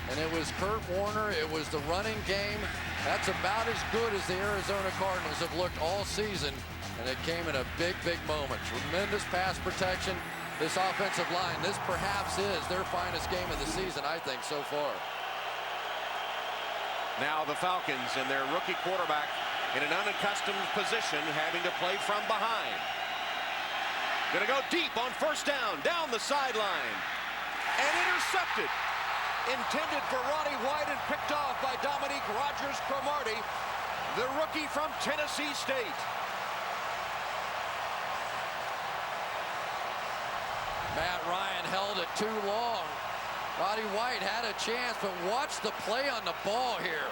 And it was Kurt Warner, it was the running game. That's about as good as the Arizona Cardinals have looked all season, and it came in a big, big moment. Tremendous pass protection. This offensive line, this perhaps is their finest game of the season, I think, so far. Now the Falcons and their rookie quarterback in an unaccustomed position, having to play from behind. Gonna go deep on first down the sideline, and intercepted. Intended for Roddy White and picked off by Dominique Rodgers-Cromartie, the rookie from Tennessee State. Matt Ryan held it too long. Roddy White had a chance, but watch the play on the ball here.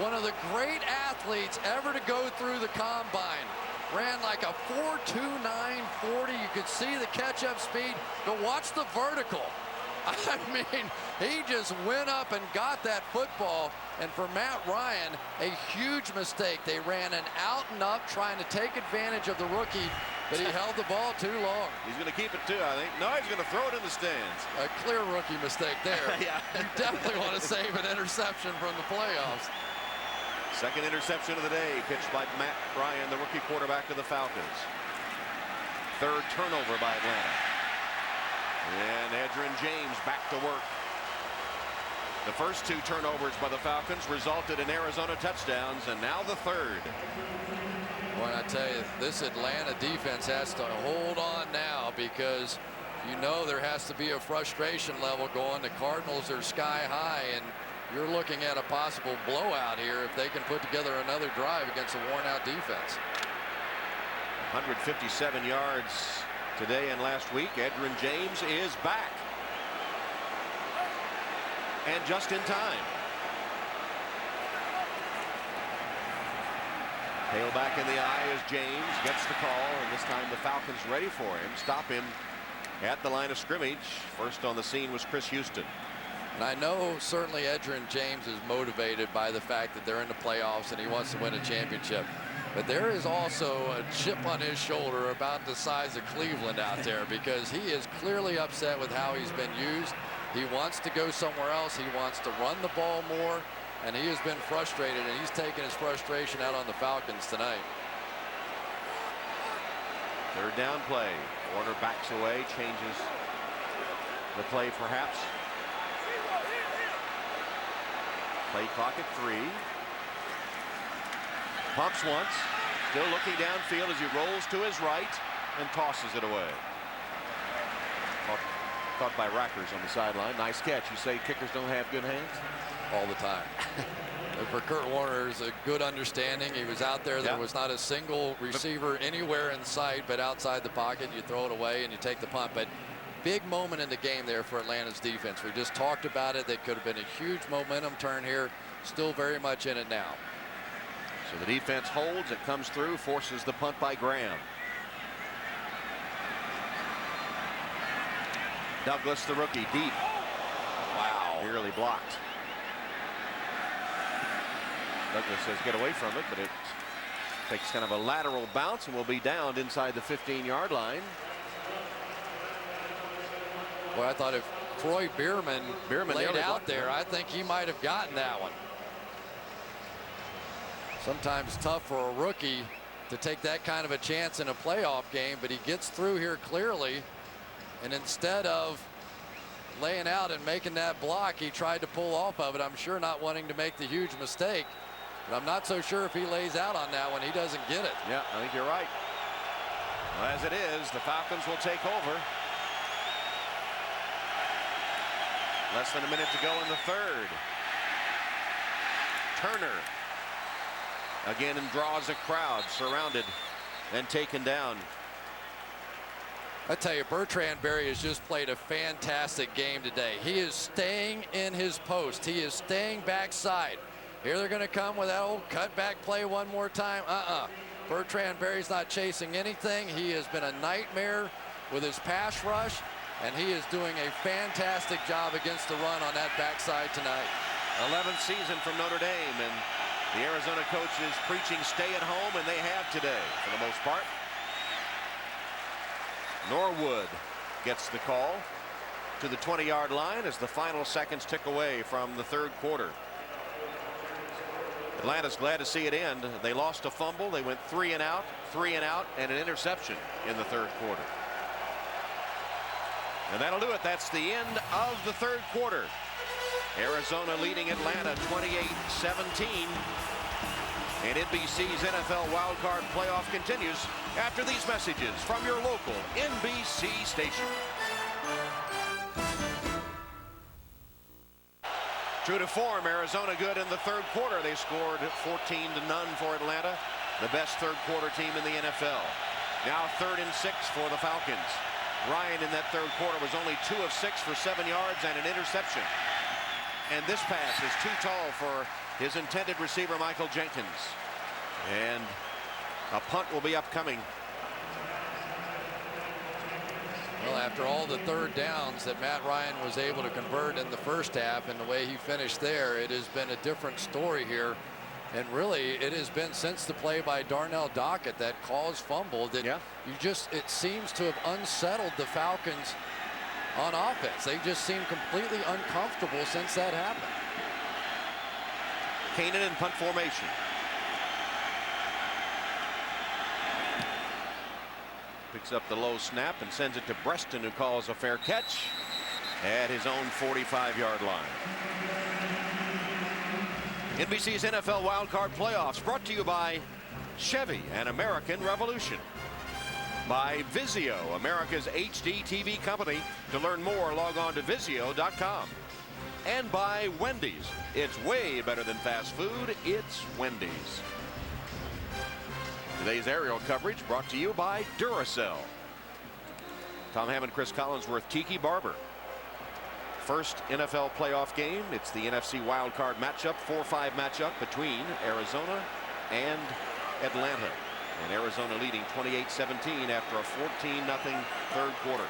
One of the great athletes ever to go through the combine. Ran like a 4.29 40. You could see the catch-up speed, but watch the vertical. I mean, he just went up and got that football. And for Matt Ryan, a huge mistake. They ran an out and up trying to take advantage of the rookie, but he held the ball too long. He's going to keep it too, I think. No, he's going to throw it in the stands. A clear rookie mistake there. Yeah. You definitely want to save an interception from the playoffs. Second interception of the day, pitched by Matt Ryan, the rookie quarterback of the Falcons. Third turnover by Atlanta. And Edgerrin James back to work. The first 2 turnovers by the Falcons resulted in Arizona touchdowns, and now the third. Boy, I tell you, this Atlanta defense has to hold on now, because you know there has to be a frustration level going. The Cardinals are sky high, and you're looking at a possible blowout here if they can put together another drive against a worn-out defense. 157 yards today and last week. Edgerrin James is back. And just in time. Tail back in the eye as James gets the call, and this time the Falcons ready for him. Stop him at the line of scrimmage. First on the scene was Chris Houston. And I know certainly Edgerrin James is motivated by the fact that they're in the playoffs and he wants to win a championship. But there is also a chip on his shoulder about the size of Cleveland out there, because he is clearly upset with how he's been used. He wants to go somewhere else. He wants to run the ball more, and he has been frustrated, and he's taken his frustration out on the Falcons tonight. Third down play. Warner backs away, changes the play perhaps. Play clock at 3. Pumps once, still looking downfield as he rolls to his right and tosses it away. caught by Rackers on the sideline. Nice catch. You say kickers don't have good hands? All the time. For Kurt Warner, there's a good understanding. He was out there. There was not a single receiver anywhere in sight, but outside the pocket, you throw it away and you take the punt. But big moment in the game there for Atlanta's defense. We just talked about it. They could have been a huge momentum turn here. Still very much in it now. So the defense holds. It comes through, forces the punt by Graham. Douglas, the rookie, deep. Wow. Nearly blocked. Douglas says get away from it, but it takes kind of a lateral bounce and will be downed inside the 15-yard line. Well, I thought if Troy Bierman laid out there, I think he might have gotten that one. Sometimes tough for a rookie to take that kind of a chance in a playoff game, but he gets through here clearly. And instead of laying out and making that block, he tried to pull off of it. I'm sure not wanting to make the huge mistake. But I'm not so sure if he lays out on that one. He doesn't get it. Yeah, I think you're right. Well, as it is, the Falcons will take over. Less than a minute to go in the third. Turner again and draws a crowd, surrounded and taken down. I tell you, Bertrand Berry has just played a fantastic game today. He is staying in his post. He is staying backside. Here they're going to come with that old cutback play one more time. Bertrand Berry's not chasing anything. He has been a nightmare with his pass rush, and he is doing a fantastic job against the run on that backside tonight. 11th season from Notre Dame, and the Arizona coach is preaching stay at home, and they have today for the most part. Norwood gets the call to the 20-yard line as the final seconds tick away from the third quarter. Atlanta's glad to see it end. They lost a fumble. They went 3 and out, and an interception in the third quarter. And that'll do it. That's the end of the third quarter. Arizona leading Atlanta 28-17. And NBC's NFL Wild Card playoff continues after these messages from your local NBC station. True to form, Arizona good in the third quarter. They scored 14-0 for Atlanta, the best third quarter team in the NFL. Now 3rd and 6 for the Falcons. Ryan in that third quarter was only 2 of 6 for 7 yards and an interception. And this pass is too tall for his intended receiver, Michael Jenkins. And a punt will be upcoming. Well, after all the third downs that Matt Ryan was able to convert in the first half and the way he finished there, it has been a different story here. And really, it has been since the play by Darnell Dockett that caused fumble that it seems to have unsettled the Falcons on offense. They just seem completely uncomfortable since that happened. Kanan in punt formation. Picks up the low snap and sends it to Breston, who calls a fair catch at his own 45-yard line. NBC's NFL Wild Card Playoffs brought to you by Chevy and American Revolution. By Vizio, America's HD TV company. To learn more, log on to Vizio.com. And by Wendy's. It's way better than fast food. It's Wendy's. Today's aerial coverage brought to you by Duracell. Tom Hammond, Chris Collinsworth, Tiki Barber. First NFL playoff game. It's the NFC Wild Card matchup, 4-5 matchup between Arizona and Atlanta. And Arizona leading 28-17 after a 14-0 third quarter.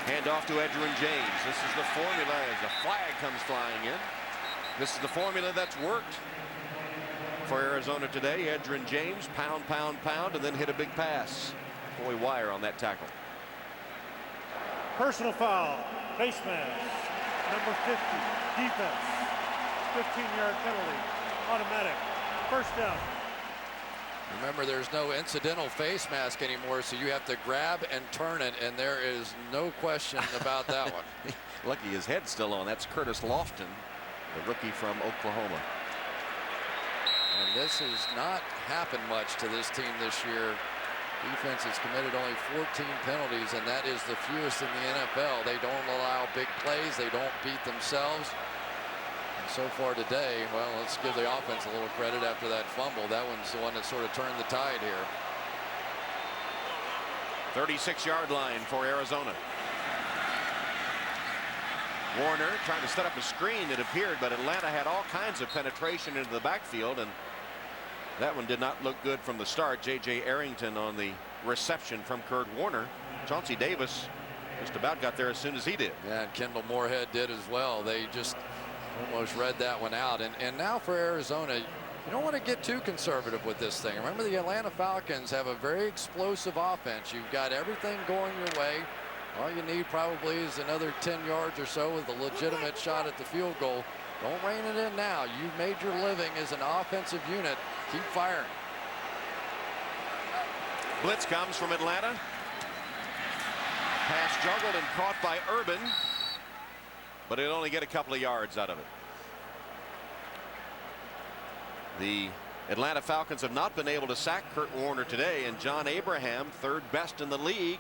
Hand off to Edgerrin James. This is the formula as a flag comes flying in. This is the formula that's worked for Arizona today. Edgerrin James, pound, pound, pound, and then hit a big pass. Boy, wire on that tackle. Personal foul, face mask, number 50, defense, 15-yard penalty, automatic, first down. Remember, there's no incidental face mask anymore, so you have to grab and turn it, and there is no question about that one. Lucky his head's still on. That's Curtis Lofton, the rookie from Oklahoma. And this has not happened much to this team this year Defense has committed only 14 penalties, and that is the fewest in the NFL. They don't allow big plays. They don't beat themselves. And so far today, well, let's give the offense a little credit after that fumble. That one's the one that sort of turned the tide here. 36-yard line for Arizona. Warner trying to set up a screen, it appeared, but Atlanta had all kinds of penetration into the backfield, and that one did not look good from the start. J.J. Arrington on the reception from Kurt Warner. Chauncey Davis just about got there as soon as he did. Yeah, and Kendall Moorhead did as well. They just almost read that one out. And now for Arizona, you don't want to get too conservative with this thing. Remember, the Atlanta Falcons have a very explosive offense. You've got everything going your way. All you need probably is another 10 yards or so with a legitimate shot at the field goal. Don't rein it in now. You've made your living as an offensive unit. Keep firing. Blitz comes from Atlanta. Pass juggled and caught by Urban, but he'll only get a couple of yards out of it. The Atlanta Falcons have not been able to sack Kurt Warner today, and John Abraham, third best in the league,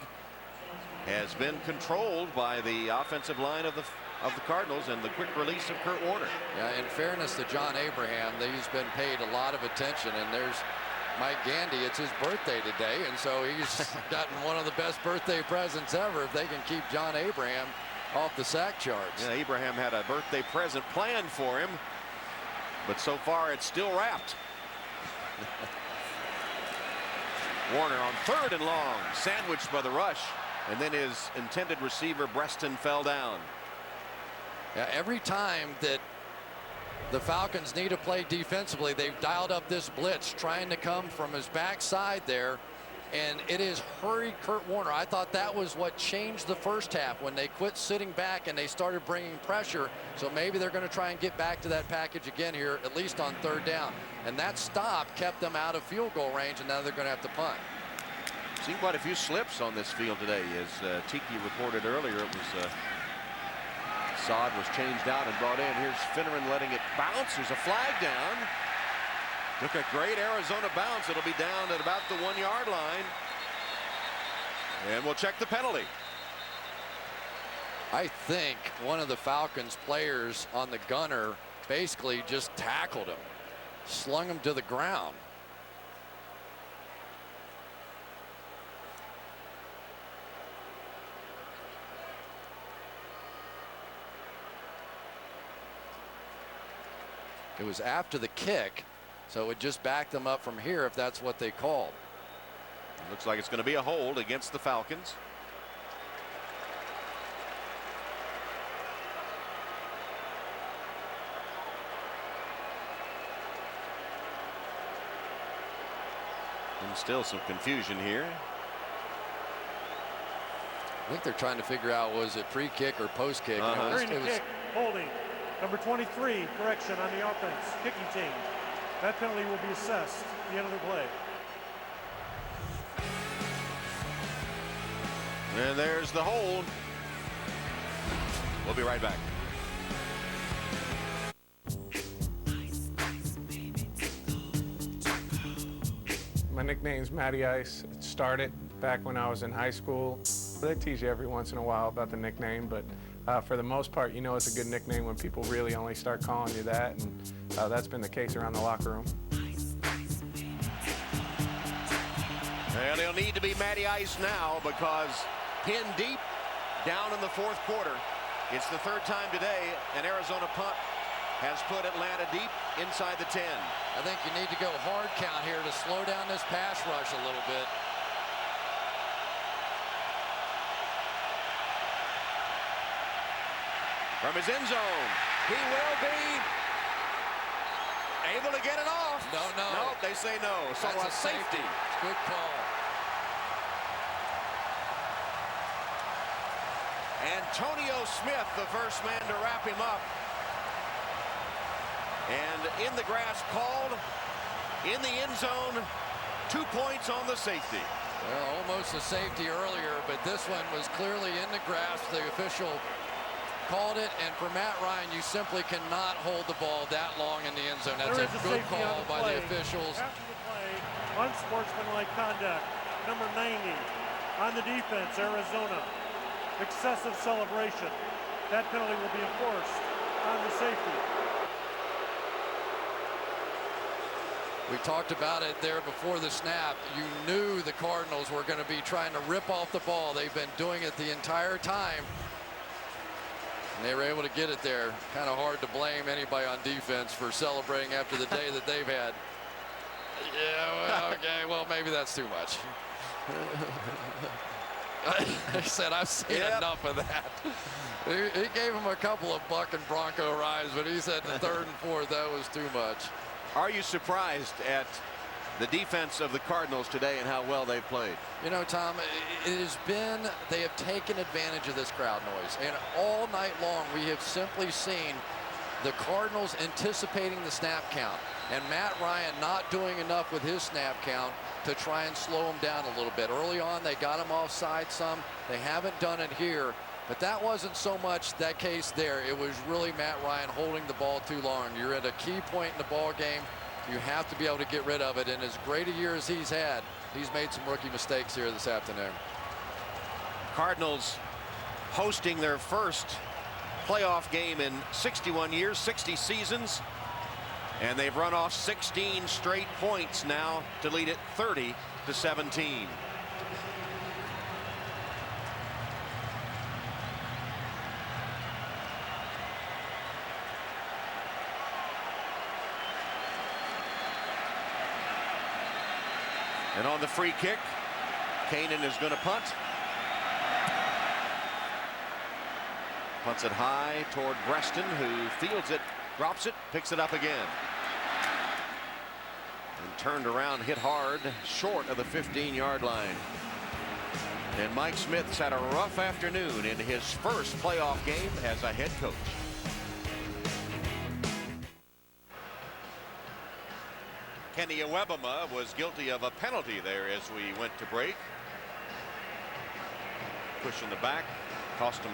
has been controlled by the offensive line of the Cardinals and the quick release of Kurt Warner. Yeah, in fairness to John Abraham, he's been paid a lot of attention, and there's Mike Gandy. It's his birthday today, and so he's gotten one of the best birthday presents ever if they can keep John Abraham off the sack charts. Yeah, Abraham had a birthday present planned for him, but so far it's still wrapped. Warner on 3rd and long, sandwiched by the rush, and then his intended receiver Breston fell down. Yeah, every time that the Falcons need to play defensively, they've dialed up this blitz trying to come from his backside there, and it is hurried Kurt Warner. I thought that was what changed the first half when they quit sitting back and they started bringing pressure. So maybe they're going to try and get back to that package again here, at least on 3rd down. And that stop kept them out of field goal range, and now they're going to have to punt. Seen quite a few slips on this field today. As Tiki reported earlier, it was Saad was changed out and brought in. Here's Finneran letting it bounce. There's a flag down. Took a great Arizona bounce. It'll be down at about the 1-yard line. And we'll check the penalty. I think one of the Falcons players on the gunner basically just tackled him, slung him to the ground. It was after the kick, so it would just back them up from here if that's what they called. Looks like it's going to be a hold against the Falcons. And still some confusion here. I think they're trying to figure out, was it pre-kick or post-kick? During the kick, holding. Number 23, correction on the offense, kicking team. That penalty will be assessed at the end of the play. And there's the hold. We'll be right back. My nickname's Matty Ice. It started back when I was in high school. They tease you every once in a while about the nickname, but for the most part, you know it's a good nickname when people really only start calling you that, and that's been the case around the locker room. And they'll need to be Matty Ice now because pinned deep down in the 4th quarter. It's the 3rd time today an Arizona punt has put Atlanta deep inside the 10. I think you need to go hard count here to slow down this pass rush a little bit. From his end zone, he will be able to get it off. No. No, they say no. So That's a safety. Good call. Antonio Smith, the first man to wrap him up. And in the grass, called in the end zone. 2 points on the safety. Well, almost a safety earlier, but this one was clearly in the grass. The official called it, and for Matt Ryan, you simply cannot hold the ball that long in the end zone. That's a good call by the officials. After the play, unsportsmanlike conduct. number 90. On the defense, Arizona. Excessive celebration. That penalty will be enforced on the safety. We talked about it there before the snap. You knew the Cardinals were going to be trying to rip off the ball. They've been doing it the entire time. And they were able to get it there. Kind of hard to blame anybody on defense for celebrating after the day that they've had. Yeah, well, okay, well, maybe that's too much. He said, I've seen enough of that. He gave him a couple of Buck and Bronco rides, but he said the third and fourth, that was too much. Are you surprised at the defense of the Cardinals today and how well they've played? You know, Tom, it has been, they have taken advantage of this crowd noise. And all night long, we have simply seen the Cardinals anticipating the snap count. And Matt Ryan not doing enough with his snap count to try and slow him down a little bit. Early on, they got him offside some. They haven't done it here. But that wasn't so much that case there. It was really Matt Ryan holding the ball too long. You're at a key point in the ball game. You have to be able to get rid of it. And as great a year as he's had, he's made some rookie mistakes here this afternoon. Cardinals hosting their first playoff game in 61 years, 60 seasons. And they've run off 16 straight points now to lead it 30-17. And on the free kick, Kanan is going to punt. Punts it high toward Breston, who fields it, drops it, picks it up again. And turned around, hit hard, short of the 15-yard line. And Mike Smith's had a rough afternoon in his first playoff game as a head coach. Kenny Awebama was guilty of a penalty there as we went to break. Push in the back, cost him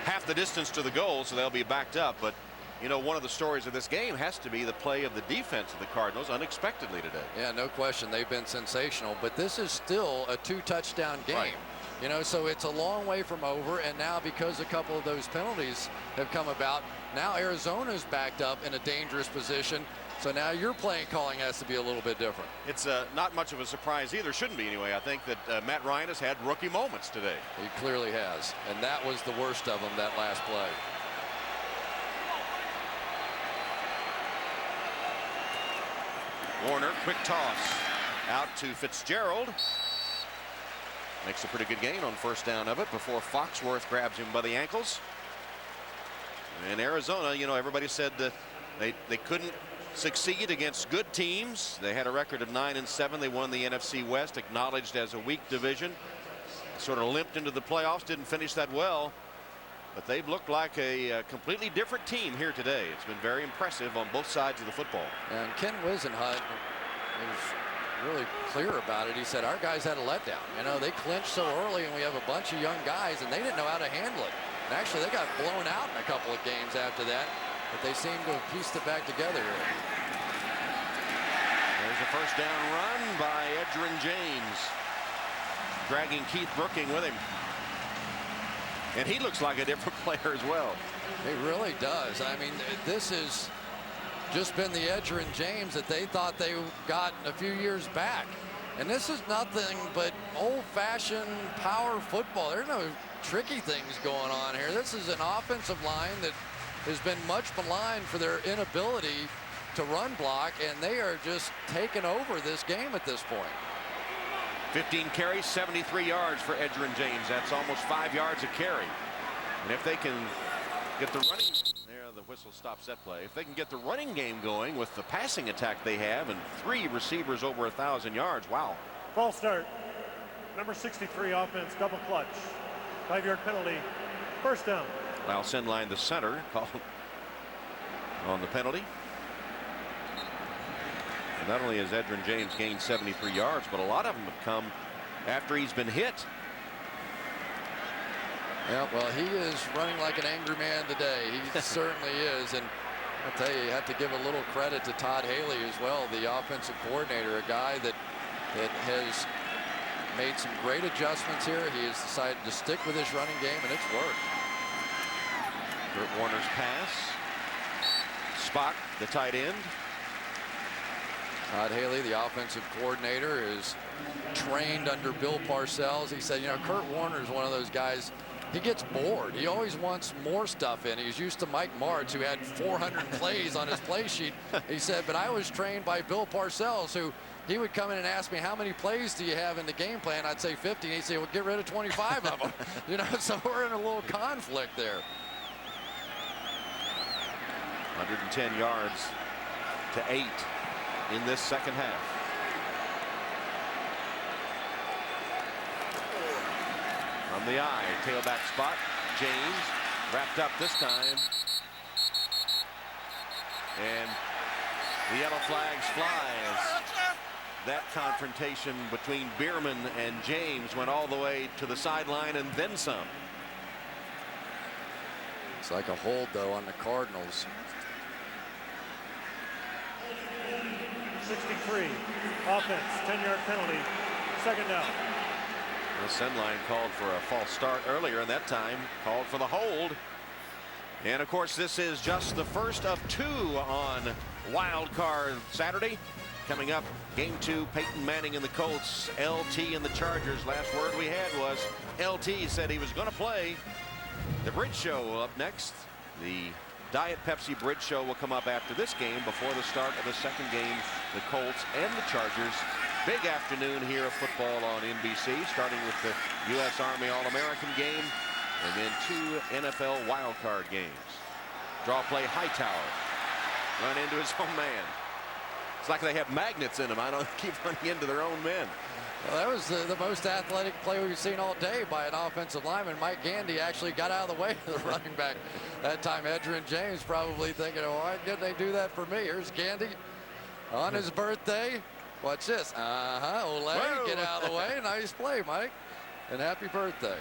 half the distance to the goal, so they'll be backed up. But you know, one of the stories of this game has to be the play of the defense of the Cardinals unexpectedly today. Yeah, no question. They've been sensational, but this is still a 2-touchdown game. Right. You know, so it's a long way from over, and now because a couple of those penalties have come about, now Arizona's backed up in a dangerous position. So now your playing calling has to be a little bit different. It's not much of a surprise either. Shouldn't be anyway. I think that Matt Ryan has had rookie moments today. He clearly has, and that was the worst of them, that last play. Warner, quick toss out to Fitzgerald. Makes a pretty good gain on first down of it before Foxworth grabs him by the ankles. And Arizona, you know, everybody said that they couldn't succeed against good teams. They had a record of 9-7. They won the NFC West, acknowledged as a weak division. Sort of limped into the playoffs, didn't finish that well. But they've looked like a completely different team here today. It's been very impressive on both sides of the football. And Ken Wisenhut was really clear about it. He said, our guys had a letdown. You know, they clinched so early, and we have a bunch of young guys, and they didn't know how to handle it. And actually, they got blown out in a couple of games after that. But they seem to have pieced it back together here. There's a first down run by Edgerrin James, dragging Keith Brooking with him. And he looks like a different player as well. He really does. I mean, this has just been the Edgerrin James that they thought they got a few years back. And this is nothing but old-fashioned power football. There's no tricky things going on here. This is an offensive line that has been much maligned for their inability to run block, and they are just taking over this game at this point. 15 carries, 73 yards for Edgerrin James. That's almost 5 yards a carry. And if they can get the running, there the whistle stops that play. If they can get the running game going with the passing attack they have and 3 receivers over 1,000 yards, wow. False start. Number 63 offense, double clutch. 5-yard penalty, first down. Now send line the center called on the penalty. And not only has Edgerrin James gained 73 yards, but a lot of them have come after he's been hit. Yeah, well, he is running like an angry man today. He certainly is. And I'll tell you, you have to give a little credit to Todd Haley as well, the offensive coordinator, a guy that has made some great adjustments here. He has decided to stick with his running game, and it's worked. Kurt Warner's pass. Spock, the tight end. Todd Haley, the offensive coordinator, is trained under Bill Parcells. He said, you know, Kurt Warner is one of those guys, he gets bored. He always wants more stuff in. He's used to Mike Martz, who had 400 plays on his play sheet. He said, but I was trained by Bill Parcells, who he would come in and ask me, how many plays do you have in the game plan? I'd say 50, and he'd say, well, get rid of 25 of them. You know, so we're in a little conflict there. 110 yards to 8 in this second half. From the eye, tailback spot. James wrapped up this time. And the yellow flags fly as that confrontation between Bierman and James went all the way to the sideline and then some. It's like a hold, though, on the Cardinals. 63, offense, 10-yard penalty, second down. The send line called for a false start earlier, and that time called for the hold. And of course, this is just the first of 2 on Wild Card Saturday. Coming up, game 2, Peyton Manning and the Colts, LT and the Chargers. Last word we had was LT said he was going to play. The Bridge Show up next. The Diet Pepsi Bridge Show will come up after this game before the start of the second game, the Colts and the Chargers. Big afternoon here of football on NBC, starting with the U.S. Army All-American game and then 2 NFL Wild Card games. Draw play, Hightower. Run into his own man. It's like they have magnets in them. I don't keep running into their own men. Well, that was the most athletic play we've seen all day by an offensive lineman. Mike Gandy actually got out of the way of the running back that time. Edgerrin James probably thinking, oh, why didn't they do that for me? Here's Gandy on his birthday. Watch this. Ole, get out of the way. Nice play, Mike. And happy birthday.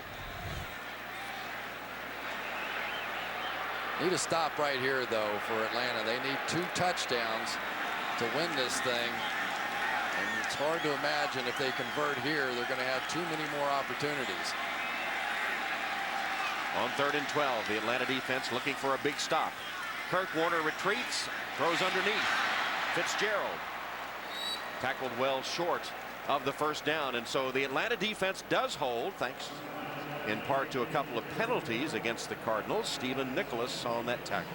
Need a stop right here, though, for Atlanta. They need 2 touchdowns to win this thing. And it's hard to imagine if they convert here, they're going to have too many more opportunities. On 3rd and 12, the Atlanta defense looking for a big stop. Kurt Warner retreats, throws underneath. Fitzgerald tackled well short of the first down, and so the Atlanta defense does hold, thanks in part to a couple of penalties against the Cardinals. Stephen Nicholas on that tackle.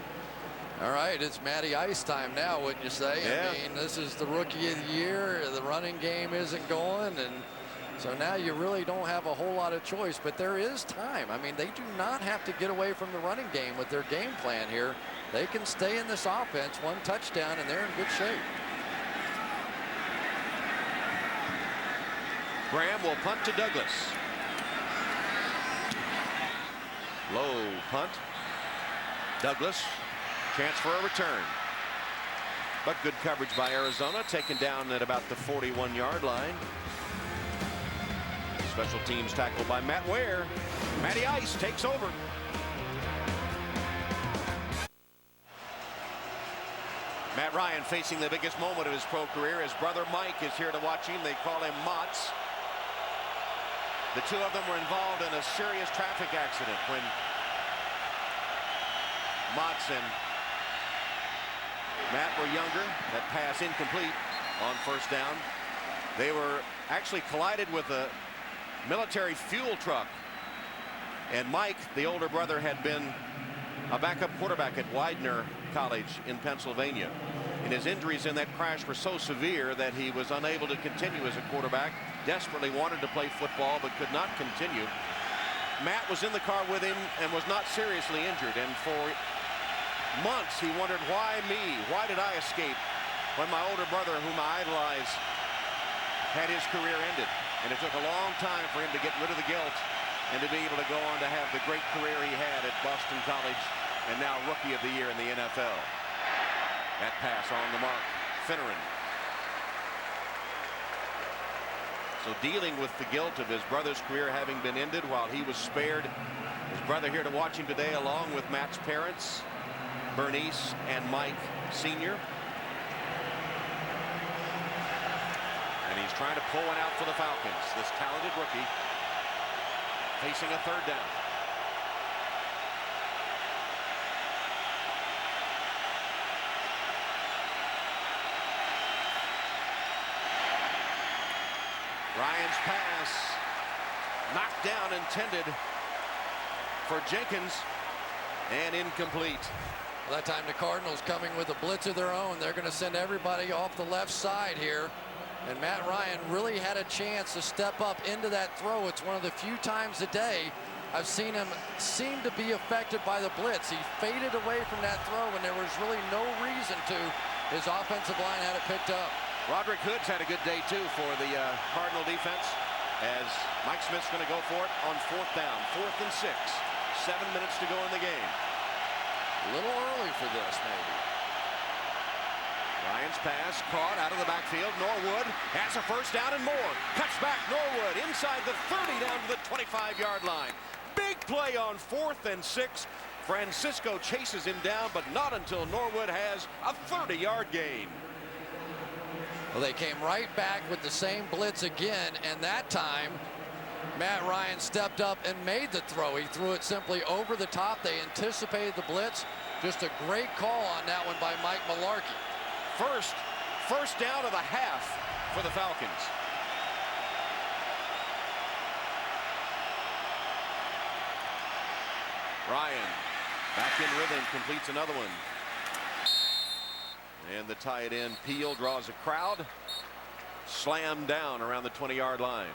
All right, it's Matty Ice time now, wouldn't you say? Yeah. I mean, this is the rookie of the year. The running game isn't going, and so now you really don't have a whole lot of choice, but there is time. I mean, they do not have to get away from the running game with their game plan here. They can stay in this offense, 1 touchdown, and they're in good shape. Graham will punt to Douglas. Low punt. Douglas, chance for a return. But good coverage by Arizona, taken down at about the 41-yard line. Special teams tackle by Matt Ware. Matty Ice takes over. Matt Ryan facing the biggest moment of his pro career. His brother Mike is here to watch him. They call him Motts. The 2 of them were involved in a serious traffic accident when Motts and Matt were younger. That pass incomplete on first down. They were actually collided with a military fuel truck. And Mike, the older brother, had been a backup quarterback at Widener College in Pennsylvania. And his injuries in that crash were so severe that he was unable to continue as a quarterback. Desperately wanted to play football but could not continue. Matt was in the car with him and was not seriously injured. And for months he wondered, why me? Why did I escape when my older brother, whom I idolized, had his career ended? And it took a long time for him to get rid of the guilt and to be able to go on to have the great career he had at Boston College and now Rookie of the Year in the NFL. That pass on the mark. Finneran. So dealing with the guilt of his brother's career having been ended while he was spared. His brother here to watch him today along with Matt's parents, Bernice and Mike Sr. And he's trying to pull one out for the Falcons. This talented rookie facing a third down. Ryan's pass knocked down, intended for Jenkins, and incomplete. That time the Cardinals coming with a blitz of their own. They're going to send everybody off the left side here. And Matt Ryan really had a chance to step up into that throw. It's one of the few times a day I've seen him seem to be affected by the blitz. He faded away from that throw when there was really no reason to. His offensive line had it picked up. Roderick Hood's had a good day, too, for the Cardinal defense, as Mike Smith's going to go for it on 4th down. 4th and 6. 7 minutes to go in the game. A little early for this, maybe. Ryan's pass caught out of the backfield. Norwood has a first down and more. Cuts back Norwood inside the 30 down to the 25-yard line. Big play on 4th and 6. Francisco chases him down, but not until Norwood has a 30-yard gain. Well, they came right back with the same blitz again, and that time Matt Ryan stepped up and made the throw. He threw it simply over the top. They anticipated the blitz. Just a great call on that one by Mike Mularkey. First down of the half for the Falcons. Ryan back in rhythm, completes another one. And the tight end Peel draws a crowd. Slammed down around the 20-yard line.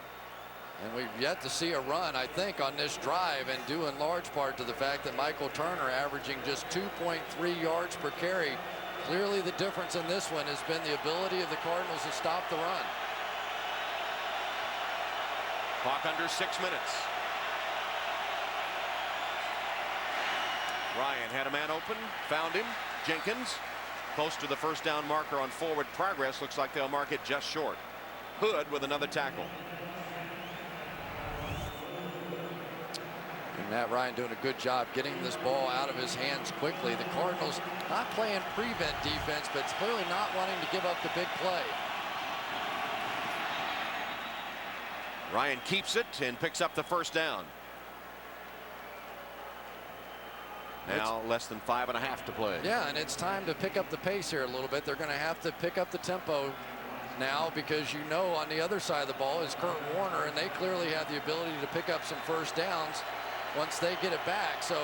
And we've yet to see a run, I think, on this drive, and due in large part to the fact that Michael Turner averaging just 2.3 yards per carry. Clearly the difference in this one has been the ability of the Cardinals to stop the run. Clock under 6 minutes. Ryan had a man open, found him. Jenkins close to the first down marker on forward progress. Looks like they'll mark it just short. Hood with another tackle. And Matt Ryan doing a good job getting this ball out of his hands quickly. The Cardinals not playing prevent defense, but it's clearly not wanting to give up the big play. Ryan keeps it and picks up the first down. Now less than 5.5 to play. Yeah, and it's time to pick up the pace here a little bit. They're going to have to pick up the tempo now, because you know on the other side of the ball is Kurt Warner, and they clearly have the ability to pick up some first downs once they get it back. So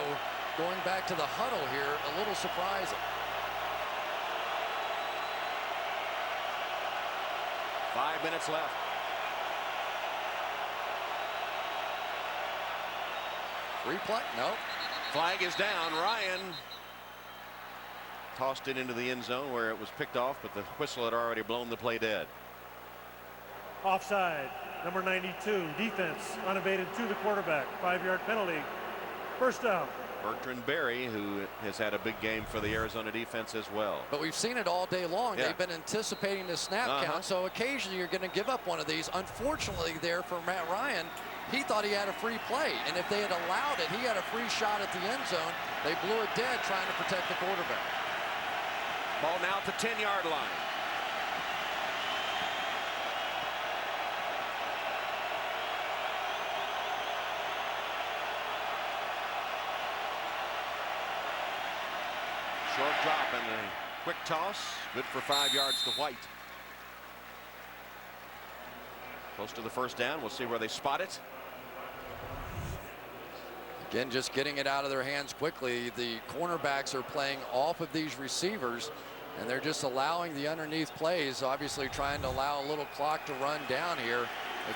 going back to the huddle here, a little surprising. Five minutes left. Free play? No. Flag is down. Ryan tossed it into the end zone where it was picked off, but the whistle had already blown the play dead. Offside. Number 92. Defense unabated to the quarterback. 5-yard penalty. First down. Bertrand Berry, who has had a big game for the Arizona defense as well. But we've seen it all day long. Yeah. They've been anticipating the snap count, so occasionally you're going to give up one of these. Unfortunately there for Matt Ryan, he thought he had a free play, and if they had allowed it, he had a free shot at the end zone. They blew it dead trying to protect the quarterback. Ball now at the 10-yard line. Short drop and a quick toss. Good for 5 yards to White. Close to the first down. We'll see where they spot it. Again, just getting it out of their hands quickly. The cornerbacks are playing off of these receivers, and they're just allowing the underneath plays, obviously trying to allow a little clock to run down here.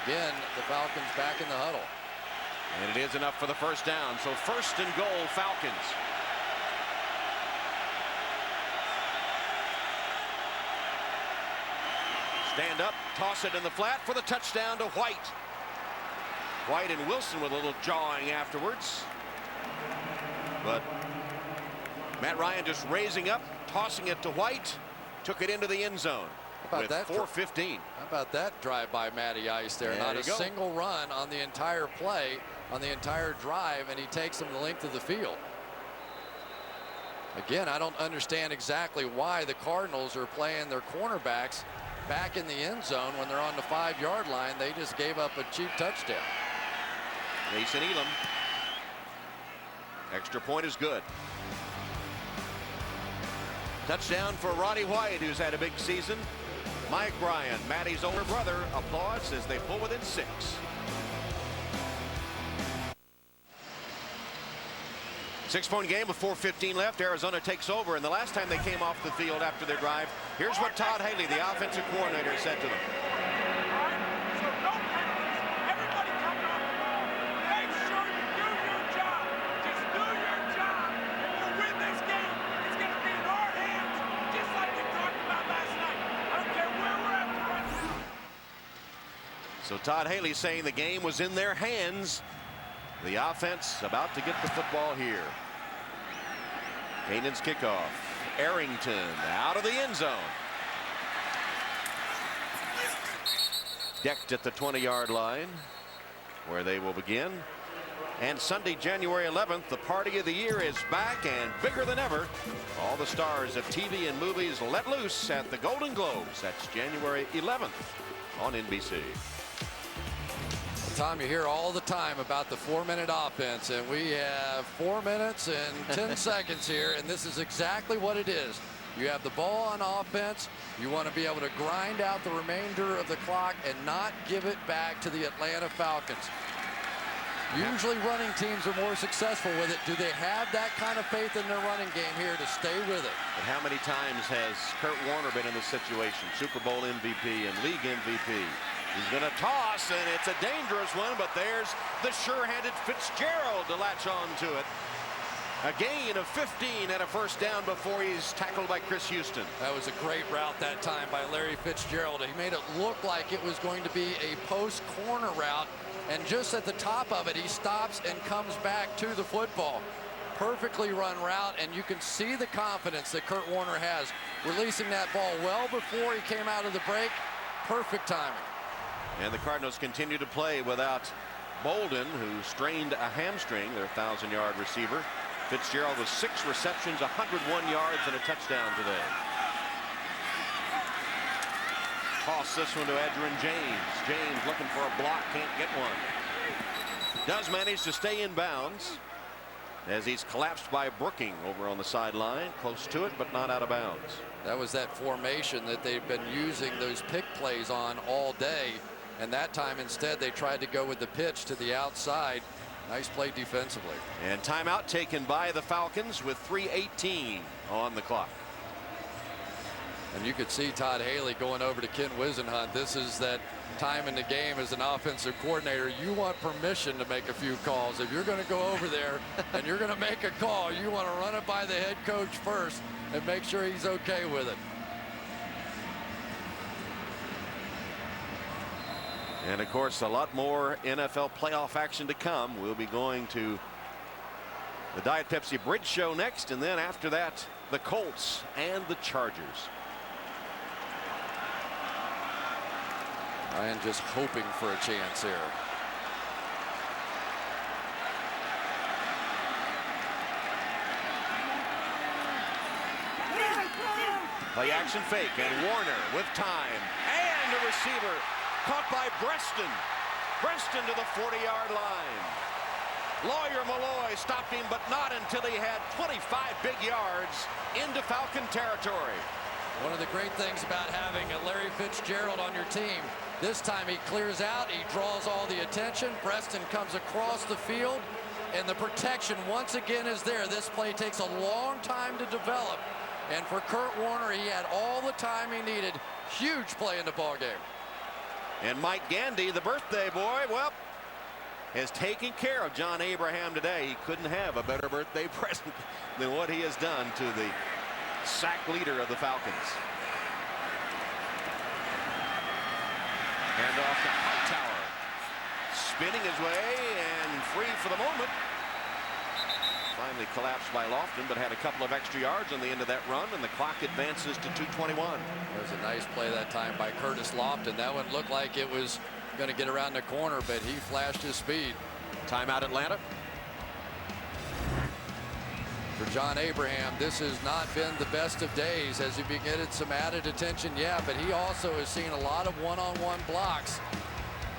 Again, the Falcons back in the huddle. And it is enough for the first down. So first and goal, Falcons. Stand up, toss it in the flat for the touchdown to White. White and Wilson with a little jawing afterwards. But Matt Ryan just raising up, tossing it to White, took it into the end zone with 4:15. How about that drive by Matty Ice there? Not a single run on the entire play, on the entire drive, and he takes them the length of the field. Again, I don't understand exactly why the Cardinals are playing their cornerbacks back in the end zone when they're on the 5-yard line. They just gave up a cheap touchdown. Mason Elam. Extra point is good. Touchdown for Roddy White, who's had a big season. Mike Ryan, Maddie's older brother, applauds as they pull within 6. Six-point game with 4:15 left. Arizona takes over, and the last time they came off the field after their drive, here's what Todd Haley, the offensive coordinator, said to them. So Todd Haley saying the game was in their hands. The offense about to get the football here. Canaan's kickoff. Arrington out of the end zone. Decked at the 20-yard line, where they will begin. And Sunday, January 11th, the party of the year is back and bigger than ever. All the stars of TV and movies let loose at the Golden Globes. That's January 11th on NBC. Tom, you hear all the time about the 4-minute offense, and we have 4 minutes and 10 seconds here, and this is exactly what it is. You have the ball on offense. You want to be able to grind out the remainder of the clock and not give it back to the Atlanta Falcons. Usually running teams are more successful with it. Do they have that kind of faith in their running game here to stay with it? But how many times has Kurt Warner been in this situation? Super Bowl MVP and league MVP. He's going to toss, and it's a dangerous one, but there's the sure-handed Fitzgerald to latch on to it. A gain of 15 and a first down before he's tackled by Chris Houston. That was a great route that time by Larry Fitzgerald. He made it look like it was going to be a post corner route, and just at the top of it, he stops and comes back to the football. Perfectly run route, and you can see the confidence that Kurt Warner has, releasing that ball well before he came out of the break. Perfect timing. And the Cardinals continue to play without Bolden, who strained a hamstring, their 1,000-yard receiver. Fitzgerald with 6 receptions, 101 yards, and a touchdown today. Toss this one to Edgerrin James. James looking for a block, can't get one. Does manage to stay in bounds as he's collapsed by Brooking over on the sideline, close to it, but not out of bounds. That was that formation that they've been using those pick plays on all day. And that time, instead, they tried to go with the pitch to the outside. Nice play defensively. And timeout taken by the Falcons with 3:18 on the clock. And you could see Todd Haley going over to Ken Wisenhunt. This is that time in the game as an offensive coordinator. You want permission to make a few calls. If you're going to go over there and you're going to make a call, you want to run it by the head coach first and make sure he's okay with it. And of course, a lot more NFL playoff action to come. We'll be going to the Diet Pepsi Bridge Show next, and then after that, the Colts and the Chargers. Ryan just hoping for a chance here. Play action fake, and Warner with time, and the receiver caught by Breston. Breston to the 40-yard line. Lawyer Malloy stopped him, but not until he had 25 big yards into Falcon territory. One of the great things about having a Larry Fitzgerald on your team, this time he clears out, he draws all the attention. Breston comes across the field, and the protection once again is there. This play takes a long time to develop, and for Kurt Warner, he had all the time he needed. Huge play in the ball game. And Mike Gandy, the birthday boy, well, has taken care of John Abraham today. He couldn't have a better birthday present than what he has done to the sack leader of the Falcons. Hand off to Hightower. Spinning his way and free for the moment. Finally collapsed by Lofton, but had a couple of extra yards on the end of that run, and the clock advances to 2:21. That was a nice play that time by Curtis Lofton. That one looked like it was going to get around the corner, but he flashed his speed. Timeout Atlanta. For John Abraham, this has not been the best of days as he been getting some added attention, yeah, but he also has seen a lot of one-on-one blocks.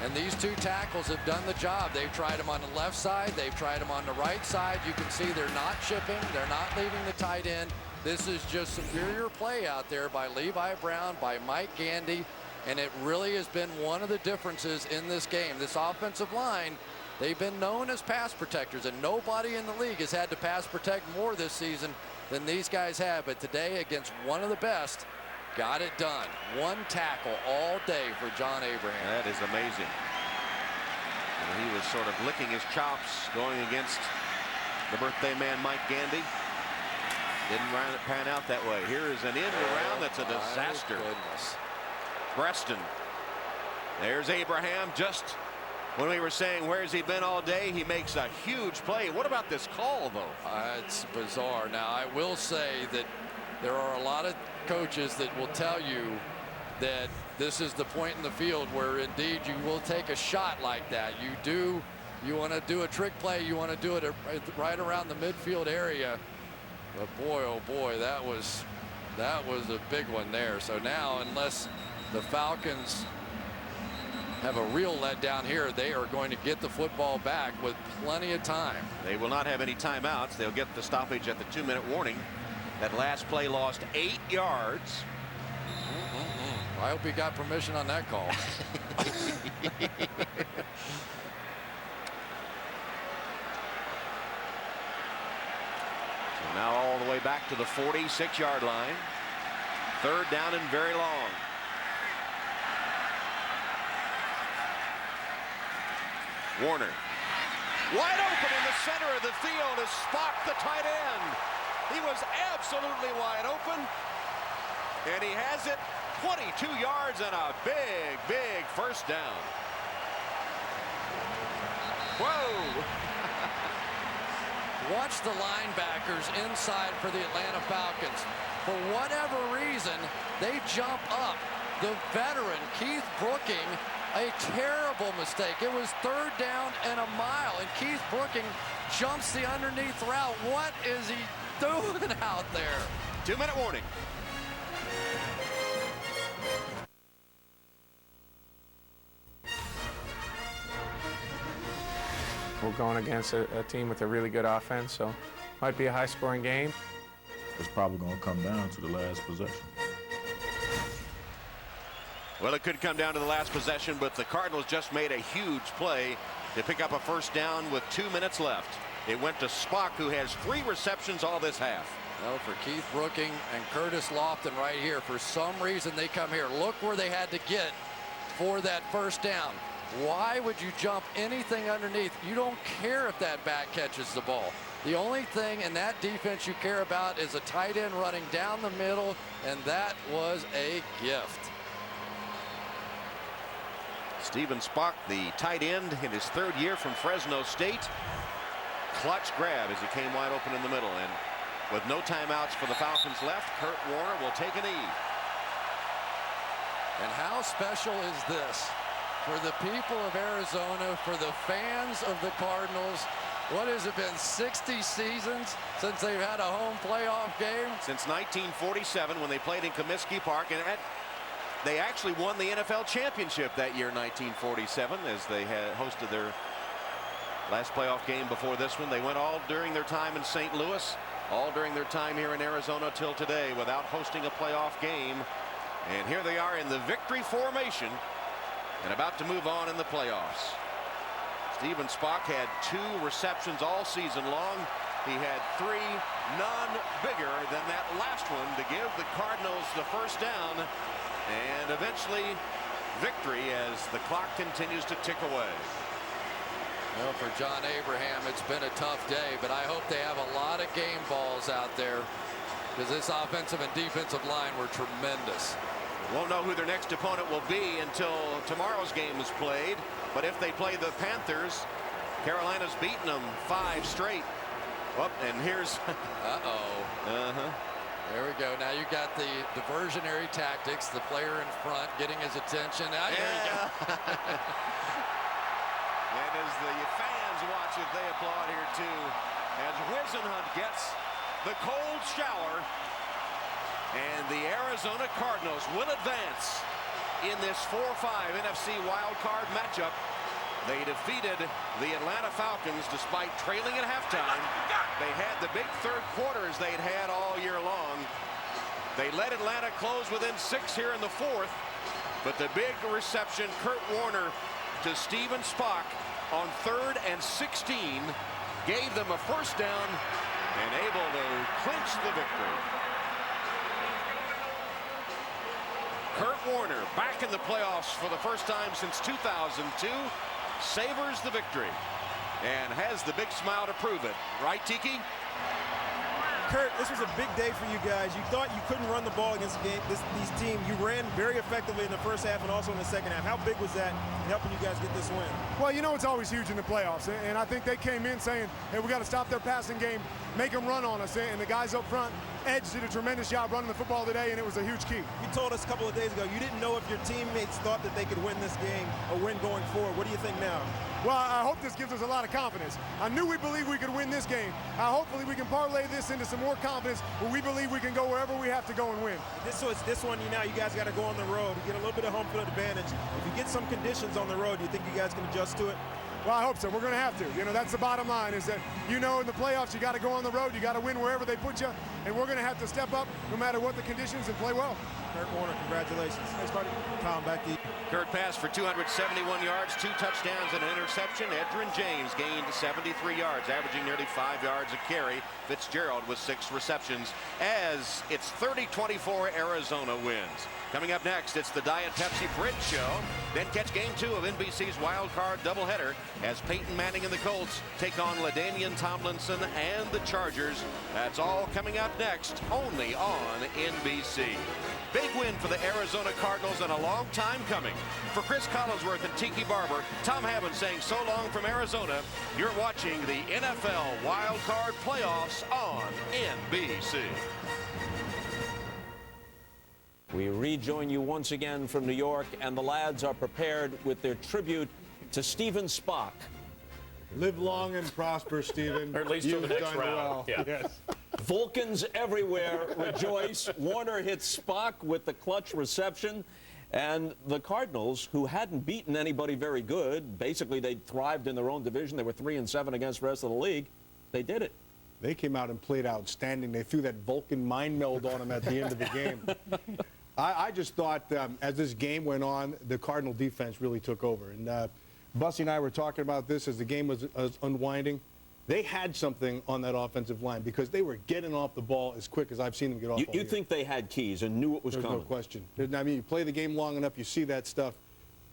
And these two tackles have done the job. They've tried him on the left side. They've tried him on the right side. You can see they're not chipping. They're not leaving the tight end. This is just superior play out there by Levi Brown, by Mike Gandy, and it really has been one of the differences in this game. This offensive line, they've been known as pass protectors, and nobody in the league has had to pass protect more this season than these guys have. But today, against one of the best, got it done. One tackle all day for John Abraham. That is amazing. And he was sort of licking his chops going against the birthday man, Mike Gandy. Didn't pan out that way. Here is an end around that's a disaster. Preston. There's Abraham. Just when we were saying where's he been all day, he makes a huge play. What about this call, though? It's bizarre. Now, I will say that there are a lot of coaches that will tell you that this is the point in the field where indeed you will take a shot like that. You want to do a trick play, you want to do it right around the midfield area. But boy, oh boy, that was a big one there. So now, unless the Falcons have a real letdown here, they are going to get the football back with plenty of time. They will not have any timeouts. They'll get the stoppage at the 2-minute warning. That last play lost 8 yards. I hope he got permission on that call. So now all the way back to the 46-yard line. 3rd down and very long. Warner. Wide open in the center of the field is Spock, the tight end. He was absolutely wide open. And he has it 22 yards and a big, big first down. Whoa. Watch the linebackers inside for the Atlanta Falcons. For whatever reason, they jump up. The veteran, Keith Brooking, a terrible mistake. It was 3rd down and a mile, and Keith Brooking jumps the underneath route. What is he doing out there? 2-minute warning. We're going against a team with a really good offense, so might be a high-scoring game. It's probably going to come down to the last possession. Well, it could come down to the last possession, but the Cardinals just made a huge play to pick up a first down with 2 minutes left. It went to Spock, who has 3 receptions all this half. Well, for Keith Brooking and Curtis Lofton right here, for some reason they come here. Look where they had to get for that first down. Why would you jump anything underneath? You don't care if that back catches the ball. The only thing in that defense you care about is a tight end running down the middle, and that was a gift. Steven Spock, the tight end in his 3rd year from Fresno State. Clutch grab as he came wide open in the middle. And with no timeouts for the Falcons left, Kurt Warner will take a knee. And how special is this for the people of Arizona, for the fans of the Cardinals? What has it been, 60 seasons since they've had a home playoff game? Since 1947, when they played in Comiskey Park, and they actually won the NFL championship that year, 1947, as they had hosted their last playoff game before this one. They went all during their time in St. Louis, all during their time here in Arizona till today without hosting a playoff game. And here they are in the victory formation and about to move on in the playoffs. Steven Spock had 2 receptions all season long. He had 3, none bigger than that last one to give the Cardinals the first down. And eventually victory as the clock continues to tick away. Well, for John Abraham, it's been a tough day, but I hope they have a lot of game balls out there because this offensive and defensive line were tremendous. Won't know who their next opponent will be until tomorrow's game is played. But if they play the Panthers, Carolina's beaten them 5 straight. Oh, and here's There we go. Now you got the diversionary tactics, the player in front getting his attention. Now, here you go. And as the fans watch it, they applaud here too. As Whisenhunt gets the cold shower, and the Arizona Cardinals will advance in this 4-5 NFC Wild Card matchup. They defeated the Atlanta Falcons despite trailing at halftime. They had the big third quarters they'd had all year long. They let Atlanta close within 6 here in the fourth, but the big reception, Kurt Warner to Steven Spock on 3rd and 16, gave them a first down and able to clinch the victory. Kurt Warner back in the playoffs for the first time since 2002, savors the victory and has the big smile to prove it. Right, Tiki? Kurt, this was a big day for you guys. You thought you couldn't run the ball against these teams. You ran very effectively in the first half and also in the second half. How big was that in helping you guys get this win? Well, you know it's always huge in the playoffs, and I think they came in saying, hey, we got to stop their passing game, make them run on us, and the guys up front, Edge did a tremendous job running the football today, and it was a huge key. You told us a couple of days ago you didn't know if your teammates thought that they could win this game or win going forward. What do you think now? Well, I hope this gives us a lot of confidence. I knew we believed we could win this game. Hopefully we can parlay this into some more confidence where we believe we can go wherever we have to go and win. This one, you guys got to go on the road. You get a little bit of home field advantage. If you get some conditions on the road, do you think you guys can adjust to it? Well, I hope so. We're going to have to. You know, that's the bottom line is that, in the playoffs, you got to go on the road. You got to win wherever they put you. And we're going to have to step up no matter what the conditions and play well. Kurt Warner, congratulations. Thanks, buddy. Tom, back to you. Kurt passed for 271 yards, 2 touchdowns, and an interception. Edgerrin James gained 73 yards, averaging nearly 5 yards a carry. Fitzgerald with 6 receptions as it's 30-24 Arizona wins. Coming up next, it's the Diet Pepsi Bridge Show. Then catch Game 2 of NBC's Wild Card doubleheader as Peyton Manning and the Colts take on LaDainian Tomlinson and the Chargers. That's all coming up next, only on NBC. Big win for the Arizona Cardinals and a long time coming. For Chris Collinsworth and Tiki Barber, Tom Hammond saying so long from Arizona. You're watching the NFL Wild Card Playoffs on NBC. We rejoin you once again from New York, and the lads are prepared with their tribute to Steven Spock. Live long and prosper, Steven. Or at least till the next round. Well. Yeah. Yes. Vulcans everywhere rejoice. Warner hits Spock with the clutch reception. And the Cardinals, who hadn't beaten anybody very good, basically they thrived in their own division. They were 3-7 against the rest of the league. They did it. They came out and played outstanding. They threw that Vulcan mind meld on them at the end of the game. I just thought as this game went on, the Cardinal defense really took over. And Bussy and I were talking about this as the game was unwinding. They had something on that offensive line because they were getting off the ball as quick as I've seen them get off. You think they had keys and knew it was coming? There's no question. I mean, you play the game long enough, you see that stuff.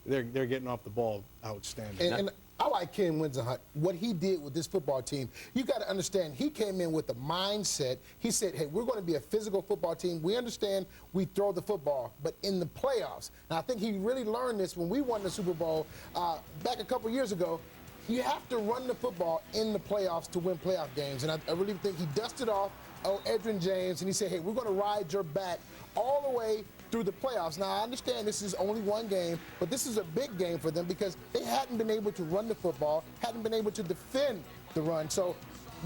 They're getting off the ball outstanding. And I like Ken Winsenhut, what he did with this football team. You got to understand, he came in with the mindset. He said, hey, we're going to be a physical football team. We understand we throw the football, but in the playoffs. And I think he really learned this when we won the Super Bowl back a couple years ago. You have to run the football in the playoffs to win playoff games. And I really think he dusted off Edgerrin James, and he said, hey, we're going to ride your back all the way through the playoffs. Now, I understand this is only one game, but this is a big game for them because they hadn't been able to run the football, hadn't been able to defend the run. So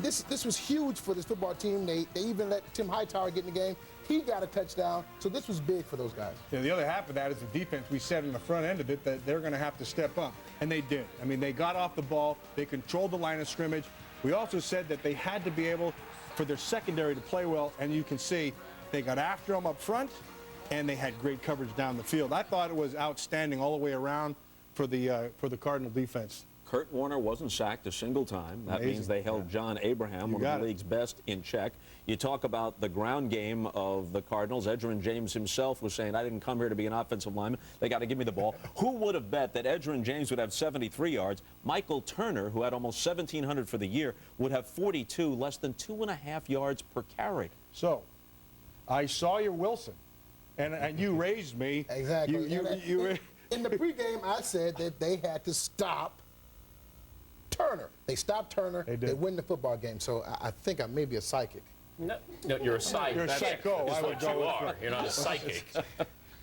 this was huge for this football team. They even let Tim Hightower get in the game. He got a touchdown, so this was big for those guys. Yeah, the other half of that is the defense. We said in the front end of it that they're going to have to step up, and they did. I mean, they got off the ball. They controlled the line of scrimmage. We also said that they had to be able for their secondary to play well, and you can see they got after them up front, and they had great coverage down the field. I thought it was outstanding all the way around for the Cardinal defense. Kurt Warner wasn't sacked a single time. That means they held John Abraham, one of the league's best, in check. You talk about the ground game of the Cardinals. Edgerrin James himself was saying, I didn't come here to be an offensive lineman. They got to give me the ball. Who would have bet that Edgerrin James would have 73 yards? Michael Turner, who had almost 1,700 for the year, would have 42, less than 2.5 yards per carry. So, I saw your Wilson, and you raised me. Exactly. In the pregame, I said that they had to stop Turner. They stopped Turner. They win the football game. So I think I may be a psychic. No, you're a psychic. You're a psycho. That's what you are. You're not a psychic.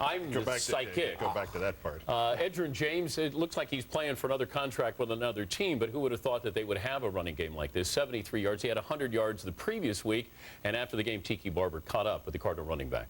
I'm psychic. Go back to that part. Edgerrin James, it looks like he's playing for another contract with another team, but who would have thought that they would have a running game like this? 73 yards. He had 100 yards the previous week, and after the game, Tiki Barber caught up with the Cardinal running back.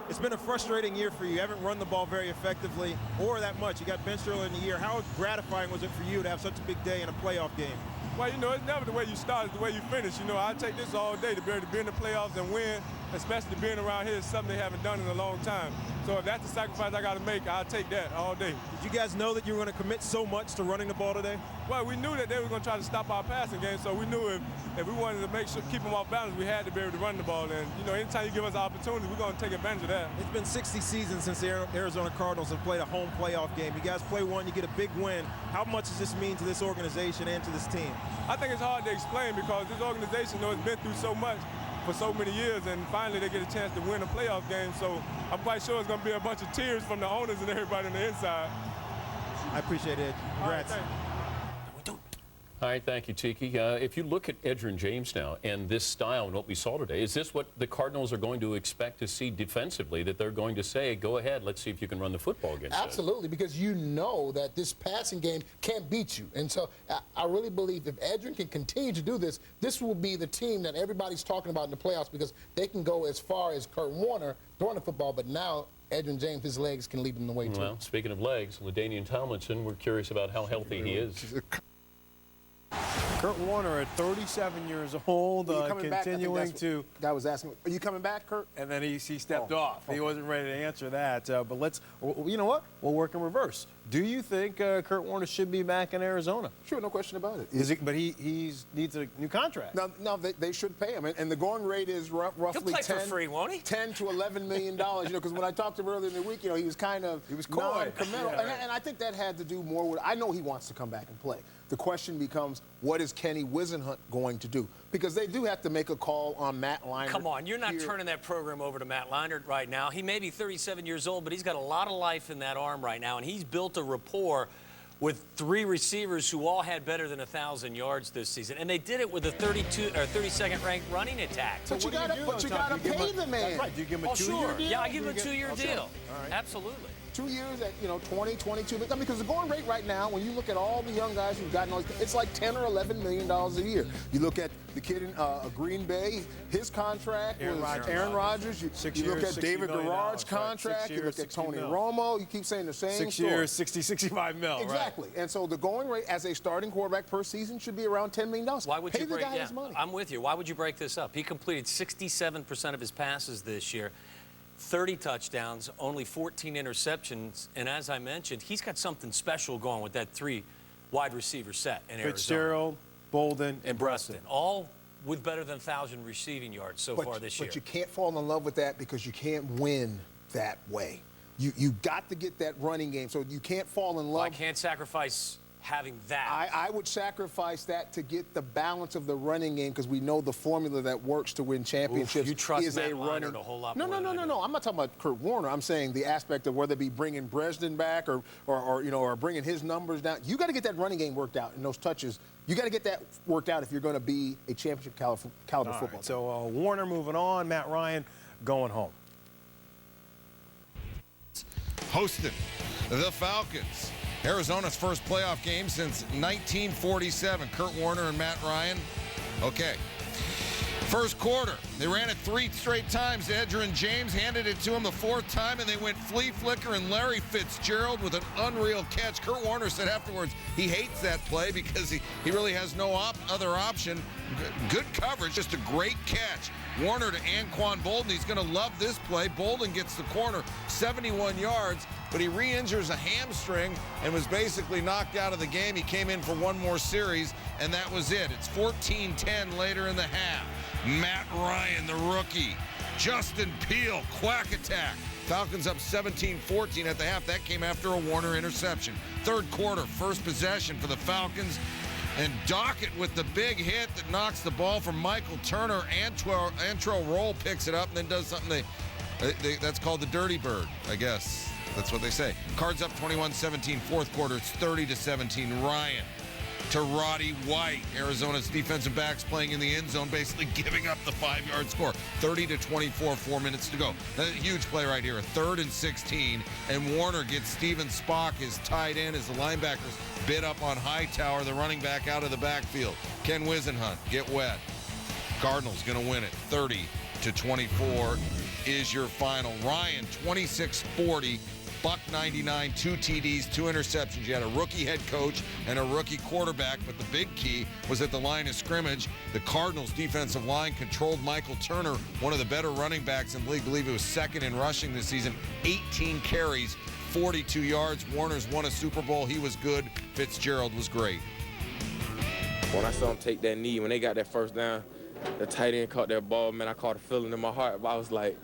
It's been a frustrating year for you. You haven't run the ball very effectively or that much. You got benched earlier in the year. How gratifying was it for you to have such a big day in a playoff game? Well, you know, it's never the way you start, it's the way you finish. You know, I take this all day to be able to be in the playoffs and win, especially being around here is something they haven't done in a long time. So if that's the sacrifice I got to make, I'll take that all day. Did you guys know that you were going to commit so much to running the ball today? Well, we knew that they were going to try to stop our passing game, so we knew if we wanted to make sure keep them off balance, we had to be able to run the ball. And, you know, anytime you give us an opportunity, we're going to take advantage of that. It's been 60 seasons since the Arizona Cardinals have played a home playoff game. You guys play one, you get a big win. How much does this mean to this organization and to this team? I think it's hard to explain because this organization, you know, has been through so much for so many years, and finally they get a chance to win a playoff game. So I'm quite sure it's going to be a bunch of tears from the owners and everybody on the inside. I appreciate it. Congrats. All right, thank you, Tiki. If you look at Edgerrin James now and this style and what we saw today, is this what the Cardinals are going to expect to see defensively, that they're going to say, go ahead, let's see if you can run the football against us? Absolutely, because you know that this passing game can't beat you. And so I really believe if Edgerrin can continue to do this, this will be the team that everybody's talking about in the playoffs because they can go as far as Kurt Warner throwing the football, but now Edgerrin James, his legs can lead him the way, too. Well, speaking of legs, LaDainian Tomlinson, we're curious about how healthy he is. Kurt Warner at 37 years old, continuing to. Guy was asking, are you coming back, Kurt? And then he stepped off. Okay. He wasn't ready to answer that. But let's, you know what? We'll work in reverse. Do you think Kurt Warner should be back in Arizona? Sure, no question about it. But he needs a new contract. No, they should pay him. And the going rate is roughly He'll play for free, won't he? $10 to $11 million. You know, because when I talked to him earlier in the week, you know, he was kind of non-committal. Yeah, and I think that had to do more with, I know he wants to come back and play. The question becomes, what is Kenny Wisenhunt going to do? Because they do have to make a call on Matt Leinart. Come on, you're not turning that program over to Matt Leinart right now. He may be 37 years old, but he's got a lot of life in that arm right now, and he's built a rapport with 3 receivers who all had better than 1,000 yards this season, and they did it with a 32nd ranked running attack. So but you got to pay the man. That's right. Do you give him a 2-year deal? Yeah, I give him a 2-year deal. Right. Absolutely. 2 years at 20, 22. I mean, because the going rate right now, when you look at all the young guys who've gotten, it's like $10 or $11 million a year. You look at the kid in Green Bay, his contract with Aaron Rodgers. You look at David Garrard's contract. You look at Tony Romo. You keep saying the same 6 years, 60, 65 mil. Exactly. Right. And so the going rate as a starting quarterback per season should be around $10 million. Why would you break the guy his money? I'm with you. Why would you break this up? He completed 67% of his passes this year. 30 touchdowns, only 14 interceptions, and as I mentioned, he's got something special going with that 3 wide receiver set in Arizona. Fitzgerald, Bolden, and Preston. All with better than 1,000 receiving yards so far this year. But you can't fall in love with that because you can't win that way. You got to get that running game, so you can't fall in love. Well, I can't sacrifice having that. I would sacrifice that to get the balance of the running game because we know the formula that works to win championships. You trust is Matt a running. Leinart a whole lot No. I'm not talking about Kurt Warner. I'm saying the aspect of whether it be bringing Bresden back or bringing his numbers down. You got to get that running game worked out and those touches. You got to get that worked out if you're going to be a championship caliber football team. So Warner moving on, Matt Ryan going home. Hosted the Falcons. Arizona's first playoff game since 1947. Kurt Warner and Matt Ryan. Okay. First quarter, they ran it 3 straight times. Edgerrin James handed it to him the 4th time, and they went flea flicker, and Larry Fitzgerald with an unreal catch. Kurt Warner said afterwards he hates that play because he really has no other option. Good coverage, just a great catch. Warner to Anquan Bolden. He's going to love this play. Bolden gets the corner, 71 yards, but he re-injures a hamstring and was basically knocked out of the game. He came in for one more series, and that was it. It's 14-10 later in the half. Matt Ryan, the rookie. Justin Peele, quack attack. Falcons up 17-14 at the half. That came after a Warner interception. Third quarter, first possession for the Falcons. And Dockett with the big hit that knocks the ball from Michael Turner. Antrell Roll picks it up and then does something that's called the dirty bird, I guess. That's what they say. Cards up 21-17, fourth quarter. It's 30-17. Ryan to Roddy White. Arizona's defensive backs playing in the end zone, basically giving up the 5-yard score. 30-24, 4 minutes to go. That's a huge play right here. A 3rd and 16, and Warner gets Steven Spock, his tight end, as the linebackers bid up on Hightower, the running back, out of the backfield. Ken Wisenhunt get wet. Cardinals going to win it. 30-24 is your final. Ryan, 26-40. Buck 99, 2 TDs, 2 interceptions. You had a rookie head coach and a rookie quarterback, but the big key was at the line of scrimmage. The Cardinals defensive line controlled Michael Turner, one of the better running backs in the league. I believe it was 2nd in rushing this season. 18 carries, 42 yards. Warner's won a Super Bowl. He was good. Fitzgerald was great. When I saw him take that knee, when they got that first down, the tight end caught that ball, man, I caught a feeling in my heart. I was like,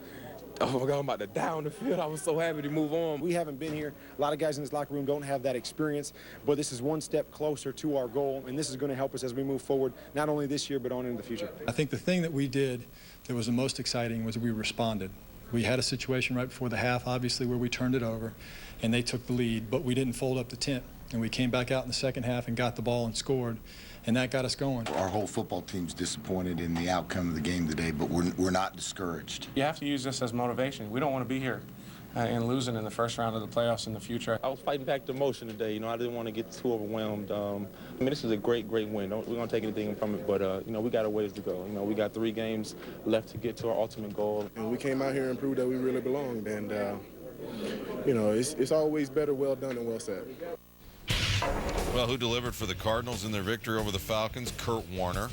oh my God, I'm about to die on the field. I was so happy to move on. We haven't been here. A lot of guys in this locker room don't have that experience, but this is one step closer to our goal, and this is going to help us as we move forward, not only this year, but on into the future. I think the thing that we did that was the most exciting was we responded. We had a situation right before the half, obviously, where we turned it over, and they took the lead, but we didn't fold up the tent. And we came back out in the second half and got the ball and scored, and that got us going. Our whole football team's disappointed in the outcome of the game today, but we're not discouraged. You have to use this as motivation. We don't want to be here and losing in the first round of the playoffs in the future. I was fighting back the emotion today. You know, I didn't want to get too overwhelmed. I mean, this is a great win. We're going to take anything from it, but, you know, we got a ways to go. You know, we got 3 games left to get to our ultimate goal. And we came out here and proved that we really belonged, and, you know, it's always better well done than well said. Well, who delivered for the Cardinals in their victory over the Falcons? Kurt Warner.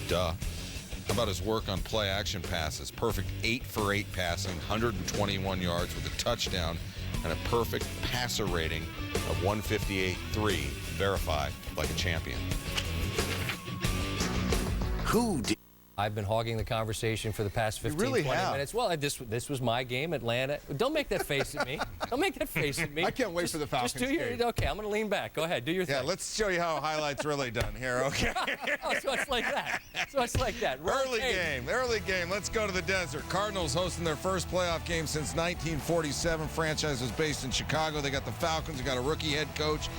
Duh. How about his work on play-action passes? Perfect 8 for 8 passing, 121 yards with a touchdown, and a perfect passer rating of 158.3. Verified like a champion. Who did? I've been hogging the conversation for the past 15, 20 minutes. Well, this was my game, Atlanta. Don't make that face at me. Don't make that face at me. I can't wait for the Falcons game. Okay, I'm going to lean back. Go ahead, do your thing. Yeah, let's show you how highlights really done here, okay? Oh, so it's like that. Early game. Let's go to the desert. Cardinals hosting their first playoff game since 1947. Franchise was based in Chicago. They got the Falcons. They got a rookie head coach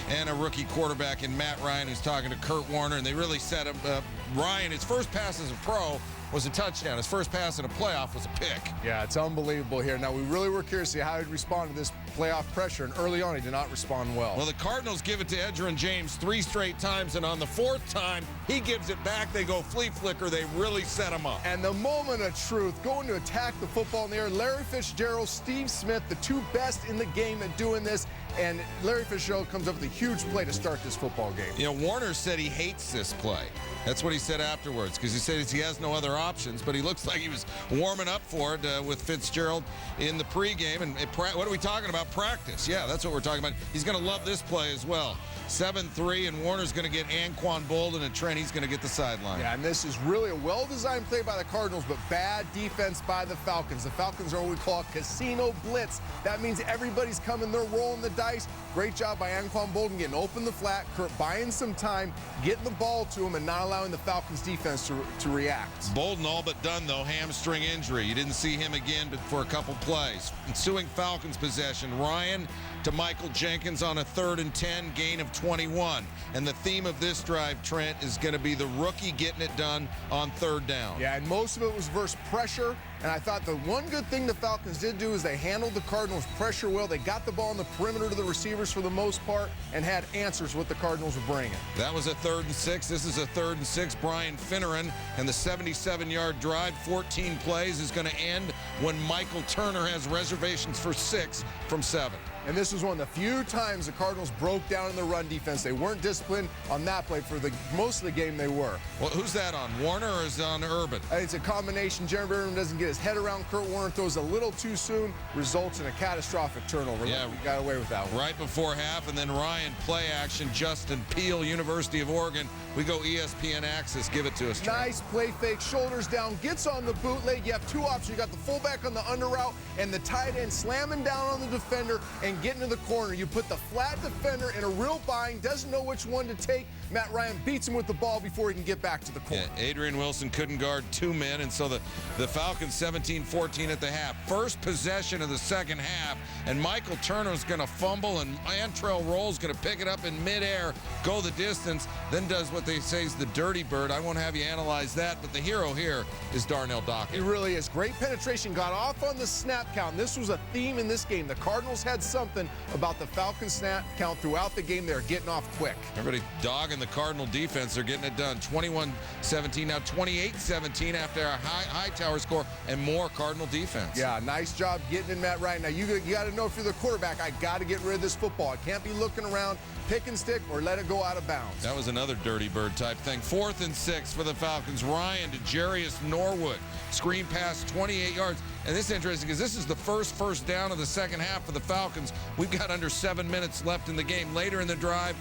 and a rookie quarterback in Matt Ryan, who's talking to Kurt Warner, and they really set him up. Ryan, his first pass as a pro was a touchdown. His first pass in a playoff was a pick. Yeah, it's unbelievable here. Now, we really were curious to see how he'd respond to this playoff pressure, and early on, he did not respond well. Well, the Cardinals give it to Edgerrin James 3 straight times, and on the 4th time, he gives it back. They go flea flicker. They really set him up. And the moment of truth, going to attack the football in the air, Larry Fitzgerald, Steve Smith, the 2 best in the game at doing this, and Larry Fitzgerald comes up with a huge play to start this football game. You know, Warner said he hates this play. That's what he said afterwards, because he said he has no other options, but he looks like he was warming up for it with Fitzgerald in the pregame. And what are we talking about? Practice. Yeah, that's what we're talking about. He's going to love this play as well. 7-3, and Warner's going to get Anquan Bolden, and Trent, he's going to get the sideline. Yeah, and this is really a well-designed play by the Cardinals, but bad defense by the Falcons. The Falcons are what we call a casino blitz. That means everybody's coming, they're rolling the dice. Great job by Anquan Bolden getting open the flat, Kurt buying some time, getting the ball to him, and not allowing the Falcons defense to react. Bolden all but done, though, hamstring injury. You didn't see him again but for a couple plays. Ensuing Falcons possession, Ryan to Michael Jenkins on a 3rd and 10, gain of 21. And the theme of this drive, Trent, is going to be the rookie getting it done on 3rd down. Yeah, and most of it was versus pressure. And I thought the one good thing the Falcons did do is they handled the Cardinals' pressure well. They got the ball on the perimeter to the receivers for the most part and had answers what the Cardinals were bringing. That was a 3rd and 6. This is a 3rd and 6. Brian Finneran, and the 77-yard drive, 14 plays, is going to end when Michael Turner has reservations for 6 from 7. And this was one of the few times the Cardinals broke down in the run defense. They weren't disciplined on that play. For the most of the game, they were. Well, who's that on, Warner or is it on Urban? It's a combination. Jeremy Urban doesn't get his head around Kurt Warner, throws a little too soon, results in a catastrophic turnover. Yeah, we got away with that one. Right before half, and then Ryan play action, Justin Peele, University of Oregon. We go ESPN Access. Give it to us, Trent. Nice play fake, shoulders down, gets on the bootleg. You have 2 options. You got the fullback on the under route and the tight end slamming down on the defender and getting to the corner. You put the flat defender in a real bind, doesn't know which one to take. Matt Ryan beats him with the ball before he can get back to the corner. Yeah, Adrian Wilson couldn't guard 2 men, and so the Falcons 17-14 at the half. First possession of the second half, and Michael Turner's going to fumble, and Antrell Roll's going to pick it up in midair, go the distance, then does what they say is the dirty bird. I won't have you analyze that, but the hero here is Darnell Dockett. He really is. Great penetration, got off on the snap count. This was a theme in this game. The Cardinals had something about the Falcons snap count throughout the game. They're getting off quick. Everybody dogging the Cardinal defense. They're getting it done. 21-17, now 28-17 after a Hightower score and more Cardinal defense. Yeah, nice job getting in Matt Ryan. Now, you got to know if you're the quarterback, I got to get rid of this football. I can't be looking around, pick and stick, or let it go out of bounds. That was another dirty bird type thing. 4th and 6 for the Falcons. Ryan to Jarius Norwood. Screen pass, 28 yards. And this is interesting because this is the first down of the second half for the Falcons. We've got under 7 minutes left in the game. Later in the drive,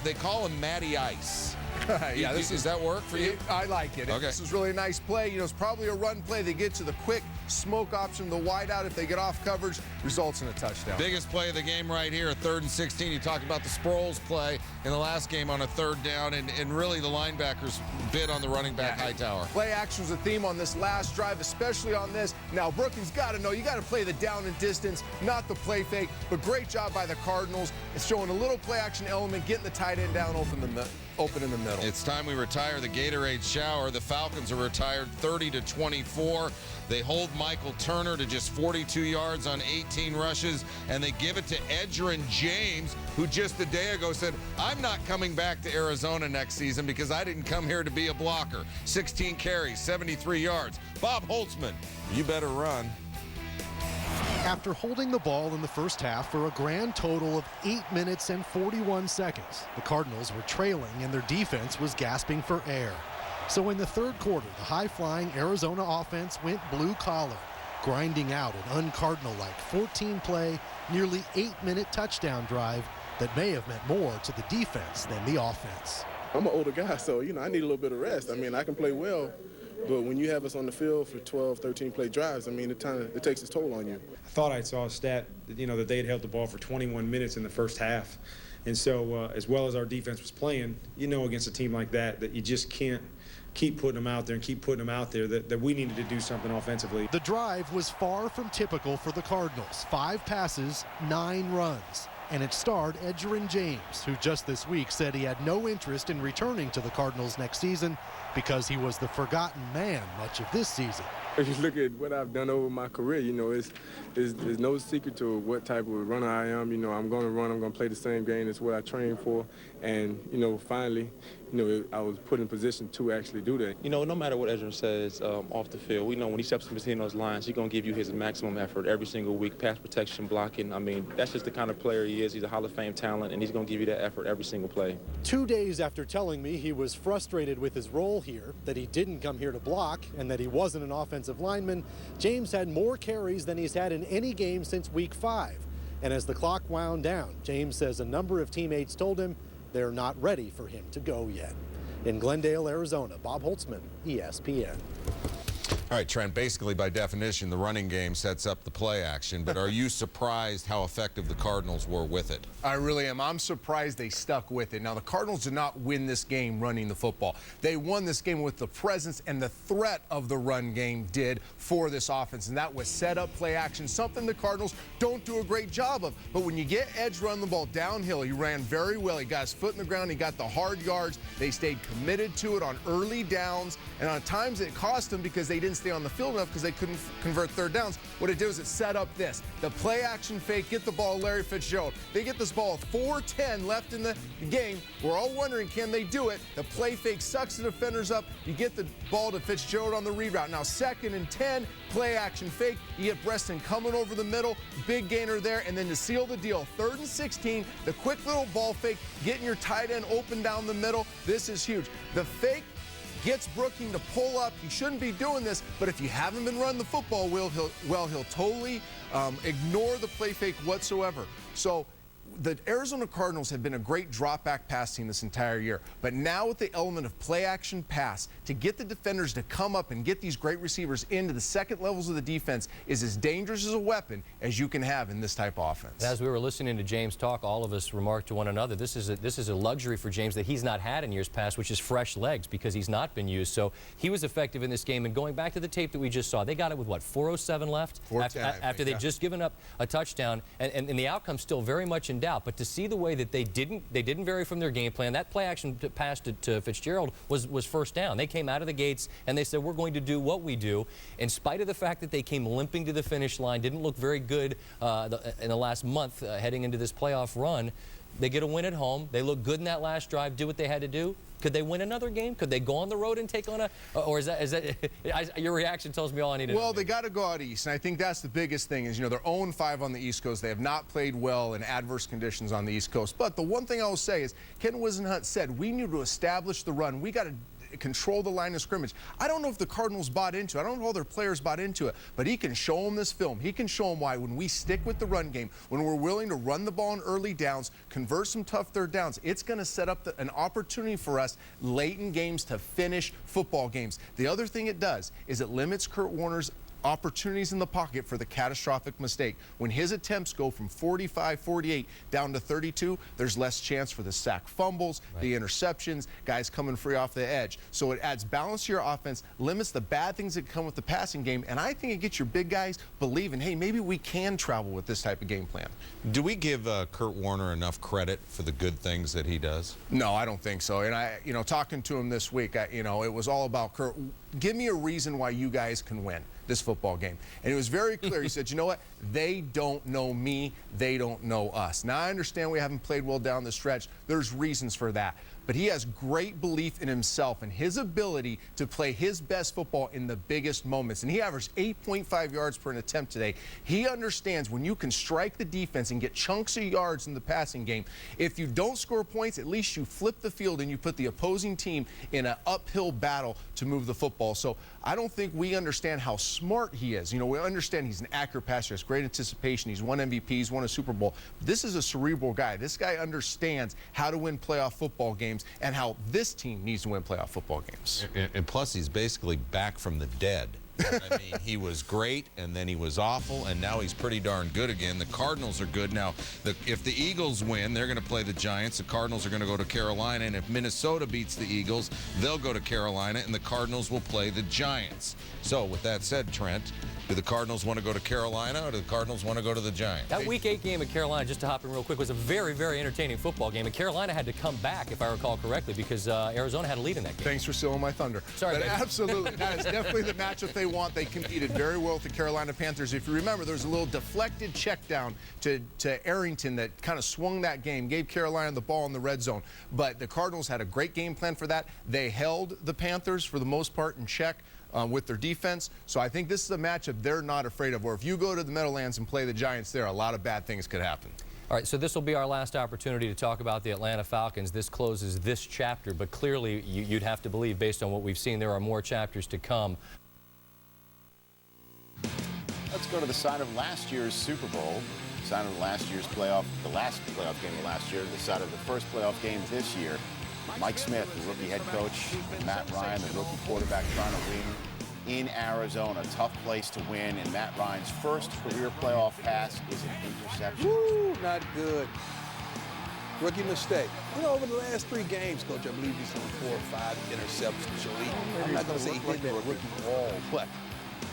they call him Matty Ice. Yeah, does that work for you? I like it. Okay. This is really a nice play. You know, it's probably a run play. They get to the quick smoke option, the wide out. If they get off coverage, results in a touchdown. Biggest play of the game right here, 3rd and 16. You talked about the Sproles play in the last game on a 3rd down, and really the linebackers bid on the running back Hightower. Play action was a theme on this last drive, especially on this. Now, Brookings got to know, you got to play the down and distance, not the play fake, but great job by the Cardinals. It's showing a little play action element, getting the tight end down open in the middle. It's time we retire the Gatorade shower. The Falcons are retired 30-24. They hold Michael Turner to just 42 yards on 18 rushes, and they give it to Edgerrin James, who just a day ago said, I'm not coming back to Arizona next season because I didn't come here to be a blocker. 16 carries, 73 yards. Bob Holtzman, you better run. After holding the ball in the first half for a grand total of 8 minutes and 41 seconds, the Cardinals were trailing and their defense was gasping for air. So in the third quarter, the high-flying Arizona offense went blue-collar, grinding out an un-Cardinal-like 14-play, nearly 8-minute touchdown drive that may have meant more to the defense than the offense. I'm an older guy, so, you know, I need a little bit of rest. I mean, I can play well, but when you have us on the field for 12, 13 play drives, I mean, it takes its toll on you. I thought I saw a stat, you know, that they had held the ball for 21 minutes in the first half. And so as well as our defense was playing, you know, against a team like that you just can't keep putting them out there and keep putting them out there, that we needed to do something offensively. The drive was far from typical for the Cardinals. 5 passes, 9 runs. And it starred Edgerrin James, who just this week said he had no interest in returning to the Cardinals next season because he was the forgotten man much of this season. If you look at what I've done over my career, you know, there's no secret to what type of runner I am. You know, I'm going to run, I'm going to play the same game. It's what I train for. And, you know, finally, you know, I was put in position to actually do that. You know, no matter what Edgerrin says off the field, we know when he steps in between those lines, he's going to give you his maximum effort every single week, pass protection, blocking. I mean, that's just the kind of player he is. He's a Hall of Fame talent, and he's going to give you that effort every single play. 2 days after telling me he was frustrated with his role here, that he didn't come here to block, and that he wasn't an offensive lineman, James had more carries than he's had in any game since week 5. And as the clock wound down, James says a number of teammates told him they're not ready for him to go yet. In Glendale, Arizona, Bob Holtzman, ESPN. All right, Trent, basically by definition, the running game sets up the play action, but are you surprised how effective the Cardinals were with it? I really am. I'm surprised they stuck with it. Now, the Cardinals did not win this game running the football. They won this game with the presence and the threat of the run game did for this offense, and that was set up play action, something the Cardinals don't do a great job of. But when you get Edge run the ball downhill, he ran very well. He got his foot in the ground. He got the hard yards. They stayed committed to it on early downs, and on times it cost them because they didn't stay on the field enough because they couldn't convert third downs. What it did was it set up this. The play action fake, get the ball to Larry Fitzgerald. They get this ball with 4:10 left in the game. We're all wondering, can they do it? The play fake sucks the defenders up. You get the ball to Fitzgerald on the reroute. Now 2nd and 10, play action fake. You get Breston coming over the middle, big gainer there, and then to seal the deal, 3rd and 16, the quick little ball fake, getting your tight end open down the middle. This is huge. The fake gets Brooking to pull up. You shouldn't be doing this, but if you haven't been running the football, he'll totally ignore the play fake whatsoever. So the Arizona Cardinals have been a great drop-back pass team this entire year, but now with the element of play-action pass, to get the defenders to come up and get these great receivers into the second levels of the defense is as dangerous as a weapon as you can have in this type of offense. As we were listening to James talk, all of us remarked to one another, this is a luxury for James that he's not had in years past, which is fresh legs, because he's not been used. So he was effective in this game. And going back to the tape that we just saw, they got it with, what, 4:07 left? After they'd just given up a touchdown, and the outcome's still very much in doubt. But to see the way that they didn't vary from their game plan, that play action pass to Fitzgerald was first down. They came out of the gates and they said, we're going to do what we do. In spite of the fact that they came limping to the finish line, didn't look very good in the last month heading into this playoff run, they get a win at home. They look good in that last drive, do what they had to do. Could they win another game? Could they go on the road and take on or is that your reaction tells me all I need to know? Well, they got to go out east, and I think that's the biggest thing is, they're 0-5 on the East Coast. They have not played well in adverse conditions on the East Coast. But the one thing I will say is, Ken Wisenhunt said, we need to establish the run. We got to control the line of scrimmage. I don't know if the Cardinals bought into it. I don't know if all their players bought into it, but he can show them this film. He can show them why when we stick with the run game, when we're willing to run the ball in early downs, convert some tough third downs, it's going to set up an opportunity for us late in games to finish football games. The other thing it does is it limits Kurt Warner's opportunities in the pocket for the catastrophic mistake. When his attempts go from 45, 48 down to 32, there's less chance for the sack fumbles, the interceptions, guys coming free off the edge. So it adds balance to your offense, limits the bad things that come with the passing game, and I think it gets your big guys believing, hey, maybe we can travel with this type of game plan. Do we give Kurt Warner enough credit for the good things that he does? No, I don't think so. And I, talking to him this week, it was all about, Kurt, give me a reason why you guys can win this football game. And it was very clear. He said, you know what? They don't know me. They don't know us. Now, I understand we haven't played well down the stretch. There's reasons for that. But he has great belief in himself and his ability to play his best football in the biggest moments. And he averaged 8.5 yards per attempt today. He understands when you can strike the defense and get chunks of yards in the passing game, if you don't score points, at least you flip the field and you put the opposing team in an uphill battle to move the football. So I don't think we understand how smart he is. We understand he's an accurate passer, has great anticipation. He's won MVP, he's won a Super Bowl. This is a cerebral guy. This guy understands how to win playoff football games and how this team needs to win playoff football games. And plus, he's basically back from the dead. I mean, he was great, and then he was awful, and now he's pretty darn good again. The Cardinals are good. Now, if the Eagles win, they're going to play the Giants. The Cardinals are going to go to Carolina, and if Minnesota beats the Eagles, they'll go to Carolina, and the Cardinals will play the Giants. So, with that said, Trent, do the Cardinals want to go to Carolina, or do the Cardinals want to go to the Giants? That Week 8 game at Carolina, just to hop in real quick, was a very, very entertaining football game. And Carolina had to come back, if I recall correctly, because Arizona had a lead in that game. Thanks for stealing my thunder. Sorry, but absolutely, that is definitely the matchup they want. They competed very well with the Carolina Panthers. If you remember, there was a little deflected check down to Arrington that kind of swung that game, gave Carolina the ball in the red zone. But the Cardinals had a great game plan for that. They held the Panthers, for the most part, in check with their defense. So I think this is a matchup they're not afraid of. Or if you go to the Meadowlands and play the Giants there, a lot of bad things could happen. All right, so this will be our last opportunity to talk about the Atlanta Falcons. This closes this chapter, but clearly you'd have to believe, based on what we've seen, there are more chapters to come. Let's go to the side of last year's Super Bowl, the side of last year's playoff, the last playoff game of last year, the side of the first playoff game this year. Mike Smith, the rookie head coach, Matt Ryan, the rookie quarterback, trying to win in Arizona. Tough place to win, and Matt Ryan's first career playoff pass is an interception. Woo, not good. Rookie mistake. Over the last 3 games, Coach, I believe he's on 4 or 5 interceptions. So I'm not going to say he hit that rookie wall, but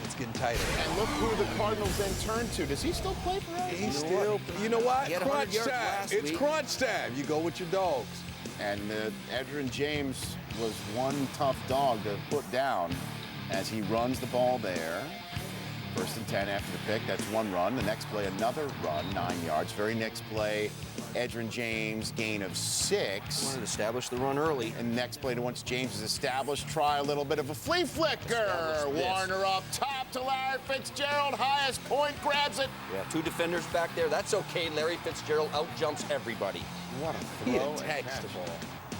it's getting tighter. And look who the Cardinals then turn to. Does he still play for us? He's still, you know what? Crunch time. It's crunch time. You go with your dogs. And Edgerrin James was one tough dog to put down as he runs the ball there. 1st and 10 after the pick. That's one run. The next play, another run, 9 yards. Very next play, Edgerrin James, gain of 6. Wanted to establish the run early. And next play, once James is established, try a little bit of a flea flicker. Warner up top to Larry Fitzgerald. Highest point, grabs it. Yeah, 2 defenders back there. That's okay. Larry Fitzgerald out-jumps everybody. What a throw. He attacks the ball.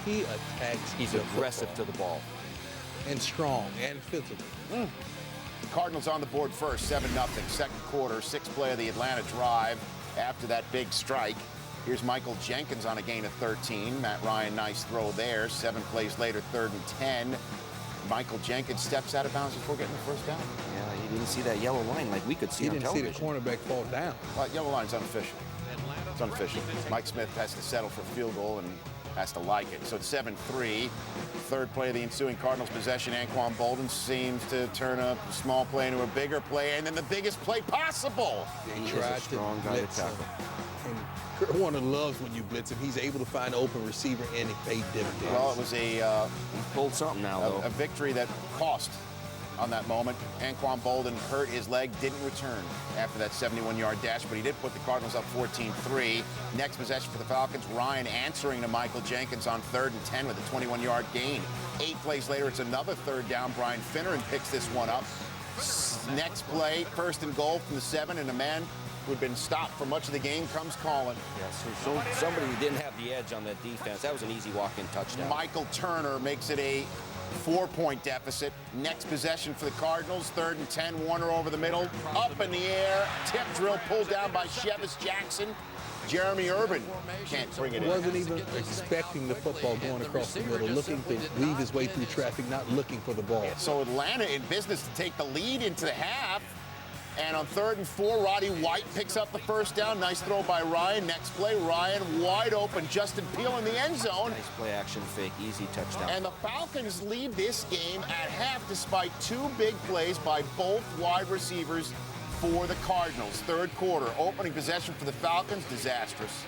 He attacks. He's aggressive to the ball. And strong and physical. Cardinals on the board first, 7-0. Second quarter, 6th play of the Atlanta drive after that big strike. Here's Michael Jenkins on a gain of 13. Matt Ryan, nice throw there. 7 plays later, 3rd and 10. Michael Jenkins steps out of bounds before getting the first down. Yeah, he didn't see that yellow line like we could see on television. He didn't see the cornerback fall down. Well, yellow line's unofficial. It's unofficial. Mike Smith has to settle for field goal and has to like it. So it's 7-3. 3rd play of the ensuing Cardinals possession. Anquan Bolden seems to turn a small play into a bigger play, and then the biggest play possible. He tried to blitz him. And Kurt Warner loves when you blitz him. He's able to find an open receiver, and he paid dividends. Well, it was he pulled something now, though. A victory that cost on that moment. Anquan Bolden hurt his leg, didn't return after that 71-yard dash, but he did put the Cardinals up 14-3. Next possession for the Falcons, Ryan answering to Michael Jenkins on 3rd and 10 with a 21-yard gain. 8 plays later, it's another 3rd down. Brian Finneran picks this one up. Next play, 1st and goal from the 7, and a man who had been stopped for much of the game comes calling. Yes, so somebody who didn't have the edge on that defense. That was an easy walk-in touchdown. Michael Turner makes it a 4-point deficit. Next possession for the Cardinals, 3rd and 10. Warner over the middle, up in the air. Tip drill pulled down by Shevis Jackson. Jeremy Urban can't bring it in. Wasn't even expecting the football going across the middle, looking to weave his way through traffic, not looking for the ball. So Atlanta in business to take the lead into the half. And on 3rd and 4, Roddy White picks up the 1st down. Nice throw by Ryan. Next play, Ryan wide open. Justin Peel in the end zone. Nice play action fake, easy touchdown. And the Falcons lead this game at half despite 2 big plays by both wide receivers for the Cardinals. 3rd quarter, opening possession for the Falcons, disastrous.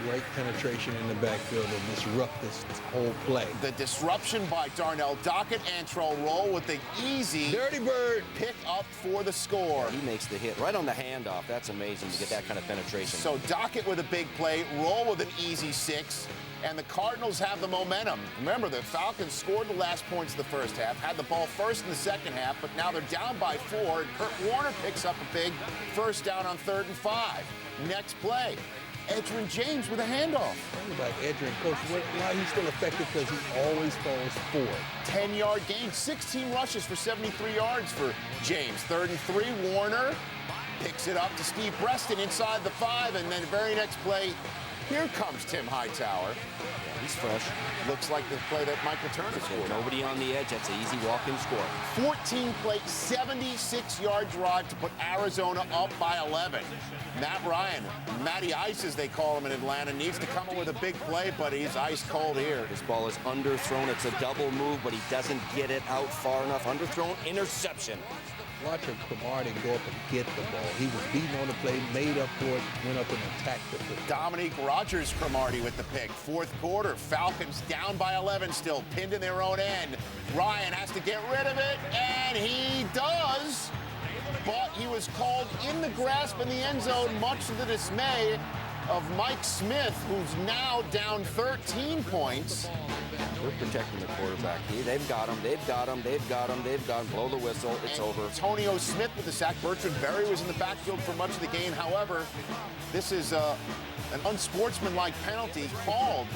Great penetration in the backfield to disrupt this whole play. The disruption by Darnell Dockett. Antrell Roll with the easy Dirty Bird pick up for the score. He makes the hit right on the handoff. That's amazing to get that kind of penetration. So Dockett with a big play, Roll with an easy 6, and the Cardinals have the momentum. Remember, the Falcons scored the last points of the first half, had the ball first in the second half, but now they're down by 4, and Kurt Warner picks up a big 1st down on 3rd and 5. Next play, Edgerrin James with a handoff. About Edgerrin, Coach, why he's still effective? Because he always falls forward. 10-yard gain, 16 rushes for 73 yards for James. 3rd and 3, Warner picks it up to Steve Preston inside the 5, and then the very next play, here comes Tim Hightower. Yeah, he's fresh. Looks like the play that Michael Turner scored. Nobody on the edge. That's an easy walk-in score. 14-play, 76-yard drive to put Arizona up by 11. Matt Ryan, Matty Ice as they call him in Atlanta, needs to come up with a big play, but he's ice cold here. This ball is underthrown. It's a double move, but he doesn't get it out far enough. Underthrown, interception. Watch him Cromartie go up and get the ball. He was beaten on the play, made up for it, went up and attacked the football. Dominique Rodgers-Cromartie with the pick. 4th quarter, Falcons down by 11 still, pinned in their own end. Ryan has to get rid of it, and he does. But he was called in the grasp in the end zone, much to the dismay of Mike Smith, who's now down 13 points. We're protecting the quarterback. They've got him. They've got him. They've got him. They've got him. Blow the whistle. It's over. Antonio Smith with the sack. Bertrand Berry was in the backfield for much of the game. However, this is an unsportsmanlike penalty called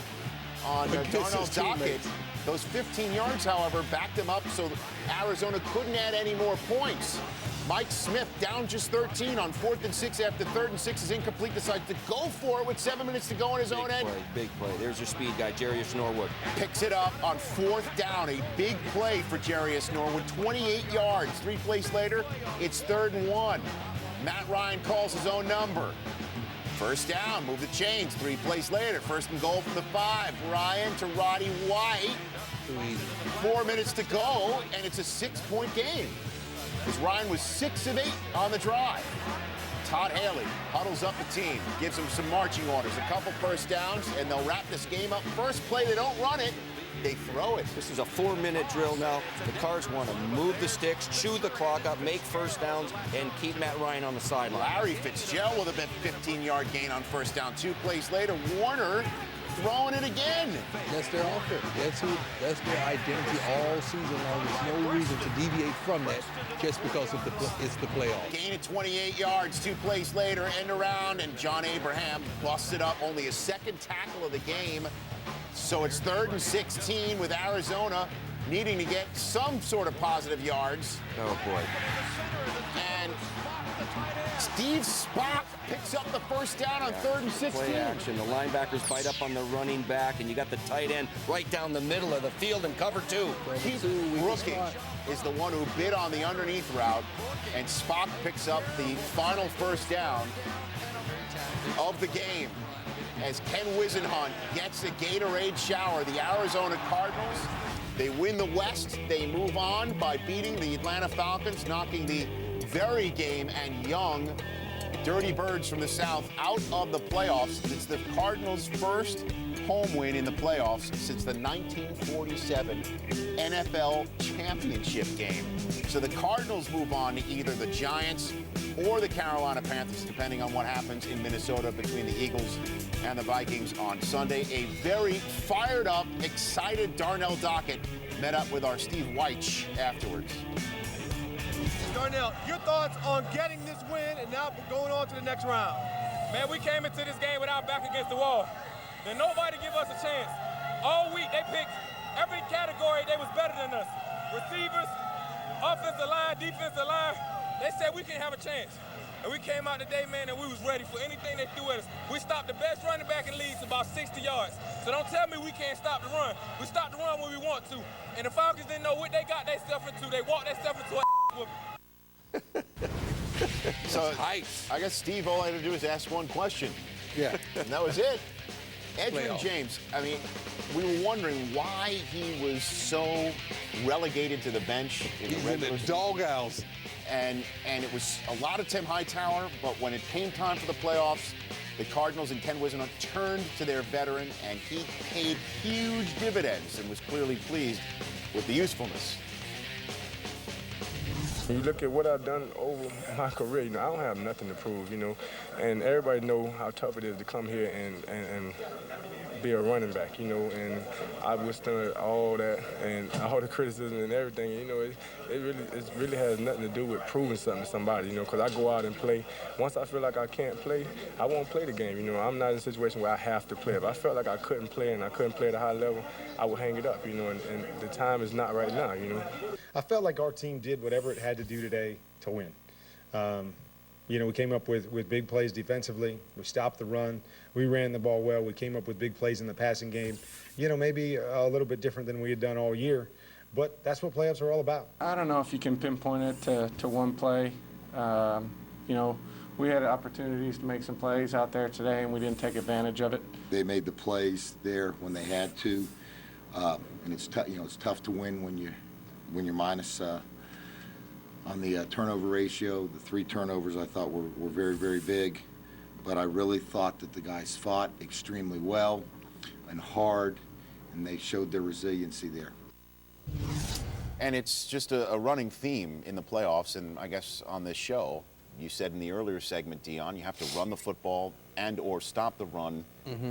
on Darnell Dockett. Those 15 yards, however, backed him up so Arizona couldn't add any more points. Mike Smith down just 13 on 4th and 6 after 3rd and 6 is incomplete. Decides to go for it with 7 minutes to go in his own end. Big play. There's your speed guy, Jarius Norwood. Picks it up on 4th down. A big play for Jarius Norwood. 28 yards. 3 plays later, it's 3rd and 1. Matt Ryan calls his own number. 1st down. Move the chains. 3 plays later. 1st and goal from the 5. Ryan to Roddy White. 4 minutes to go, and it's a 6-point game. As Ryan was 6 of 8 on the drive. Todd Haley huddles up the team, gives them some marching orders, a couple 1st downs, and they'll wrap this game up. First play, they don't run it, they throw it. This is a 4-minute drill now. The Cards want to move the sticks, chew the clock up, make 1st downs, and keep Matt Ryan on the sideline. Larry Fitzgerald with a 15-yard gain on 1st down. 2 plays later, Warner throwing it again. That's their offense. That's their identity all season long. There's no reason to deviate from that just because of it's the playoffs. Gain of 28 yards, 2 plays later, end around, and John Abraham busted up only his 2nd tackle of the game. So it's 3rd and 16 with Arizona needing to get some sort of positive yards. Oh, boy. And Steve Spock picks up the first down on 3rd and 16. Play action. The linebackers bite up on the running back, and you got the tight end right down the middle of the field in cover 2. Keith Rookie is the one who bid on the underneath route, and Spock picks up the final first down of the game as Ken Wisenhunt gets a Gatorade shower. The Arizona Cardinals, they win the West. They move on by beating the Atlanta Falcons, knocking the very game and young Dirty Birds from the South out of the playoffs. It's the Cardinals' first home win in the playoffs since the 1947 NFL championship game. So the Cardinals move on to either the Giants or the Carolina Panthers, depending on what happens in Minnesota between the Eagles and the Vikings on Sunday. A very fired up, excited Darnell Dockett met up with our Steve Weich afterwards. Darnell, your thoughts on getting this win and now going on to the next round? Man, we came into this game with our back against the wall. Then nobody give us a chance. All week, they picked every category they was better than us. Receivers, offensive line, defensive line. They said we can have a chance. And we came out today, man, and we was ready for anything they threw at us. We stopped the best running back in the league to about 60 yards. So don't tell me we can't stop the run. We stop the run when we want to. And the Falcons didn't know what they got themselves into. They walked themselves into a whooping. So I guess Steve, all I had to do is ask one question. Yeah. And that was it. Edgerrin Playoff. James, I mean, we were wondering why he was so relegated to the bench in the regular season. Doghouse. And it was a lot of Tim Hightower, but when it came time for the playoffs, the Cardinals and Ken Wisenhunt turned to their veteran, and he paid huge dividends and was clearly pleased with the usefulness. When you look at what I've done over my career, I don't have nothing to prove, and everybody know how tough it is to come here and be a running back, and I've withstood all that and all the criticism and everything, it really has nothing to do with proving something to somebody, because I go out and play. Once I feel like I can't play, I won't play the game, I'm not in a situation where I have to play. If I felt like I couldn't play and I couldn't play at a high level, I would hang it up, and the time is not right now, I felt like our team did whatever it had to do today to win. We came up with big plays defensively. We stopped the run. We ran the ball well. We came up with big plays in the passing game. Maybe a little bit different than we had done all year, but that's what playoffs are all about. I don't know if you can pinpoint it to one play. We had opportunities to make some plays out there today, and we didn't take advantage of it. They made the plays there when they had to, and it's tough to win when you're minus on the turnover ratio. The 3 turnovers I thought were very, very big, but I really thought that the guys fought extremely well and hard, and they showed their resiliency there. And it's just a running theme in the playoffs, and I guess on this show, you said in the earlier segment, Dion, you have to run the football and or stop the run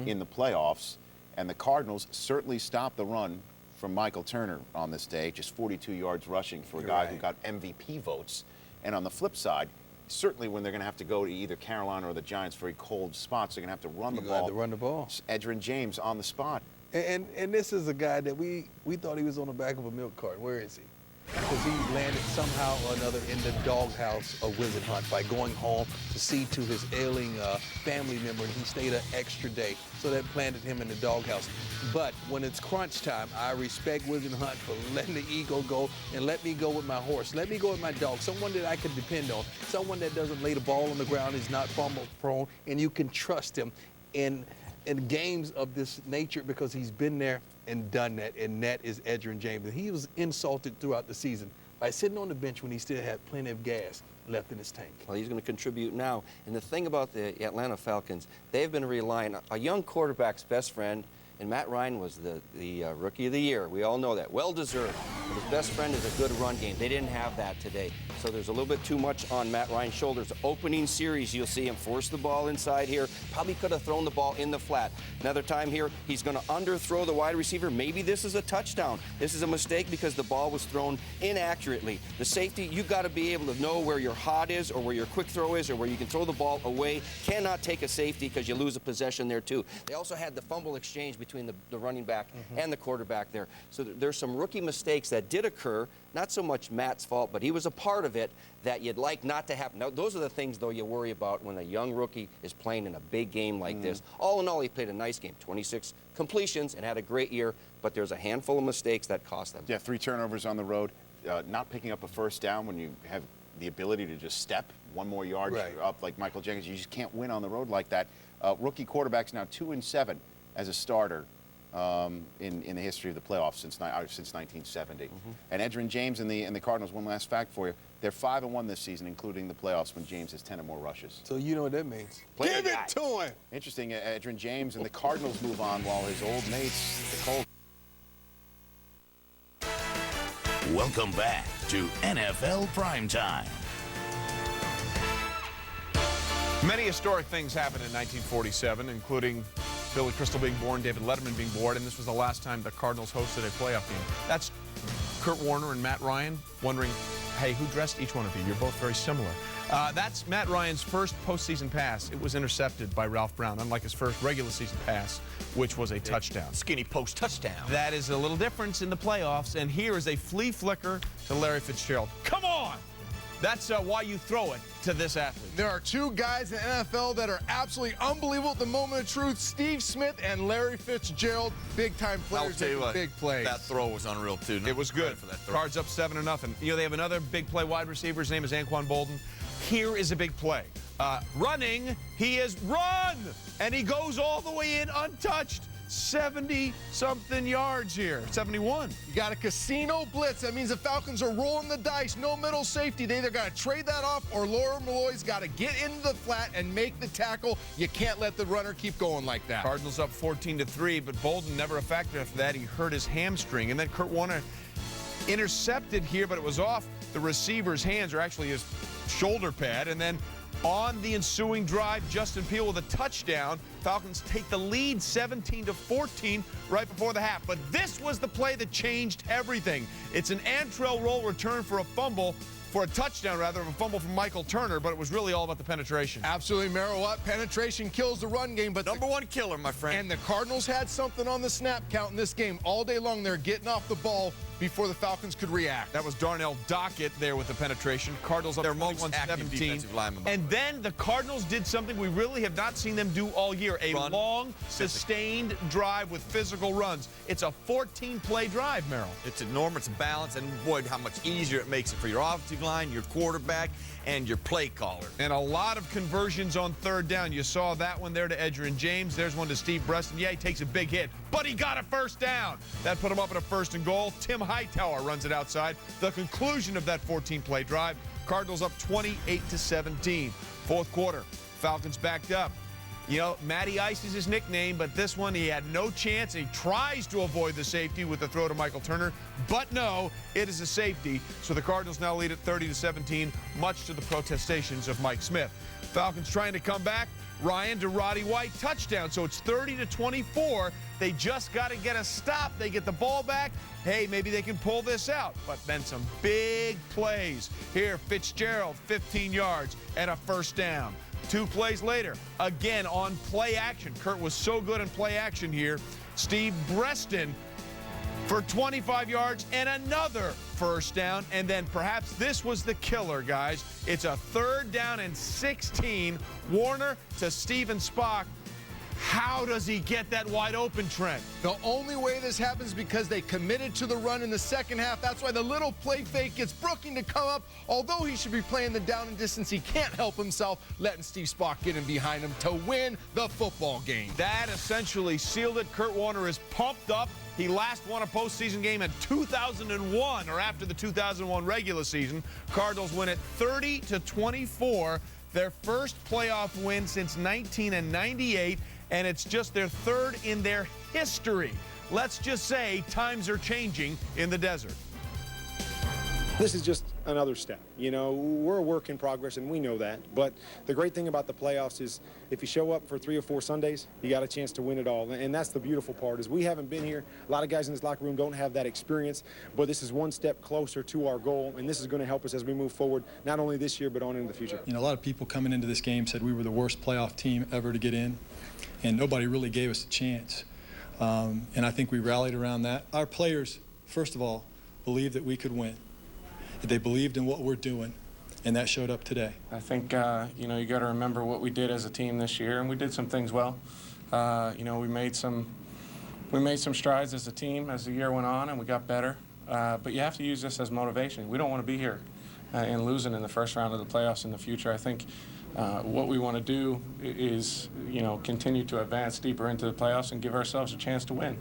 in the playoffs, and the Cardinals certainly stopped the run from Michael Turner on this day, just 42 yards rushing for a guy who got MVP votes. And on the flip side, certainly when they're going to have to go to either Carolina or the Giants, very cold spots, they're going to have to run the ball. To run the ball. Edgerrin James on the spot. And this is a guy that we thought he was on the back of a milk cart. Where is he? Because he landed somehow or another in the doghouse of Wisenhunt by going home to see to his ailing family member, and he stayed an extra day. So that planted him in the doghouse. But when it's crunch time, I respect Wisenhunt for letting the ego go and let me go with my horse. Let me go with my dog, someone that I can depend on, someone that doesn't lay the ball on the ground, is not fumble prone, and you can trust him in games of this nature because he's been there and done that, and that is Edgerrin James. And he was insulted throughout the season by sitting on the bench when he still had plenty of gas left in his tank. Well, he's going to contribute now. And the thing about the Atlanta Falcons, they've been relying on a young quarterback's best friend, and Matt Ryan was the Rookie of the Year. We all know that. Well-deserved. But his best friend is a good run game. They didn't have that today. So there's a little bit too much on Matt Ryan's shoulders. Opening series, you'll see him force the ball inside here. Probably could have thrown the ball in the flat. Another time here, he's going to underthrow the wide receiver. Maybe this is a touchdown. This is a mistake because the ball was thrown inaccurately. The safety, you got to be able to know where your hot is or where your quick throw is or where you can throw the ball away. Cannot take a safety because you lose a possession there too. They also had the fumble exchange between between the running back and the quarterback there. So there's some rookie mistakes that did occur, not so much Matt's fault, but he was a part of it that you'd like not to happen. Now, those are the things, though, you worry about when a young rookie is playing in a big game like this. All in all, he played a nice game, 26 completions, and had a great year, but there's a handful of mistakes that cost them. Yeah, 3 turnovers on the road, not picking up a first down when you have the ability to just step 1 more yard up like Michael Jenkins. You just can't win on the road like that. Rookie quarterback's now 2-7 as a starter in the history of the playoffs since 1970. And Edgerrin James and the Cardinals, one last fact for you, they're 5-1 this season, including the playoffs when James has 10 or more rushes. So you know what that means. Give it to him. Interesting, Edgerrin James and the Cardinals move on while his old mates, the Colts. Welcome back to NFL Primetime. Many historic things happened in 1947, including Billy Crystal being born, David Letterman being born, and this was the last time the Cardinals hosted a playoff game. That's Kurt Warner and Matt Ryan wondering, hey, who dressed each one of you? You're both very similar. That's Matt Ryan's first postseason pass. It was intercepted by Ralph Brown, unlike his first regular season pass, which was a touchdown. Skinny post touchdown. That is a little difference in the playoffs, and here is a flea flicker to Larry Fitzgerald. Come on! That's why you throw it to this athlete. There are 2 guys in the NFL that are absolutely unbelievable at the moment of truth, Steve Smith and Larry Fitzgerald. Big-time players making big plays. That throw was unreal, too. It was good. For that throw. Cards up 7-0. You know, they have another big play wide receiver. His name is Anquan Bolden. Here is a big play. Running, he is run! And he goes all the way in untouched. 70-something yards here, 71. You got a casino blitz. That means the Falcons are rolling the dice. No middle safety. They either got to trade that off or Laura Malloy's got to get into the flat and make the tackle. You can't let the runner keep going like that. Cardinals up 14-3, but Bolden never a factor after that. He hurt his hamstring. And then Kurt Warner intercepted here, but it was off the receiver's hands, or actually his shoulder pad. And then on the ensuing drive, Justin Peele with a touchdown. Falcons take the lead 17-14 right before the half. But this was the play that changed everything. It's an Antrell Roll return for a fumble, for a touchdown rather, of a fumble from Michael Turner, but it was really all about the penetration. Absolutely, Merrill. What? Penetration kills the run game, but number 1 killer, my friend. And the Cardinals had something on the snap count in this game all day long. They're getting off the ball before the Falcons could react. That was Darnell Dockett there with the penetration. Cardinals up 21-17. And then the Cardinals did something we really have not seen them do all year. A long, sustained drive with physical runs. It's a 14-play drive, Merrill. It's enormous balance, and boy, how much easier it makes it for your offensive line, your quarterback, and your play caller. And a lot of conversions on 3rd down. You saw that one there to Edgerrin James. There's one to Steve Breston. Yeah, he takes a big hit, but he got a first down. That put him up at a 1st and goal. Tim Hightower runs it outside. The conclusion of that 14-play drive. Cardinals up 28-17. 4th quarter, Falcons backed up. You know, Matty Ice is his nickname, but this one he had no chance. He tries to avoid the safety with the throw to Michael Turner, but no, it is a safety. So the Cardinals now lead at 30-17, much to the protestations of Mike Smith. Falcons trying to come back. Ryan to Roddy White, touchdown. So it's 30-24. They just got to get a stop. They get the ball back. Hey, maybe they can pull this out. But then some big plays. Here, Fitzgerald, 15 yards and a 1st down. 2 plays later, again on play action. Kurt was so good in play action here. Steve Breston for 25 yards and another 1st down. And then perhaps this was the killer, guys. It's a 3rd down and 16. Warner to Steven Spock. How does he get that wide open, Trent? The only way this happens is because they committed to the run in the 2nd half. That's why the little play fake gets Brooking to come up. Although he should be playing the down and distance, he can't help himself, letting Steve Spock get in behind him to win the football game. That essentially sealed it. Kurt Warner is pumped up. He last won a postseason game in 2001, or after the 2001 regular season. Cardinals win it 30-24, their first playoff win since 1998. And it's just their 3rd in their history. Let's just say times are changing in the desert. This is just another step. You know, we're a work in progress, and we know that. But the great thing about the playoffs is if you show up for 3 or 4 Sundays, you got a chance to win it all. And that's the beautiful part is we haven't been here. A lot of guys in this locker room don't have that experience, but this is one step closer to our goal, and this is going to help us as we move forward, not only this year, but on into the future. You know, a lot of people coming into this game said we were the worst playoff team ever to get in, and nobody really gave us a chance. And I think we rallied around that. Our players, first of all, believed that we could win. They believed in what we're doing, and that showed up today. I think, you know, you got to remember what we did as a team this year, and we did some things well. You know, we made some strides as a team as the year went on, and we got better. But you have to use this as motivation. We don't want to be here and losing in the first round of the playoffs in the future. I think what we want to do is, you know, continue to advance deeper into the playoffs and give ourselves a chance to win.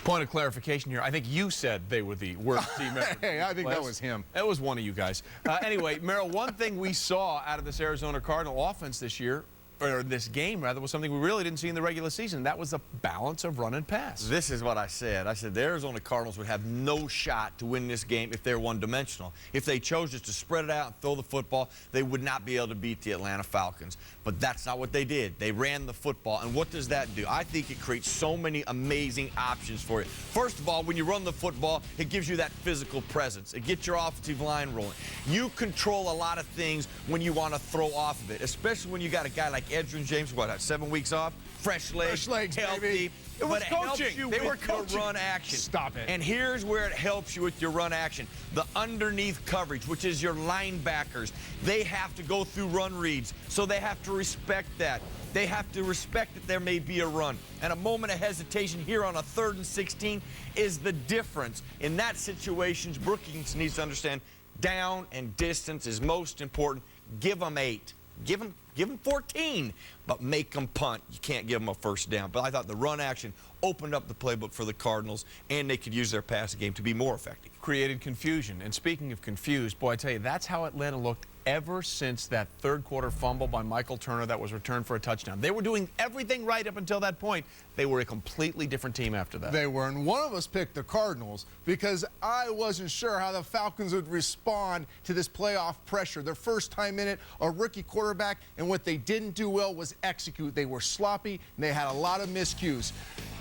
Point of clarification here. I think you said they were the worst team ever. Hey, I think that was him. That was one of you guys. Anyway, Merrill, one thing we saw out of this Arizona Cardinal offense this year, or this game rather, was something we really didn't see in the regular season. That was the balance of run and pass. This is what I said. I said the Arizona Cardinals would have no shot to win this game if they're one-dimensional. If they chose just to spread it out and throw the football, they would not be able to beat the Atlanta Falcons. But that's not what they did. They ran the football, and what does that do? I think it creates so many amazing options for you. First of all, when you run the football, it gives you that physical presence. It gets your offensive line rolling. You control a lot of things when you want to throw off of it, especially when you got a guy like Edgerrin James, what, 7 weeks off? Fresh legs, healthy. Baby. It was but coaching. Helps you They with were coaching. your run action. Stop it. And here's where it helps you with your run action. The underneath coverage, which is your linebackers, they have to go through run reads, so they have to respect that. They have to respect that there may be a run. And a moment of hesitation here on a 3rd and 16 is the difference. In that situation, Brookings needs to understand down and distance is most important. Give them 8. Give them 14, but make them punt. You can't give them a first down. But I thought the run action opened up the playbook for the Cardinals, and they could use their passing game to be more effective. Created confusion. And speaking of confused, boy, I tell you, that's how Atlanta looked ever since that third quarter fumble by Michael Turner that was returned for a touchdown. They were doing everything right up until that point. They were a completely different team after that. They were, and one of us picked the Cardinals because I wasn't sure how the Falcons would respond to this playoff pressure. Their first time in it, a rookie quarterback, and what they didn't do well was execute. They were sloppy, and they had a lot of miscues.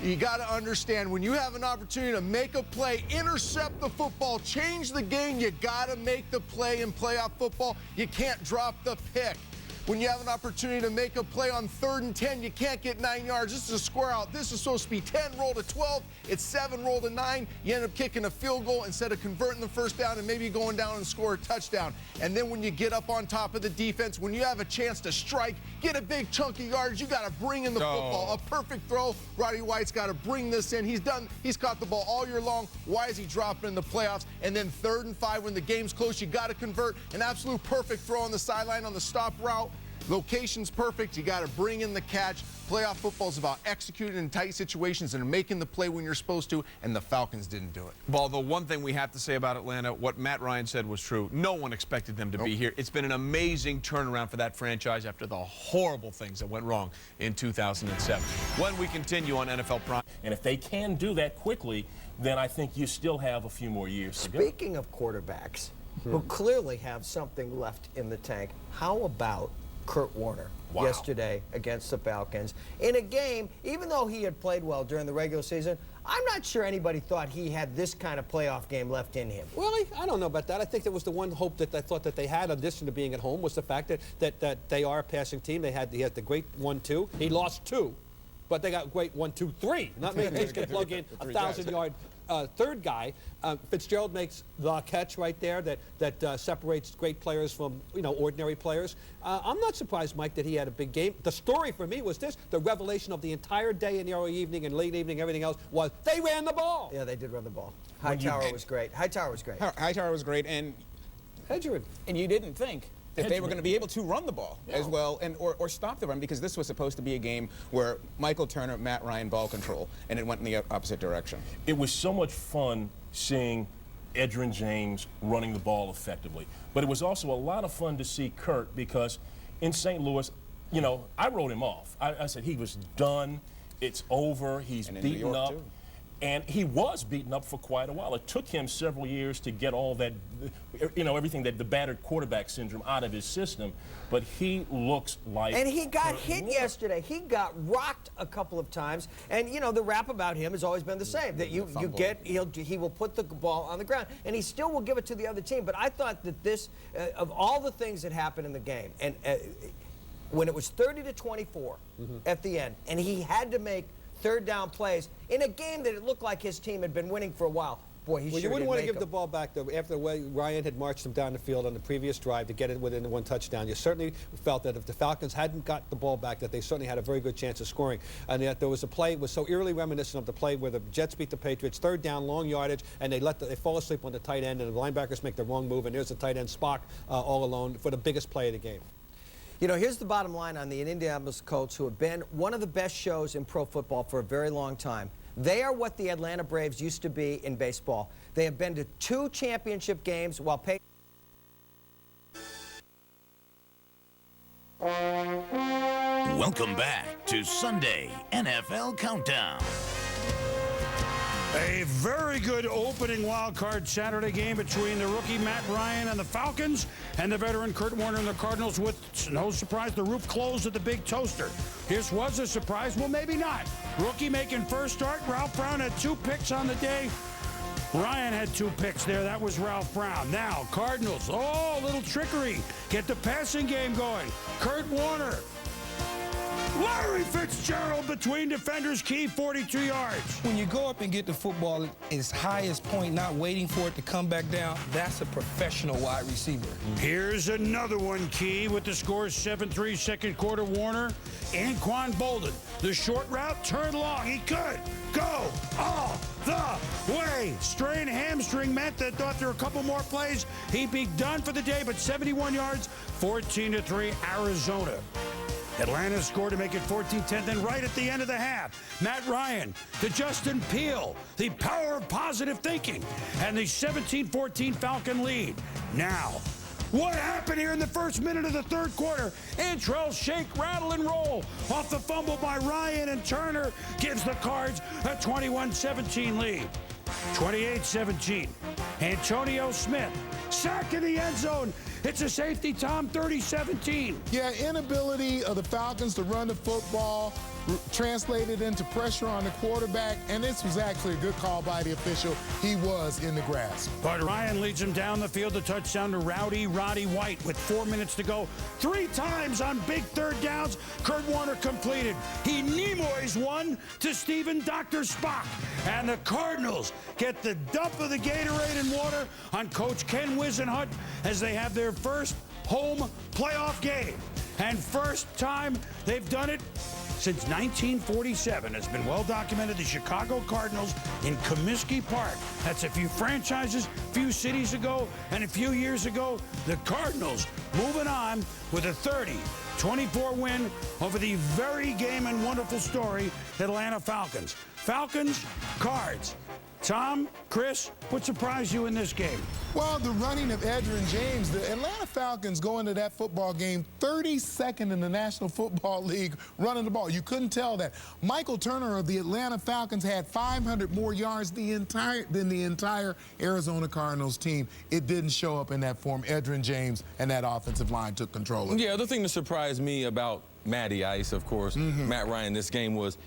You got to understand, when you have an opportunity to make a play, intercept the football, change the game, you got to make the play in playoff football. You can't drop the pick. When you have an opportunity to make a play on 3rd and 10, you can't get 9 yards. This is a square out. This is supposed to be 10, roll to 12. It's 7, roll to 9. You end up kicking a field goal instead of converting the first down and maybe going down and score a touchdown. And then when you get up on top of the defense, when you have a chance to strike, get a big chunk of yards, you got to bring in the football. A perfect throw. Roddy White's got to bring this in. He's caught the ball all year long. Why is he dropping in the playoffs? And then 3rd and 5, when the game's close, you got to convert. An absolute perfect throw on the sideline on the stop route. Location's perfect. You got to bring in the catch. Playoff football is about executing in tight situations and making the play when you're supposed to, and the Falcons didn't do it. Well, the one thing we have to say about Atlanta, what Matt Ryan said was true. No one expected them to be here. It's been an amazing turnaround for that franchise after the horrible things that went wrong in 2007. When we continue on NFL Prime. And if they can do that quickly, then I think you still have a few more years to go. Speaking of quarterbacks who clearly have something left in the tank, how about Kurt Warner yesterday against the Falcons in a game, even though he had played well during the regular season, I'm not sure anybody thought he had this kind of playoff game left in him. Really? I don't know about that. I think that was the one hope that I thought that they had, in addition to being at home, was the fact that they are a passing team. He had the great 1-2. He lost 2, but they got great 1-2-3. Not many teams can plug in a 1,000-yard third guy. Fitzgerald makes the catch right there that separates great players from ordinary players. I'm not surprised, Mike, that he had a big game. The story for me was this: the revelation of the entire day and the early evening and late evening, everything else, was they ran the ball. Yeah, they did run the ball. Hightower was great. Hightower was great. Hightower was great, and you didn't think that they were going to be able to run the ball as well, or stop the run, because this was supposed to be a game where Michael Turner, Matt Ryan ball control, and it went in the opposite direction. It was so much fun seeing Edgerrin James running the ball effectively. But it was also a lot of fun to see Kurt, because in St. Louis, I wrote him off. I said he was done. It's over. He's beaten up. Too. And he was beaten up for quite a while. It took him several years to get all that, everything that the battered quarterback syndrome out of his system. But he looks like. And he got hit yesterday. He got rocked a couple of times. And the rap about him has always been the same: that he will put the ball on the ground, and he still will give it to the other team. But I thought that this, of all the things that happened in the game, and when it was 30-24 at the end, and he had to make third down plays in a game that it looked like his team had been winning for a while. Boy, Well, you wouldn't want to give the ball back after the way Ryan had marched them down the field on the previous drive to get it within one touchdown. You certainly felt that if the Falcons hadn't got the ball back, that they certainly had a very good chance of scoring. And yet there was a play, it was so eerily reminiscent of the play where the Jets beat the Patriots, third down, long yardage, and they fall asleep on the tight end, and the linebackers make the wrong move, and there's the tight end Spock all alone for the biggest play of the game. You know, here's the bottom line on the Indianapolis Colts, who have been one of the best shows in pro football for a very long time. They are what the Atlanta Braves used to be in baseball. They have been to 2 championship games while Welcome back to Sunday NFL Countdown. A very good opening wild card Saturday game between the rookie Matt Ryan and the Falcons and the veteran Kurt Warner and the Cardinals, with no surprise the roof closed at the big toaster. This was a surprise. Well, maybe not. Rookie making first start. Ralph Brown had 2 picks on the day. Ryan had 2 picks there. That was Ralph Brown. Now, Cardinals. Oh, a little trickery. Get the passing game going. Kurt Warner. Larry Fitzgerald between defenders, key 42 yards. When you go up and get the football as high as point, not waiting for it to come back down, that's a professional wide receiver. Here's another one, key, with the score 7-3 second quarter. Warner, Anquan Bolden. The short route turned long. He could go all the way. Strained hamstring meant that thought there were a couple more plays. He'd be done for the day, but 71 yards, 14-3 Arizona. Atlanta scored to make it 14-10. Then right at the end of the half, Matt Ryan to Justin Peele. The power of positive thinking and the 17-14 Falcon lead. Now, what happened here in the first minute of the third quarter? Antrell shake, rattle, and roll off the fumble by Ryan, and Turner gives the Cards a 21-17 lead. 28-17. Antonio Smith, sack in the end zone. It's a safety, Tom, 30-17. Yeah, inability of the Falcons to run the football translated into pressure on the quarterback, and this was actually a good call by the official. He was in the grasp. But Ryan leads him down the field, a touchdown to Roddy White with 4 minutes to go. 3 times on big third downs, Kurt Warner completed. He Nimoy's one to Steven Dr. Spock. And the Cardinals get the dump of the Gatorade and water on Coach Ken Wisenhunt as they have their first home playoff game. And first time they've done it since 1947. It's been well documented. The Chicago Cardinals in Comiskey Park. That's a few franchises, a few cities ago, and a few years ago. The Cardinals moving on with a 30-24 win over the very game and wonderful story Atlanta Falcons. Falcons, Cards. Tom, Chris, what surprised you in this game? Well, the running of Edgerrin James. The Atlanta Falcons go into that football game 32nd in the National Football League running the ball. You couldn't tell that. Michael Turner of the Atlanta Falcons had 500 more yards than the entire Arizona Cardinals team. It didn't show up in that form. Edgerrin James and that offensive line took control of it. Yeah, the thing that surprised me about Matty Ice, of course, Matt Ryan, this game was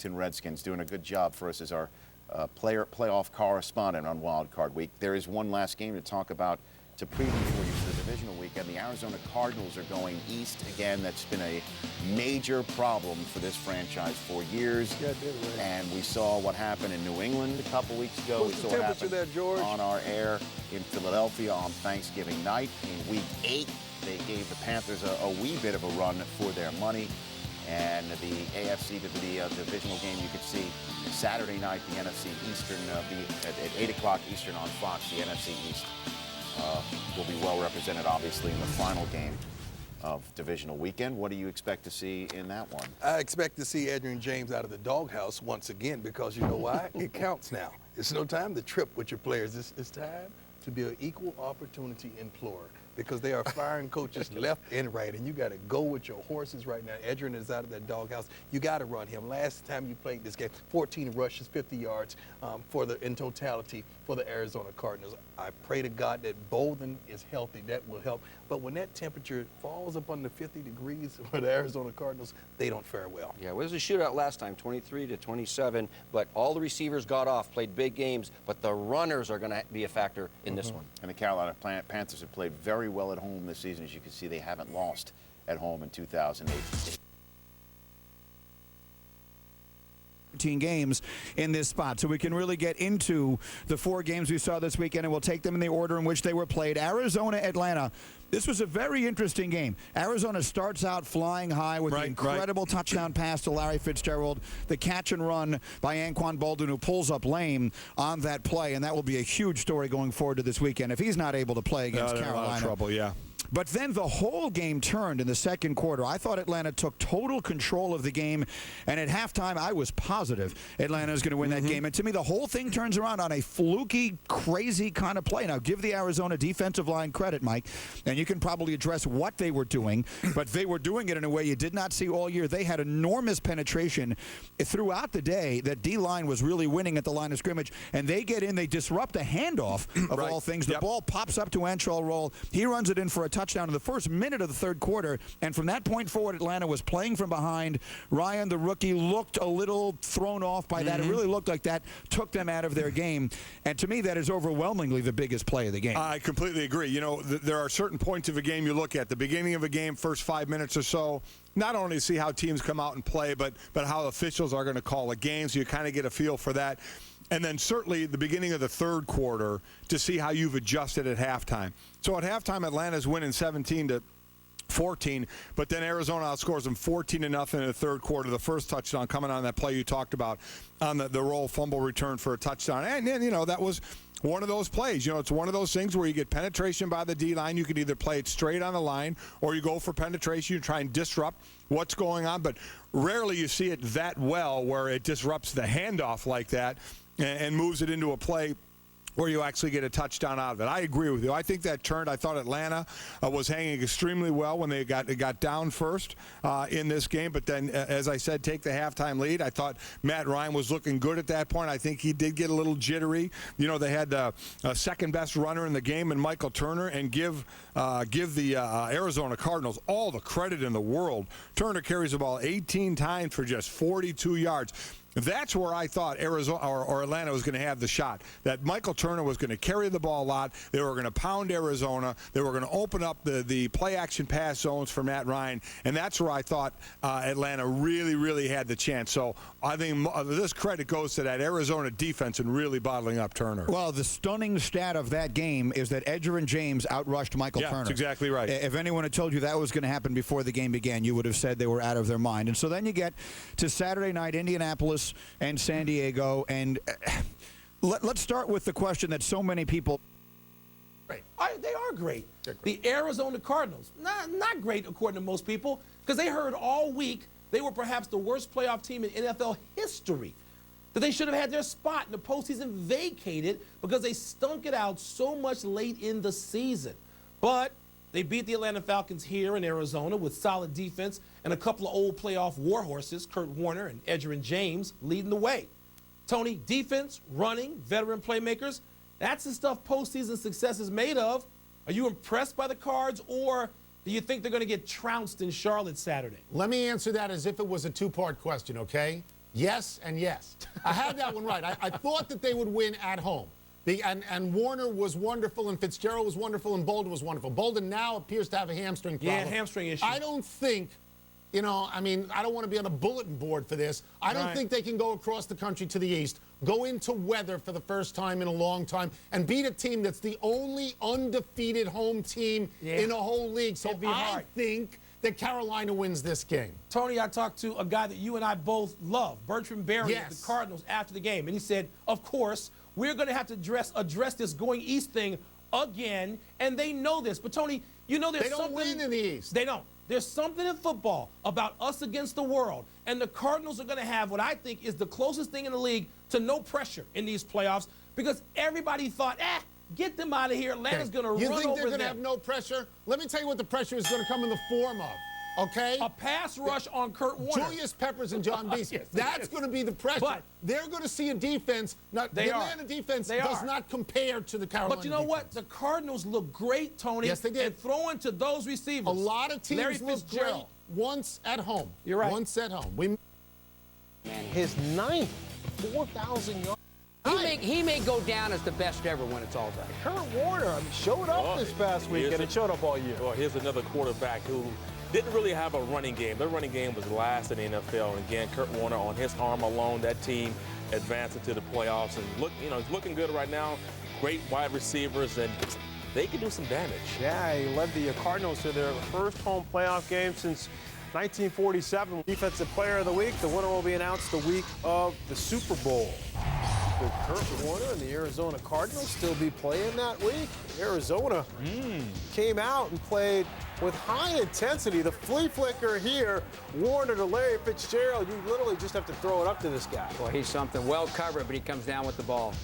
Redskins doing a good job for us as our playoff correspondent on Wild Card Week. There is one last game to talk about to preview for you for the divisional weekend. The Arizona Cardinals are going east again. That's been a major problem for this franchise for years. Yeah, it did, right. And we saw what happened in New England a couple weeks ago. What's we the saw what temperature happened there, George? on our air in Philadelphia on Thanksgiving night. In Week 8, they gave the Panthers a wee bit of a run for their money. And the AFC to the divisional game, you could see Saturday night, the NFC Eastern, at 8 o'clock Eastern on Fox. The NFC East will be well represented, obviously, in the final game of divisional weekend. What do you expect to see in that one? I expect to see Edgerrin James out of the doghouse once again, because you know why? It counts now. It's no time to trip with your players. It's time to be an equal opportunity employer, because they are firing coaches left and right, and you got to go with your horses right now. Edgerrin is out of that doghouse. You got to run him. Last time you played this game, 14 rushes, 50 yards in totality for the Arizona Cardinals. I pray to God that Bolden is healthy. That will help. But when that temperature falls up under 50 degrees for the Arizona Cardinals, they don't fare well. Yeah, it was a shootout last time, 23-27, but all the receivers got off, played big games, but the runners are going to be a factor in this one. And the Carolina Panthers have played very well at home this season. As you can see, they haven't lost at home in 2008. 14 games in this spot. So we can really get into the 4 games we saw this weekend, and we'll take them in the order in which they were played. Arizona, Atlanta. This was a very interesting game. Arizona starts out flying high with an incredible touchdown pass to Larry Fitzgerald, the catch and run by Anquan Boldin, who pulls up lame on that play, and that will be a huge story going forward to this weekend if he's not able to play against Carolina. A lot of trouble, yeah. But then the whole game turned in the second quarter. I thought Atlanta took total control of the game, and at halftime I was positive Atlanta was going to win that game. And to me, the whole thing turns around on a fluky, crazy kind of play. Now, give the Arizona defensive line credit, Mike, and you can probably address what they were doing, but they were doing it in a way you did not see all year. They had enormous penetration throughout the day. That D-line was really winning at the line of scrimmage, and they get in, they disrupt a handoff of all things. The ball pops up to Antrell Roll. He runs it in for a touchdown in the first minute of the third quarter, and from that point forward, Atlanta was playing from behind. Ryan, the rookie, looked a little thrown off by that. It really looked like that took them out of their game, and to me, that is overwhelmingly the biggest play of the game. I completely agree. You know, there are certain points of a game you look at. The beginning of a game, first 5 minutes or so, not only to see how teams come out and play, but how officials are going to call a game, so you kind of get a feel for that. And then certainly the beginning of the third quarter to see how you've adjusted at halftime. So at halftime, Atlanta's winning 17-14, but then Arizona outscores them 14-0 in the third quarter. The first touchdown coming on that play you talked about on the roll fumble return for a touchdown. And then, you know, that was one of those plays. You know, it's one of those things where you get penetration by the D-line. You can either play it straight on the line or you go for penetration. You try and disrupt what's going on, but rarely you see it that well where it disrupts the handoff like that and moves it into a play where you actually get a touchdown out of it. I agree with you. I think that turned. I thought Atlanta was hanging extremely well when they got down first in this game. But then, as I said, take the halftime lead. I thought Matt Ryan was looking good at that point. I think he did get a little jittery. You know, they had the second-best runner in the game in Michael Turner, and give the Arizona Cardinals all the credit in the world. Turner carries the ball 18 times for just 42 yards. That's where I thought Arizona or Atlanta was going to have the shot, that Michael Turner was going to carry the ball a lot. They were going to pound Arizona. They were going to open up the play-action pass zones for Matt Ryan, and that's where I thought Atlanta really, really had the chance. So I think this credit goes to that Arizona defense and really bottling up Turner. Well, the stunning stat of that game is that Edgerrin James outrushed Michael Turner. That's exactly right. If anyone had told you that was going to happen before the game began, you would have said they were out of their mind. And so then you get to Saturday night, Indianapolis and San Diego, and let's start with the question that so many people. Great. They are great. The Arizona Cardinals, not great according to most people, because they heard all week they were perhaps the worst playoff team in NFL history, that they should have had their spot in the postseason vacated because they stunk it out so much late in the season. But they beat the Atlanta Falcons here in Arizona with solid defense and a couple of old playoff warhorses, Kurt Warner and Edgerrin James, leading the way. Tony, defense, running, veteran playmakers, that's the stuff postseason success is made of. Are you impressed by the Cards, or do you think they're going to get trounced in Charlotte Saturday? Let me answer that as if it was a two-part question, okay? Yes and yes. I had that one right. I thought that they would win at home. And Warner was wonderful, and Fitzgerald was wonderful, and Bolden was wonderful. Bolden now appears to have a hamstring problem. Yeah, hamstring issue. I don't think, you know, I mean, I don't want to be on a bulletin board for this. I don't think they can go across the country to the east, go into weather for the first time in a long time, and beat a team that's the only undefeated home team in a whole league. So I think that Carolina wins this game. Tony, I talked to a guy that you and I both love, Bertrand Berry of the Cardinals, after the game, and he said, of course, we're going to have to address this going east thing again, and they know this. But, Tony, you know there's something. They don't win in the East. They don't. There's something in football about us against the world, and the Cardinals are going to have what I think is the closest thing in the league to no pressure in these playoffs, because everybody thought, get them out of here. Atlanta's going to run over them. You think they're going to have no pressure? Let me tell you what the pressure is going to come in the form of. Okay? A pass rush on Kurt Warner. Julius Peppers and John Beast. That's going to be the pressure. But they're going to see a defense. The Atlanta defense does not compare to the Carolina But you know what? The Cardinals look great, Tony. Yes, they did. And throwing to those receivers. A lot of teams look great once at home. You're right. Once at home. His ninth 4,000 yards. He may go down as the best ever when it's all done. Kurt Warner showed up this past week, and it showed up all year. Well, here's another quarterback who didn't really have a running game. Their running game was last in the NFL. And again, Kurt Warner, on his arm alone, that team advanced into the playoffs. And look, he's looking good right now. Great wide receivers, and they can do some damage. Yeah, he led the Cardinals to their first home playoff game since 1947. Defensive Player of the Week. The winner will be announced the week of the Super Bowl. Could Kurt Warner and the Arizona Cardinals still be playing that week? Arizona came out and played with high intensity. The flea flicker here, Warner to Larry Fitzgerald. You literally just have to throw it up to this guy. Well, he's something well covered, but he comes down with the ball.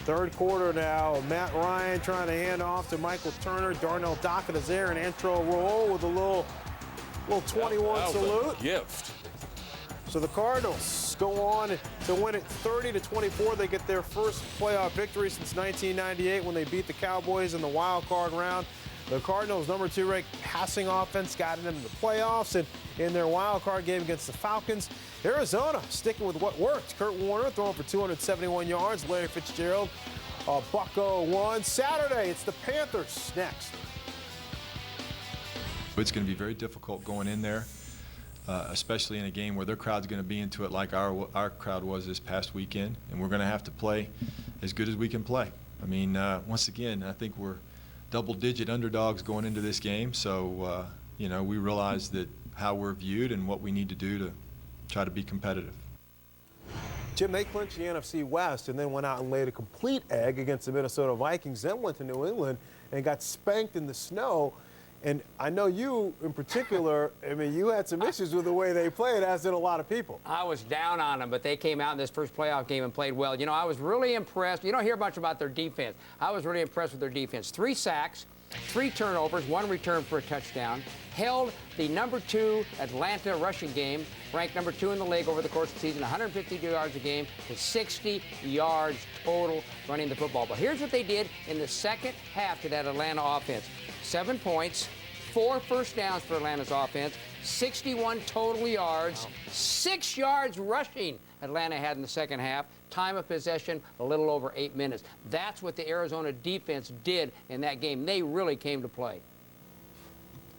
Third quarter now. Matt Ryan trying to hand off to Michael Turner. Darnell Dockett is there, an intro roll with a little 21 salute. Gift. So the Cardinals go on to win it 30-24. They get their first playoff victory since 1998 when they beat the Cowboys in the wild card round. The Cardinals, number 2 ranked passing offense, got into the playoffs, and in their wild card game against the Falcons, Arizona sticking with what worked. Kurt Warner throwing for 271 yards. Larry Fitzgerald, $101. Saturday, it's the Panthers next. It's going to be very difficult going in there, especially in a game where their crowd's going to be into it like our crowd was this past weekend, and we're going to have to play as good as we can play. I mean, once again, I think we're double-digit underdogs going into this game, so we realize that how we're viewed and what we need to do to try to be competitive. Jim, they clinched the NFC West and then went out and laid a complete egg against the Minnesota Vikings, then went to New England and got spanked in the snow. And I know you, in particular, I mean, you had some issues with the way they played, as did a lot of people. I was down on them, but they came out in this first playoff game and played well. I was really impressed. You don't hear much about their defense. I was really impressed with their defense. 3 sacks, 3 turnovers, 1 return for a touchdown. Held the number 2 Atlanta rushing game, ranked number 2 in the league over the course of the season, 152 yards a game to 60 yards total running the football. But here's what they did in the second half to that Atlanta offense. 7 points, 4 first downs for Atlanta's offense, 61 total yards, 6 yards rushing Atlanta had in the second half. Time of possession, a little over 8 minutes. That's what the Arizona defense did in that game. They really came to play.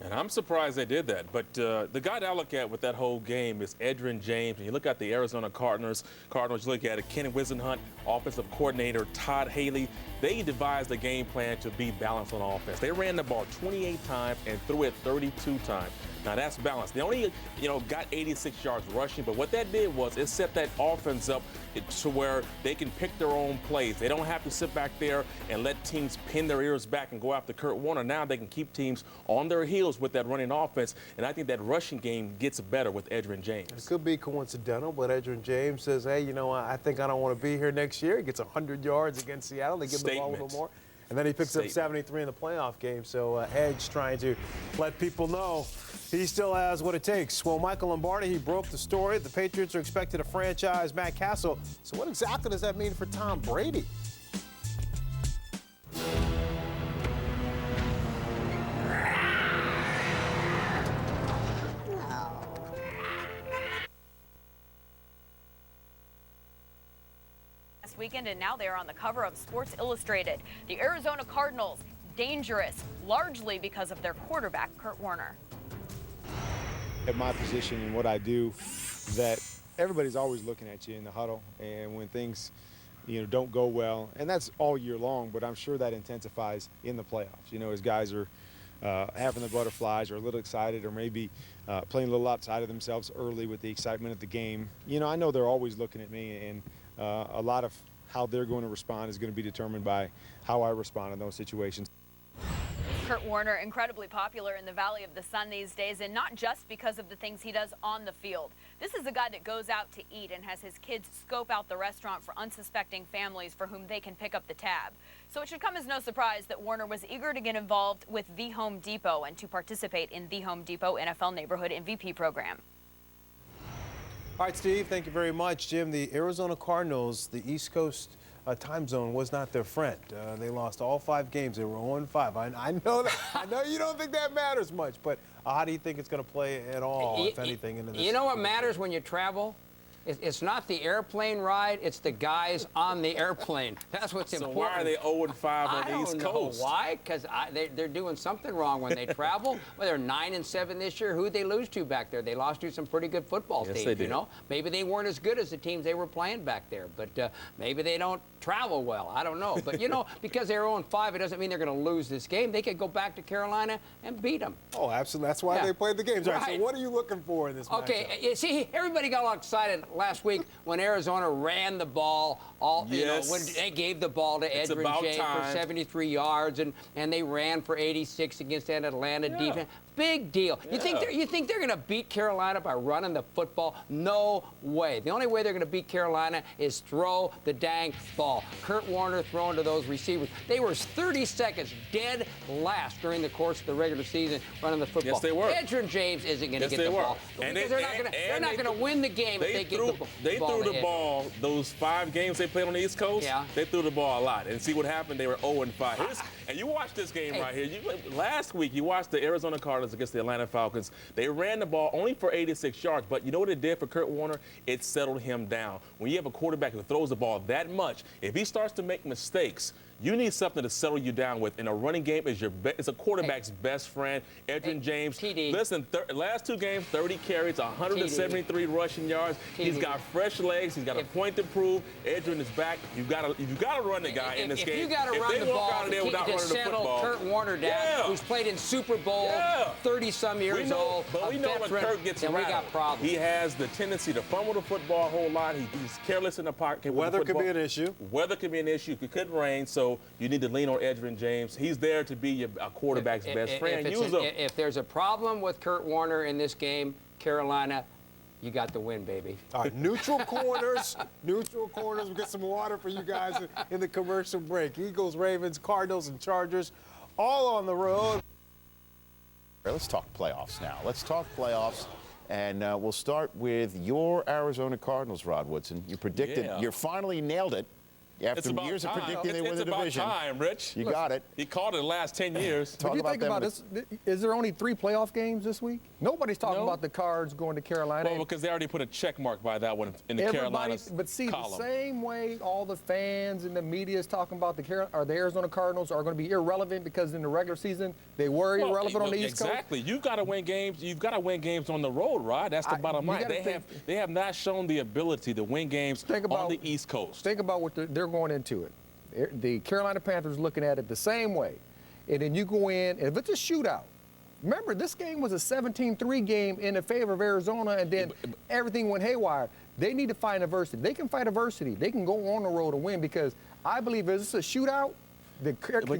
And I'm surprised they did that. But the guy that I look at with that whole game is Edgerrin James. And you look at the Arizona Cardinals, you look at it, Kenny Wisenhunt, offensive coordinator Todd Haley. They devised a game plan to be balanced on offense. They ran the ball 28 times and threw it 32 times. Now, that's balanced. They only, got 86 yards rushing, but what that did was it set that offense up to where they can pick their own plays. They don't have to sit back there and let teams pin their ears back and go after Kurt Warner. Now they can keep teams on their heels with that running offense, and I think that rushing game gets better with Edgerrin James. It could be coincidental, but Edgerrin James says, hey, I think I don't want to be here next year. He gets 100 yards against Seattle. They give him the ball a little more. And then he picks up 73 in the playoff game. So Edge trying to let people know he still has what it takes. Well, Michael Lombardi, he broke the story. The Patriots are expected to franchise Matt Castle. So what exactly does that mean for Tom Brady? Weekend, and now they are on the cover of Sports Illustrated. The Arizona Cardinals, dangerous, largely because of their quarterback, Kurt Warner. At my position and what I do, that everybody's always looking at you in the huddle, and when things, don't go well, and that's all year long, but I'm sure that intensifies in the playoffs. As guys are having the butterflies or a little excited or maybe playing a little outside of themselves early with the excitement of the game. I know they're always looking at me, and a lot of how they're going to respond is going to be determined by how I respond in those situations. Kurt Warner, incredibly popular in the Valley of the Sun these days, and not just because of the things he does on the field. This is a guy that goes out to eat and has his kids scope out the restaurant for unsuspecting families for whom they can pick up the tab. So it should come as no surprise that Warner was eager to get involved with the Home Depot and to participate in the Home Depot NFL Neighborhood MVP program. All right, Steve, thank you very much. Jim, the Arizona Cardinals, the East Coast time zone was not their friend. They lost all 5 games. They were 0-5. I know that. I know you don't think that matters much, but how do you think it's going to play at all, if anything, into this? You know what matters when you travel? It's not the airplane ride, it's the guys on the airplane. That's what's important. So why are they 0-5 on the East Coast? I don't know why, because they're doing something wrong when they travel. Well, they're 9-7 this year. Who'd they lose to back there? They lost to some pretty good football teams, they did. you know? Maybe they weren't as good as the teams they were playing back there, but maybe they don't travel well. I don't know. But, you know, because they're 0-5, it doesn't mean they're going to lose this game. They could go back to Carolina and beat them. Oh, absolutely. That's why they played the games. Right. So what are you looking for in this matchup? Okay, you see, everybody got all excited last week when Arizona ran the ball. You know, when they gave the ball to Edgerrin James for 73 yards, and they ran for 86 against that Atlanta defense. Big deal. You think they're going to beat Carolina by running the football? No way. The only way they're going to beat Carolina is throw the dang ball. Kurt Warner throwing to those receivers. They were 30 seconds dead last during the course of the regular season running the football. Yes, they were. Edgerrin James isn't going to get the ball. Because they're not going to win the game if they get the ball. They threw the ball those 5 games they played on the East Coast. Yeah. They threw the ball a lot. And see what happened? They were 0-5. And you watched this game right here. Last week, you watched the Arizona Cardinals against the Atlanta Falcons. They ran the ball only for 86 yards, but you know what it did for Kurt Warner? It settled him down. When you have a quarterback who throws the ball that much, if he starts to make mistakes, you need something to settle you down with. And a running game is it's a quarterback's best friend. Edgerrin James. TD. Listen, last 2 games, 30 carries, 173 rushing yards. He's got fresh legs. He's got a point to prove. Edgerrin is back. You got to run the guy in this game. If you got to run the ball to settle Kurt Warner down, who's played in Super Bowl, 30-some years old, but we know when Kurt gets rattled, we got problems. He has the tendency to fumble the football a whole lot. He's careless in the pocket. Weather could be an issue. Weather could be an issue. It could rain, so you need to lean on Edgerrin James. He's there to be a quarterback's best friend. If there's a problem with Kurt Warner in this game, Carolina, you got the win, baby. All right, neutral corners. Neutral corners. We'll get some water for you guys in the commercial break. Eagles, Ravens, Cardinals, and Chargers all on the road. Let's talk playoffs now. Let's talk playoffs. And we'll start with your Arizona Cardinals, Rod Woodson. You predicted, you finally nailed it. After years of predicting they win the division. It's about time, Rich. You got it. He called it the last 10 years. If you think about this, is there only 3 playoff games this week? Nobody's talking about the Cards going to Carolina. Well, because they already put a check mark by that one in the Carolinas But see, column. The same way all the fans and the media is talking about the Arizona Cardinals are going to be irrelevant because in the regular season they were irrelevant on the East Coast. Exactly. You've got to win games. You've got to win games on the road, Rod. That's the bottom line. They have not shown the ability to win games on the East Coast. Think about what they're going into it. The Carolina Panthers looking at it the same way. And then you go in, and if it's a shootout, remember, this game was a 17-3 game in the favor of Arizona, and then everything went haywire. They need to find adversity. They can fight adversity. They can go on the road and win because I believe if it's a shootout, the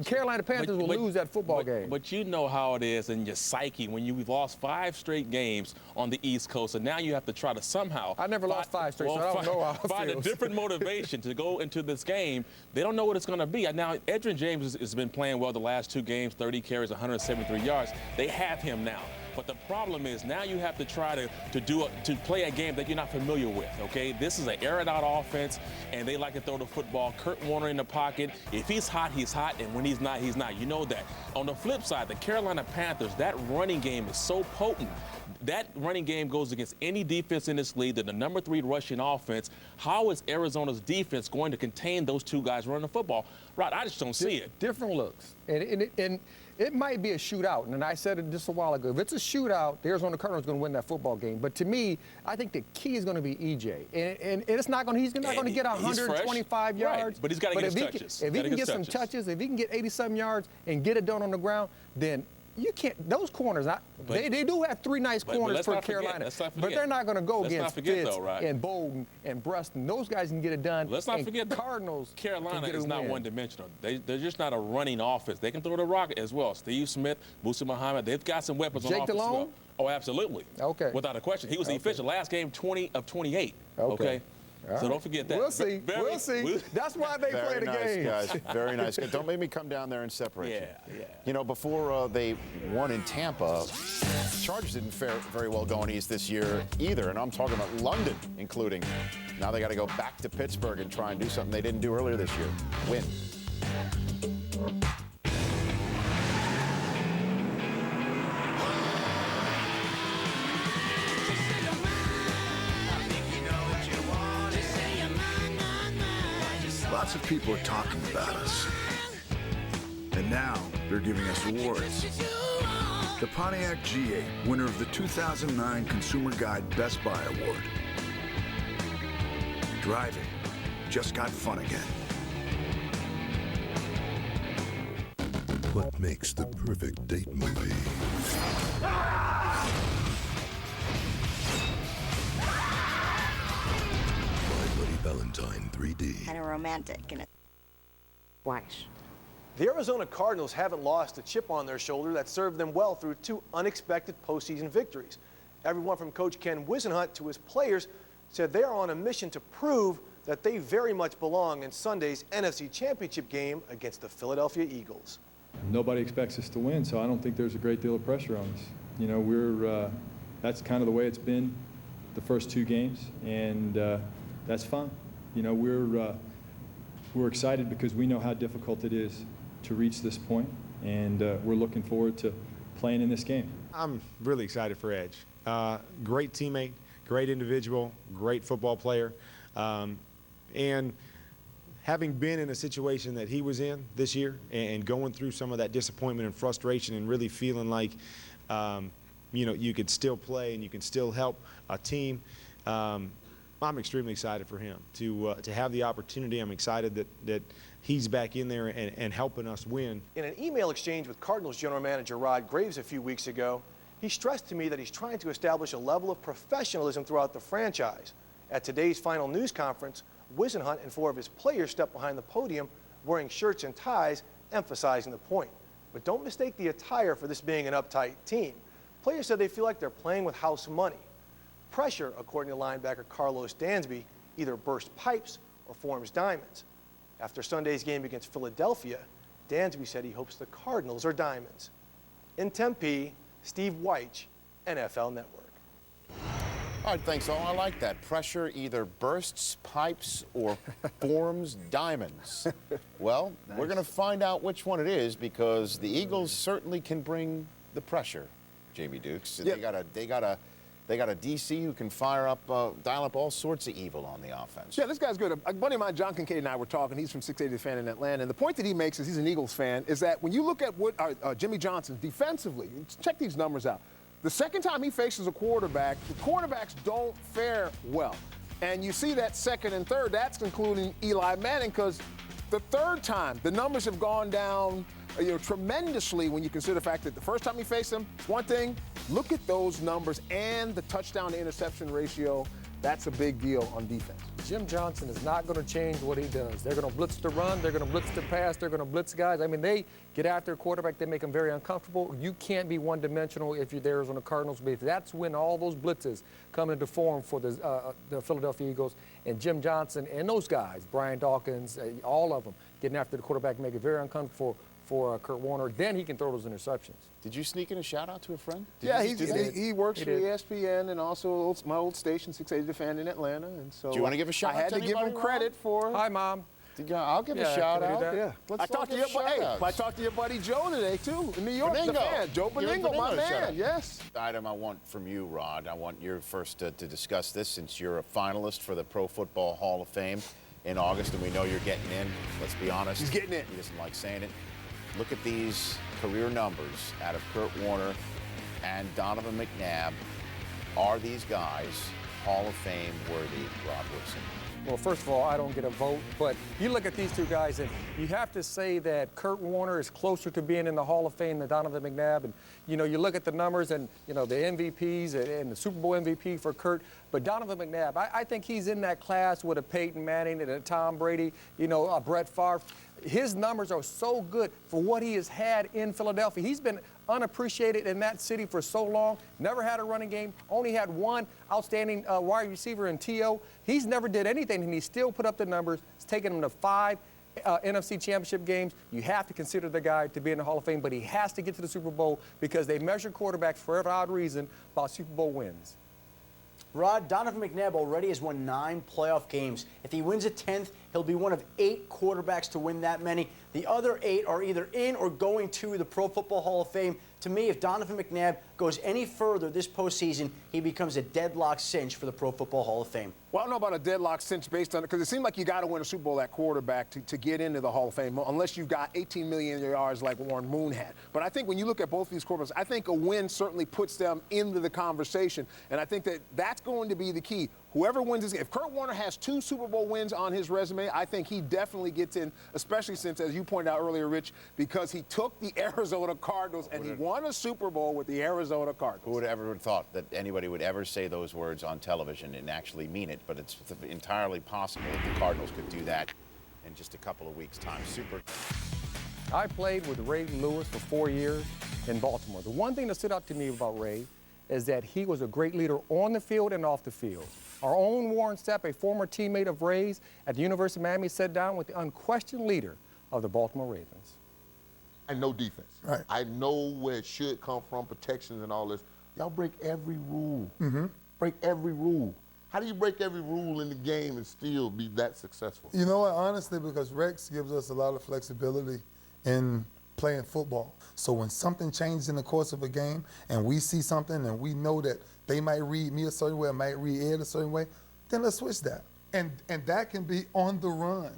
Carolina Panthers will lose that football game. But you know how it is in your psyche when you've lost 5 straight games on the East Coast, and now you have to try to somehow. I never lost 5 straight, so I don't know how it find feels. a different motivation to go into this game. They don't know what it's going to be. Now, Edgerrin James has been playing well the last 2 games, 30 carries, 173 yards. They have him now. But the problem is now you have to try to play a game that you're not familiar with, okay? This is an air-it-out offense, and they like to throw the football. Kurt Warner in the pocket. If he's hot, he's hot, and when he's not, he's not. You know that. On the flip side, the Carolina Panthers, that running game is so potent. That running game goes against any defense in this league. They're the number 3 rushing offense. How is Arizona's defense going to contain those 2 guys running the football? Right, I just don't see it. Different looks. And it might be a shootout, and I said it just a while ago. If it's a shootout, the Arizona Cardinals are going to win that football game. But to me, I think the key is going to be EJ, and it's not going. He's not going to get 125 yards. Right. But he's got to get his touches. If he can get some touches, if he can get 80-some yards and get it done on the ground, then you can't. Those corners, they do have 3 nice corners for Carolina, but they're not going to go against Fitz and Bolden and Bruston. Those guys can get it done. Let's not forget the Cardinals. Carolina is not one-dimensional. They're just not a running offense. They can throw the rock as well. Steve Smith, Musa Muhammad, they've got some weapons on offense as well. Oh, absolutely. Okay. Without a question. He was the efficient. Last game, 20 of 28. Okay. So don't forget that. We'll see. We'll see. That's why they play the game. Guys. Very nice. Don't make me come down there and separate you. Yeah. You know, before they won in Tampa, Chargers didn't fare very well going east this year either, and I'm talking about London including. Now they got to go back to Pittsburgh and try and do something they didn't do earlier this year. Win. Lots of people are talking about us. And now they're giving us awards. The Pontiac G8, winner of the 2009 Consumer Guide Best Buy Award. Driving just got fun again. What makes the perfect date movie? My Bloody Valentine 3D. Kind of romantic and it. Twice. The Arizona Cardinals haven't lost a chip on their shoulder that served them well through 2 unexpected postseason victories. Everyone from Coach Ken Wisenhunt to his players said they are on a mission to prove that they very much belong in Sunday's NFC Championship game against the Philadelphia Eagles. Nobody expects us to win, so I don't think there's a great deal of pressure on us. You know, that's kind of the way it's been the first 2 games, and that's fine. You know, we're excited because we know how difficult it is to reach this point, and we're looking forward to playing in this game. I'm really excited for Edge. Great teammate, great individual, great football player, and having been in a situation that he was in this year and going through some of that disappointment and frustration and really feeling like, you know, you could still play and you can still help a team, I'm extremely excited for him to have the opportunity. I'm excited that he's back in there and helping us win. In an email exchange with Cardinals general manager Rod Graves a few weeks ago, he stressed to me that he's trying to establish a level of professionalism throughout the franchise. At today's final news conference, Wisenhunt and 4 of his players stepped behind the podium wearing shirts and ties, emphasizing the point. But don't mistake the attire for this being an uptight team. Players said they feel like they're playing with house money. Pressure, according to linebacker Carlos Dansby, either bursts pipes or forms diamonds. After Sunday's game against Philadelphia, Dansby said he hopes the Cardinals are diamonds. In Tempe, Steve Weich, NFL Network. All right, thanks all. I like that. Pressure either bursts pipes or forms diamonds. Well, we're going to find out which one it is because the Eagles certainly can bring the pressure, Jamie Dukes. Yep. They got a DC who can fire up, dial up all sorts of evil on the offense. Yeah, this guy's good. A buddy of mine, John Kincaid, and I were talking. He's from 680 Fan in Atlanta. And the point that he makes is he's an Eagles fan, is that when you look at what Jimmy Johnson defensively, check these numbers out. The second time he faces a quarterback, the quarterbacks don't fare well. And you see that second and third, that's including Eli Manning, because the third time, the numbers have gone down tremendously when you consider the fact that the first time he faced him, it's one thing. Look at those numbers and the touchdown to interception ratio. That's a big deal on defense. Jim Johnson is not going to change what he does. They're going to blitz the run. They're going to blitz the pass. They're going to blitz guys. I mean, they get after a quarterback. They make them very uncomfortable. You can't be one-dimensional if you're the Arizona Cardinals. That's when all those blitzes come into form for the Philadelphia Eagles. And Jim Johnson and those guys, Brian Dawkins, all of them, getting after the quarterback, make it very uncomfortable for Kurt Warner. Then he can throw those interceptions. Did you sneak in a shout-out to a friend? He works for ESPN and also my old station, 680 Fan in Atlanta. And so do you want to give a shout-out? I had to give him credit for. Hi, Mom. I'll give a shout-out. Yeah. I talked to your buddy Joe today, too, in New York. The fan. Joe Beningo, my man. Yes. Item I want from you, Rod. I want you first to discuss this since you're a finalist for the Pro Football Hall of Fame in August, and we know you're getting in. Let's be honest. He's getting in. He doesn't like saying it. Look at these career numbers out of Kurt Warner and Donovan McNabb. Are these guys Hall of Fame worthy, Rod Woodson? Well, first of all, I don't get a vote, but you look at these two guys, and you have to say that Kurt Warner is closer to being in the Hall of Fame than Donovan McNabb. And, you know, you look at the numbers and, you know, the MVPs and the Super Bowl MVP for Kurt. But Donovan McNabb, I think he's in that class with a Peyton Manning and a Tom Brady, you know, a Brett Favre. His numbers are so good for what he has had in Philadelphia. He's been unappreciated in that city for so long, never had a running game, only had one outstanding wide receiver in T.O. He's never did anything, and he still put up the numbers. It's taken him to 5 NFC championship games. You have to consider the guy to be in the Hall of Fame, but he has to get to the Super Bowl because they measure quarterbacks for every odd reason by Super Bowl wins. Rod, Donovan McNabb already has won 9 playoff games. If he wins a 10th, he'll be one of 8 quarterbacks to win that many. The other 8 are either in or going to the Pro Football Hall of Fame. To me, if Donovan McNabb goes any further this postseason, he becomes a deadlock cinch for the Pro Football Hall of Fame. Well, I don't know about a deadlock cinch based on it, because it seemed like you got to win a Super Bowl at quarterback to get into the Hall of Fame, unless you've got 18 million yards like Warren Moon had. But I think when you look at both these quarterbacks, I think a win certainly puts them into the conversation, and I think that that's going to be the key. Whoever wins this game, if Kurt Warner has 2 Super Bowl wins on his resume, I think he definitely gets in, especially since, as you pointed out earlier, Rich, because he took the Arizona Cardinals and he won a Super Bowl with the Arizona Cardinals. Who would ever have thought that anybody would ever say those words on television and actually mean it? But it's entirely possible that the Cardinals could do that in just a couple of weeks' time. I played with Ray Lewis for 4 years in Baltimore. The one thing that stood out to me about Ray is that he was a great leader on the field and off the field. Our own Warren Sapp, a former teammate of Ray's at the University of Miami, sat down with the unquestioned leader of the Baltimore Ravens. I know defense. Right. I know where it should come from, protections and all this. Y'all break every rule. Mm-hmm. Break every rule. How do you break every rule in the game and still be that successful? You know what, honestly, because Rex gives us a lot of flexibility in playing football. So when something changes in the course of a game and we see something and we know that they might read me a certain way or might read Ed a certain way, then let's switch that. And that can be on the run.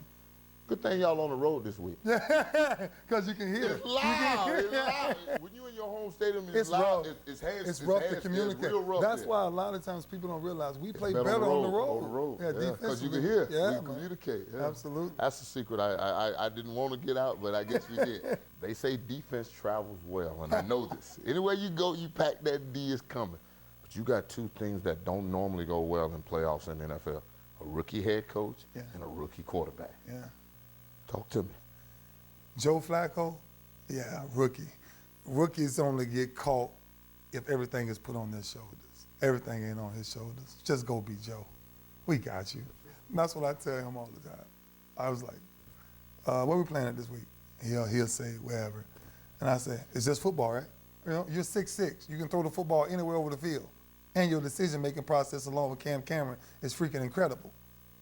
Good thing y'all on the road this week. Because you can hear It's loud. It's loud. When you in your home stadium, it's loud. Rough. It's rough to communicate. It's real rough. That's why a lot of times people don't realize we play better on the road. On the road. Yeah, because you can hear. Yeah, we communicate. Yeah. Absolutely. That's the secret. I didn't want to get out, but I guess we did. They say defense travels well, and I know this. Anywhere you go, you pack that D is coming. But you got 2 things that don't normally go well in playoffs in the NFL: a rookie head coach and a rookie quarterback. Yeah. Talk to me. Joe Flacco, yeah, rookie. Rookies only get caught if everything is put on their shoulders. Everything ain't on his shoulders. Just go be Joe. We got you. And that's what I tell him all the time. I was like, what are we playing at this week? He'll say wherever. And I say, it's just football, right? You know, you're 6'6". You can throw the football anywhere over the field. And your decision-making process along with Cam Cameron is freaking incredible.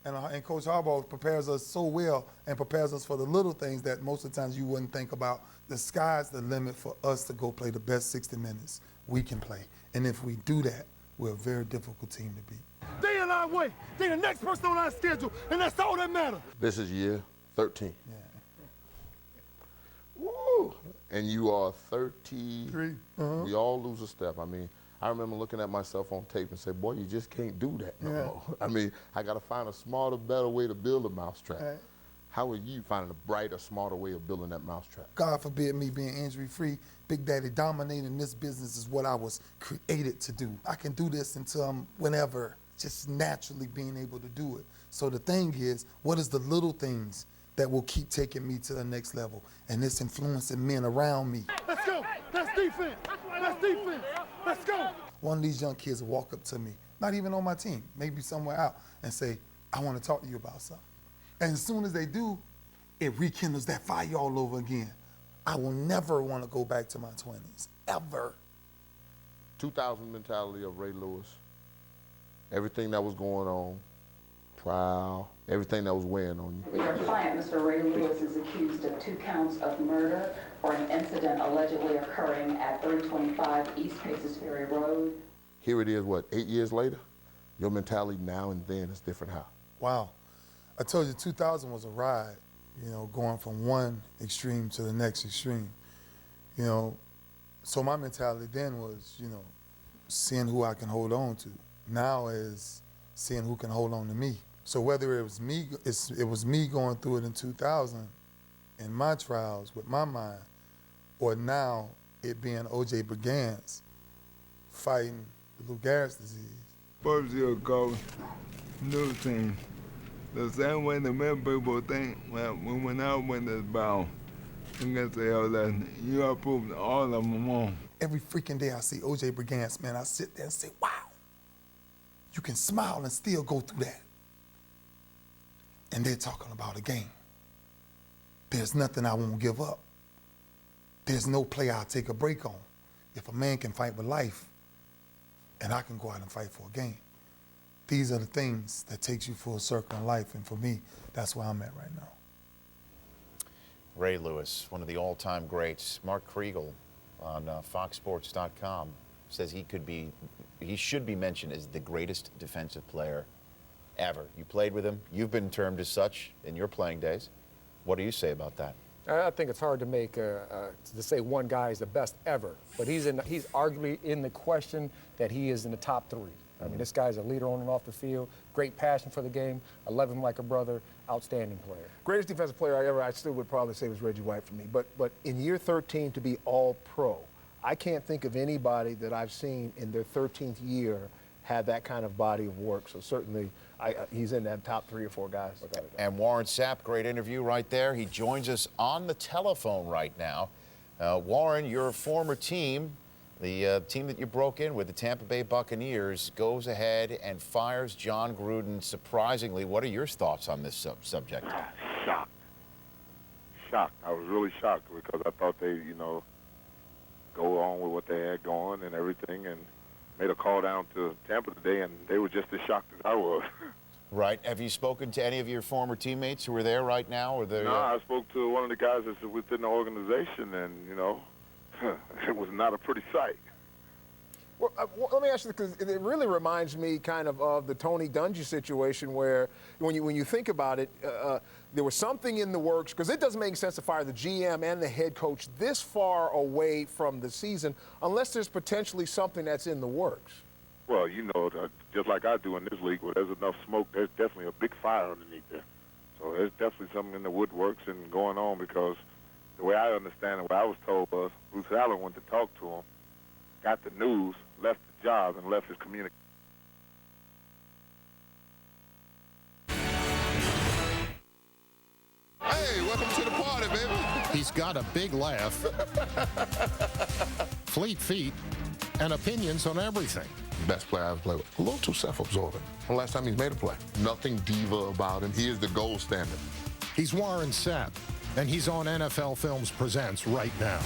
And Coach Harbaugh prepares us so well and prepares us for the little things that most of the times you wouldn't think about. The sky's the limit for us to go play the best 60 minutes we can play. And if we do that, we're a very difficult team to beat. They in our way. They the next person on our schedule, and that's all that matters. This is year 13. Yeah. Woo! And you are 33. Uh-huh. We all lose a step. I mean, I remember looking at myself on tape and say, boy, you just can't do that no more. I mean, I got to find a smarter, better way to build a mousetrap. Right. How are you finding a brighter, smarter way of building that mousetrap? God forbid me being injury-free. Big Daddy, dominating this business is what I was created to do. I can do this until I'm whenever, just naturally being able to do it. So the thing is, what is the little things that will keep taking me to the next level? And it's influencing men around me. Let's go. That's defense. That's defense. Let's go. One of these young kids will walk up to me, not even on my team, maybe somewhere out, and say, I want to talk to you about something. And as soon as they do, it rekindles that fire all over again. I will never want to go back to my 20s, ever. 2000 mentality of Ray Lewis. Everything that was going on, trial, everything that was weighing on you. Your client, Mr. Ray Lewis, is accused of 2 counts of murder for an incident allegedly occurring at 325 East Paces Ferry Road. Here it is, what, 8 years later? Your mentality now and then is different how? Wow. I told you 2000 was a ride, you know, going from one extreme to the next extreme. You know, so my mentality then was, you know, seeing who I can hold on to. Now is seeing who can hold on to me. So whether it was me, it was me going through it in 2000 in my trials with my mind, or now it being O.J. Brigance fighting the Lou Gehrig's disease. First year coach, new team. The same way the many people think when I win this battle against the LS, you have proved all of them wrong. Every freaking day I see O.J. Brigance, man, I sit there and say, wow, you can smile and still go through that. And they're talking about a game. There's nothing I won't give up. There's no play I'll take a break on. If a man can fight with life, and I can go out and fight for a game. these are the things that takes you full circle in life. And for me, that's where I'm at right now. Ray Lewis, one of the all-time greats. Mark Kriegel on FoxSports.com says he should be mentioned as the greatest defensive player ever. You played with him. You've been termed as such in your playing days. What do you say about that? I think it's hard to make to say one guy is the best ever, but he's arguably in the question that he is in the top 3. I mean, this guy's a leader on and off the field, great passion for the game. I love him like a brother, outstanding player. Greatest defensive player I still would probably say was Reggie White for me. But in year 13 to be all-pro, I can't think of anybody that I've seen in their 13th year had that kind of body of work. So certainly he's in that top 3 or 4 guys. And Warren Sapp, great interview right there. He joins us on the telephone right now. Warren, your former team, the team that you broke in with, the Tampa Bay Buccaneers, goes ahead and fires John Gruden surprisingly. What are your thoughts on this subject? Shocked. I was really shocked because I thought they, go on with what they had going and everything, and made a call down to Tampa today, and they were just as shocked as I was. Right. Have you spoken to any of your former teammates who are there right now? Or No, I spoke to one of the guys that's within the organization, and, it was not a pretty sight. Well, let me ask you, because it really reminds me kind of the Tony Dungy situation where when you think about it, there was something in the works, because it doesn't make sense to fire the GM and the head coach this far away from the season unless there's potentially something that's in the works. Well, just like I do in this league, where there's enough smoke, there's definitely a big fire underneath there. So there's definitely something in the woodworks and going on, because the way I understand it, what I was told was Bruce Allen went to talk to him, got the news, left the job, and left his communication. Hey, welcome to the party, baby. He's got a big laugh, fleet feet, and opinions on everything. Best player I've played with. A little too self-absorbing. The last time he's made a play. Nothing diva about him. He is the gold standard. He's Warren Sapp, and he's on NFL Films Presents right now.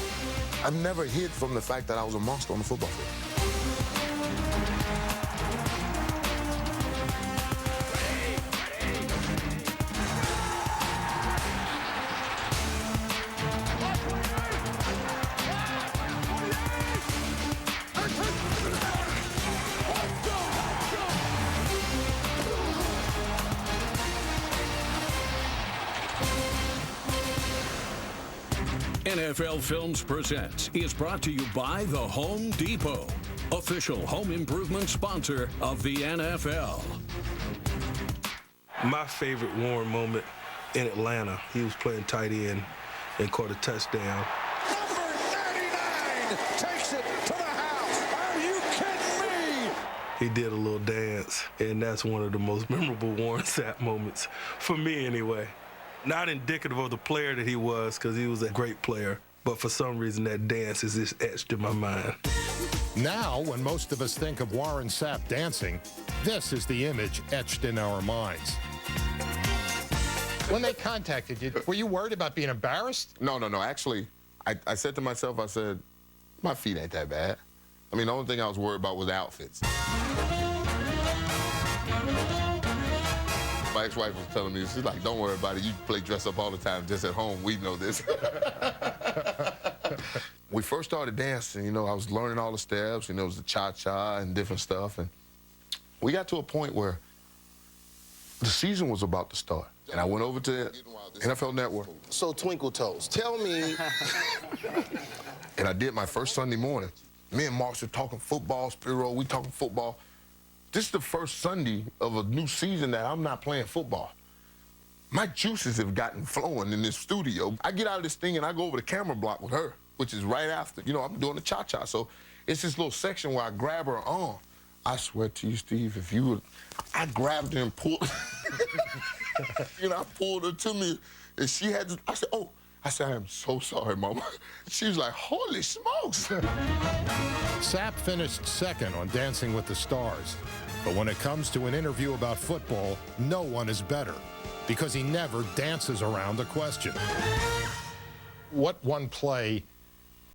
I've never hid from the fact that I was a monster on the football field. NFL Films Presents is brought to you by The Home Depot, official home improvement sponsor of the NFL. My favorite Warren moment in Atlanta, he was playing tight end and caught a touchdown. Number 39 takes it to the house. Are you kidding me? He did a little dance, and that's one of the most memorable Warren Sapp moments, for me anyway. Not indicative of the player that he was, because he was a great player, but for some reason that dance is just etched in my mind. Now, when most of us think of Warren Sapp dancing, this is the image etched in our minds. When they contacted you, were you worried about being embarrassed? No. Actually, I said to myself, I said, my feet ain't that bad. I mean, the only thing I was worried about was the outfits. My ex-wife was telling me, she's like, don't worry about it. You play dress up all the time, just at home. We know this. We first started dancing, I was learning all the steps. It was the cha-cha and different stuff. And we got to a point where the season was about to start. And I went over to NFL Network. So, Twinkle Toes, tell me. And I did my first Sunday morning. Me and Marshall talking football, Spiro, we talking football. This is the first Sunday of a new season that I'm not playing football. My juices have gotten flowing in this studio. I get out of this thing and I go over the camera block with her, which is right after. I'm doing the cha-cha. So it's this little section where I grab her arm. I swear to you, Steve, if you would, I grabbed her and pulled. I pulled her to me, and she had to, I said, I am so sorry, Mama. She was like, holy smokes. Sapp finished second on Dancing with the Stars. But when it comes to an interview about football, no one is better, because he never dances around a question. What one play